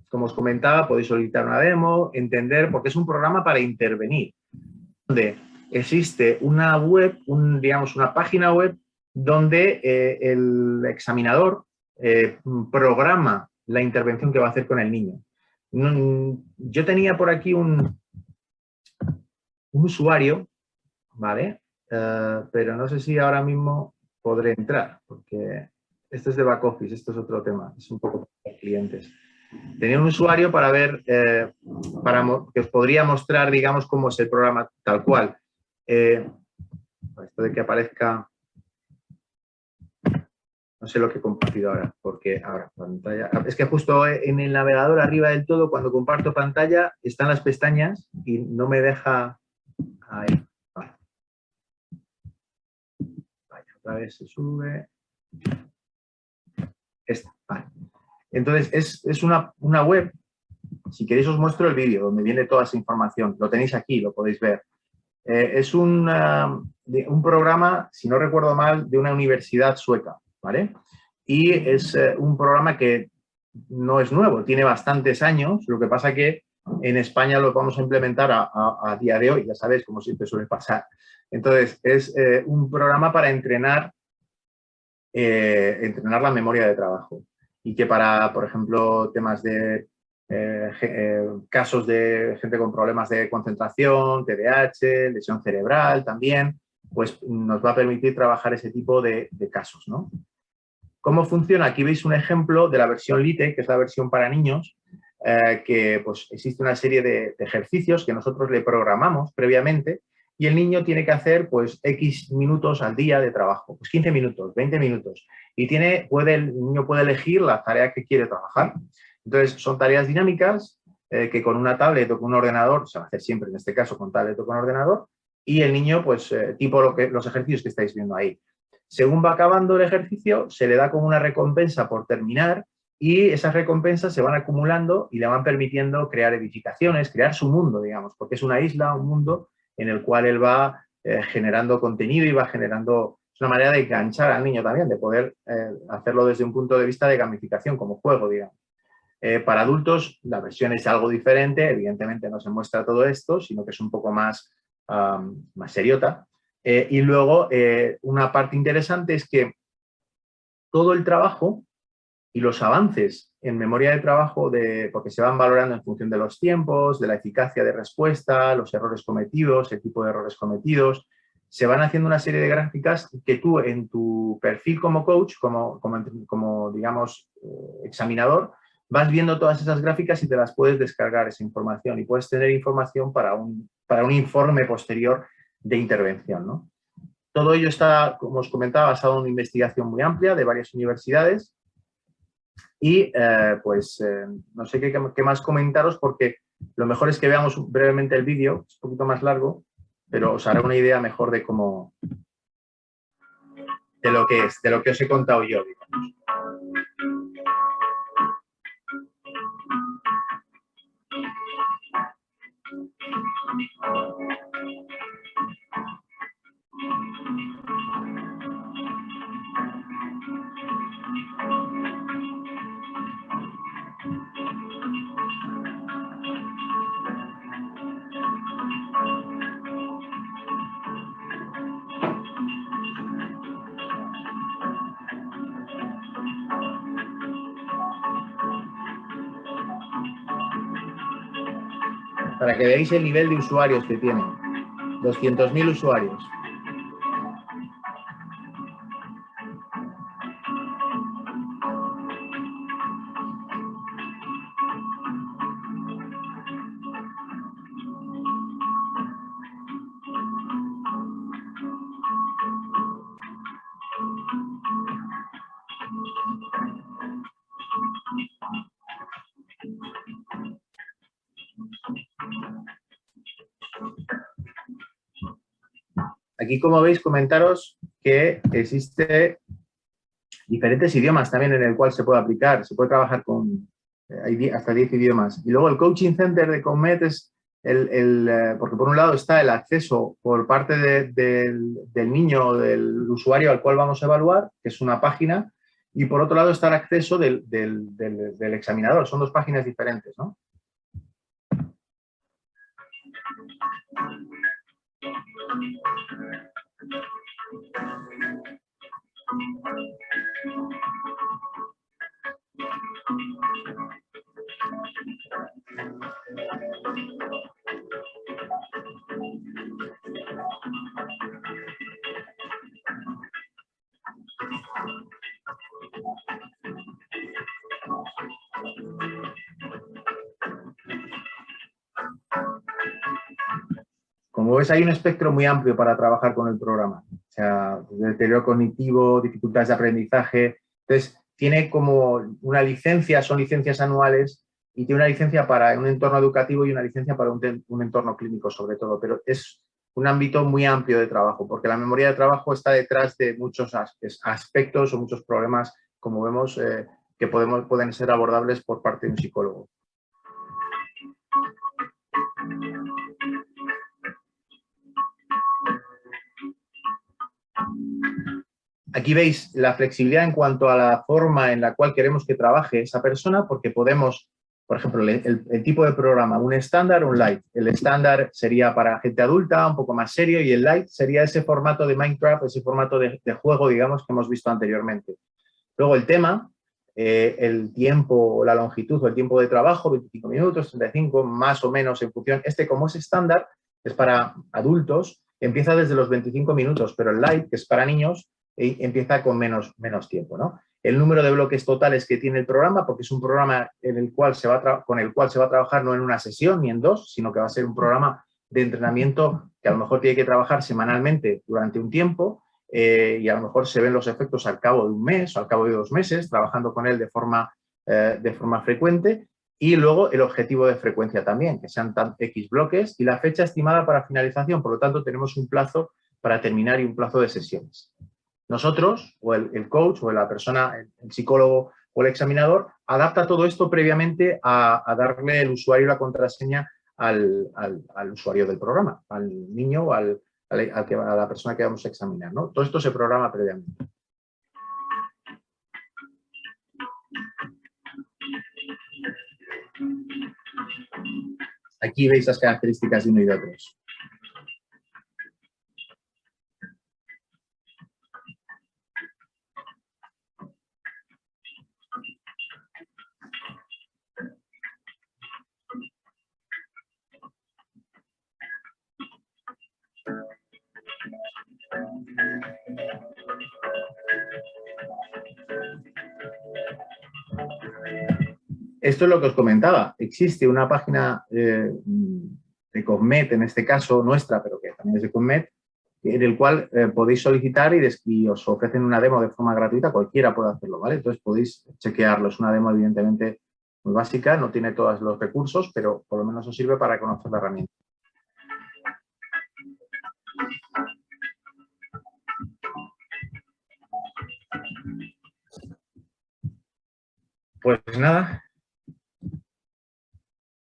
como os comentaba, podéis solicitar una demo, entender, porque es un programa para intervenir, donde existe una web, digamos una página web, donde el examinador programa la intervención que va a hacer con el niño. Yo tenía por aquí un usuario, ¿vale? Pero no sé si ahora mismo podré entrar, porque este es de back office, esto es otro tema, es un poco para clientes. Tenía un usuario para ver, que os podría mostrar, digamos, cómo es el programa tal cual. Esto de que aparezca, no sé lo que he compartido ahora, porque ahora pantalla, es que justo en el navegador arriba del todo, cuando comparto pantalla, están las pestañas y no me deja, ahí, vale. Vaya, otra vez se sube, esta, vale. Entonces, es una web, si queréis os muestro el vídeo, donde viene toda esa información. Lo tenéis aquí, lo podéis ver. Es un programa, si no recuerdo mal, de una universidad sueca, ¿vale? Y es un programa que no es nuevo, tiene bastantes años, lo que pasa que en España lo vamos a implementar a día de hoy, ya sabéis, como siempre suele pasar. Entonces, es un programa para entrenar la memoria de trabajo. Y que para, por ejemplo, temas de casos de gente con problemas de concentración, TDAH, lesión cerebral también, pues nos va a permitir trabajar ese tipo de casos, ¿no? ¿Cómo funciona? Aquí veis un ejemplo de la versión Lite, que es la versión para niños, que pues existe una serie de ejercicios que nosotros le programamos previamente y el niño tiene que hacer pues X minutos al día de trabajo, pues 15 minutos, 20 minutos. Y el niño puede elegir la tarea que quiere trabajar. Entonces, son tareas dinámicas que con una tablet o con un ordenador, se va a hacer siempre en este caso con tablet o con ordenador, y el niño, pues, tipo los ejercicios que estáis viendo ahí. Según va acabando el ejercicio, se le da como una recompensa por terminar y esas recompensas se van acumulando y le van permitiendo crear edificaciones, crear su mundo, digamos, porque es una isla, un mundo en el cual él va generando contenido y va generando, es una manera de enganchar al niño también, de poder hacerlo desde un punto de vista de gamificación, como juego, digamos. Para adultos la versión es algo diferente, evidentemente no se muestra todo esto, sino que es un poco más seriota. Y luego una parte interesante es que todo el trabajo y los avances en memoria de trabajo, porque se van valorando en función de los tiempos, de la eficacia de respuesta, los errores cometidos, el tipo de errores cometidos, se van haciendo una serie de gráficas que tú en tu perfil como coach, como digamos, examinador, vas viendo todas esas gráficas y te las puedes descargar esa información y puedes tener información para un informe posterior de intervención, ¿no? Todo ello está, como os comentaba, basado en una investigación muy amplia de varias universidades y no sé qué más comentaros porque lo mejor es que veamos brevemente el vídeo, es un poquito más largo, pero os hará una idea mejor de cómo, de lo que os he contado yo, digamos. Para que veáis el nivel de usuarios que tienen. 200.000 usuarios. Aquí, como veis, comentaros que existe diferentes idiomas también en el cual se puede aplicar. Se puede trabajar con hay hasta 10 idiomas. Y luego el Coaching Center de CONMED es porque por un lado está el acceso por parte del niño o del usuario al cual vamos a evaluar, que es una página, y por otro lado está el acceso del examinador. Son dos páginas diferentes, ¿no? Como ves, hay un espectro muy amplio para trabajar con el programa. O sea, deterioro cognitivo, dificultades de aprendizaje. Entonces, tiene como una licencia, son licencias anuales, y tiene una licencia para un entorno educativo y una licencia para un entorno clínico, sobre todo. Pero es un ámbito muy amplio de trabajo, porque la memoria de trabajo está detrás de muchos aspectos o muchos problemas, como vemos, que pueden ser abordables por parte de un psicólogo. Aquí veis la flexibilidad en cuanto a la forma en la cual queremos que trabaje esa persona, porque podemos, por ejemplo, el tipo de programa, un estándar o un light. El estándar sería para gente adulta, un poco más serio, y el light sería ese formato de Minecraft, ese formato de juego, digamos, que hemos visto anteriormente. Luego el tema, el tiempo, la longitud o el tiempo de trabajo, 25 minutos, 35, más o menos en función. Como es estándar, es para adultos, empieza desde los 25 minutos, pero el light, que es para niños, empieza con menos tiempo, ¿no? El número de bloques totales que tiene el programa, porque es un programa con el cual se va a trabajar no en una sesión ni en dos, sino que va a ser un programa de entrenamiento que a lo mejor tiene que trabajar semanalmente durante un tiempo, y a lo mejor se ven los efectos al cabo de un mes o al cabo de 2 meses, trabajando con él de forma frecuente. Y luego el objetivo de frecuencia también, que sean X bloques, y la fecha estimada para finalización. Por lo tanto, tenemos un plazo para terminar y un plazo de sesiones. Nosotros, o el coach, o la persona, el psicólogo o el examinador, adapta todo esto previamente a darle el usuario y la contraseña al usuario del programa, al niño o a la persona que vamos a examinar, ¿no? Todo esto se programa previamente. Aquí veis las características de uno y de otros. Esto es lo que os comentaba. Existe una página de COGMED, en este caso nuestra, pero que también es de COGMED, en el cual podéis solicitar y os ofrecen una demo de forma gratuita. Cualquiera puede hacerlo, ¿vale? Entonces podéis chequearlo. Es una demo evidentemente muy básica, no tiene todos los recursos, pero por lo menos os sirve para conocer la herramienta. Pues nada,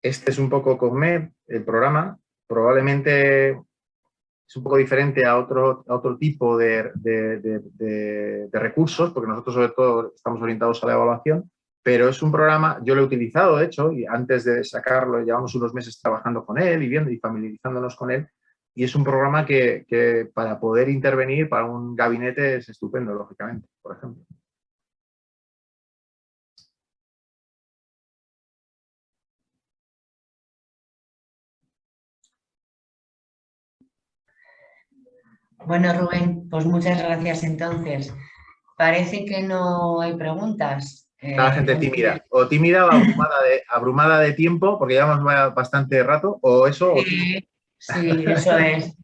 este es un poco COGMED, el programa. Probablemente es un poco diferente a otro tipo de recursos, porque nosotros sobre todo estamos orientados a la evaluación, pero es un programa, yo lo he utilizado de hecho, y antes de sacarlo llevamos unos meses trabajando con él y viendo y familiarizándonos con él, y es un programa que para poder intervenir para un gabinete es estupendo, lógicamente, por ejemplo. Bueno, Rubén, pues muchas gracias entonces. Parece que no hay preguntas. La gente tímida. O tímida o abrumada de tiempo, porque llevamos bastante rato, o eso, o tímida. Sí, eso es.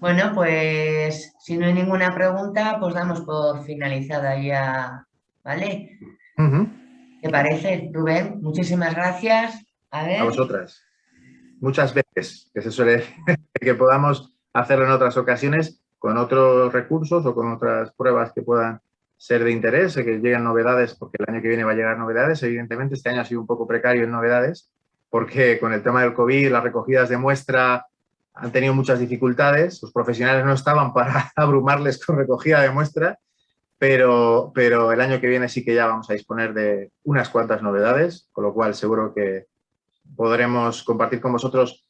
Bueno, pues si no hay ninguna pregunta, pues damos por finalizada ya, ¿vale? ¿Te parece, Rubén? Muchísimas gracias. A vosotras. Muchas veces, que se suele decir, que podamos hacerlo en otras ocasiones con otros recursos o con otras pruebas que puedan ser de interés, que lleguen novedades, porque el año que viene va a llegar novedades. Evidentemente, este año ha sido un poco precario en novedades, porque con el tema del COVID, las recogidas de muestra han tenido muchas dificultades. Los profesionales no estaban para abrumarles con recogida de muestra, pero el año que viene sí que ya vamos a disponer de unas cuantas novedades, con lo cual seguro que podremos compartir con vosotros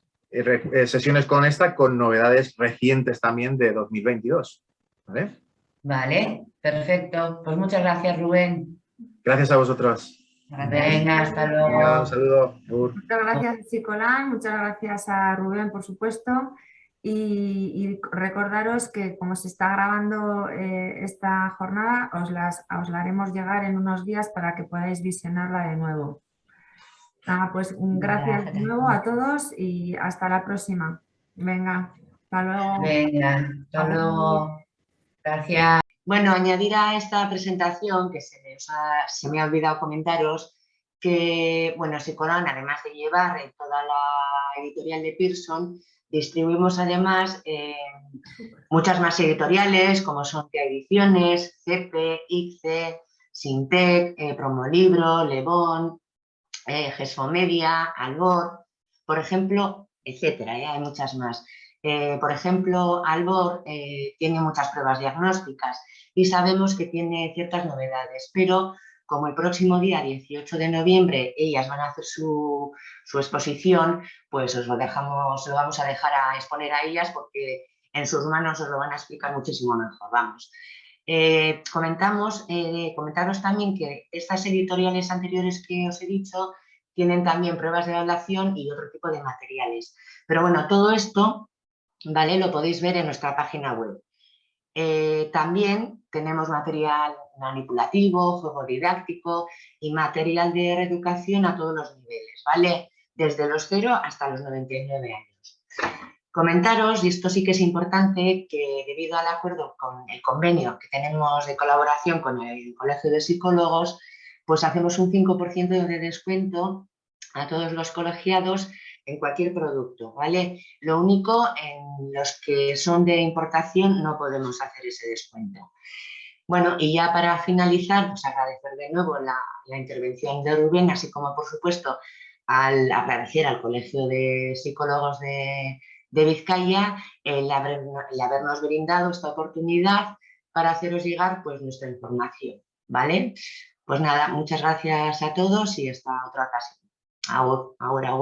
sesiones con esta, con novedades recientes también de 2022. ¿Vale? Vale, perfecto. Pues muchas gracias, Rubén. Gracias a vosotros. Venga, hasta Un luego. saludo. Muchas gracias a Sicolán, muchas gracias a Rubén, por supuesto. Y recordaros que como se está grabando esta jornada, os la haremos llegar en unos días para que podáis visionarla de nuevo. Nada, pues gracias de nuevo a todos y hasta la próxima. Venga, hasta luego. Venga, hasta luego. Gracias. Bueno, añadir a esta presentación, que se me ha olvidado comentaros, que, bueno, Sicolán, además de llevar toda la editorial de Pearson, distribuimos además muchas más editoriales, como son TIA Ediciones, CEPE, ICCE, Sintec, Promolibro, Le Bon, Gesfomedia, Albor, por ejemplo, etcétera, hay muchas más. Por ejemplo, Albor tiene muchas pruebas diagnósticas y sabemos que tiene ciertas novedades, pero como el próximo día 18 de noviembre ellas van a hacer su exposición, pues os lo vamos a dejar a exponer a ellas porque en sus manos os lo van a explicar muchísimo mejor, vamos. Comentaros también que estas editoriales anteriores que os he dicho tienen también pruebas de evaluación y otro tipo de materiales. Pero bueno, todo esto, ¿vale?, lo podéis ver en nuestra página web. También tenemos material manipulativo, juego didáctico y material de reeducación a todos los niveles, ¿vale? Desde los 0 hasta los 99 años. Comentaros, y esto sí que es importante, que debido al acuerdo con el convenio que tenemos de colaboración con el Colegio de Psicólogos, pues hacemos un 5% de descuento a todos los colegiados en cualquier producto, ¿vale? Lo único, en los que son de importación no podemos hacer ese descuento. Bueno, y ya para finalizar, pues agradecer de nuevo la intervención de Rubén, así como, por supuesto, agradecer al Colegio de Psicólogos de Vizcaya el habernos brindado esta oportunidad para haceros llegar, pues, nuestra información, ¿vale? Pues nada, muchas gracias a todos y hasta otra ocasión. Ahora,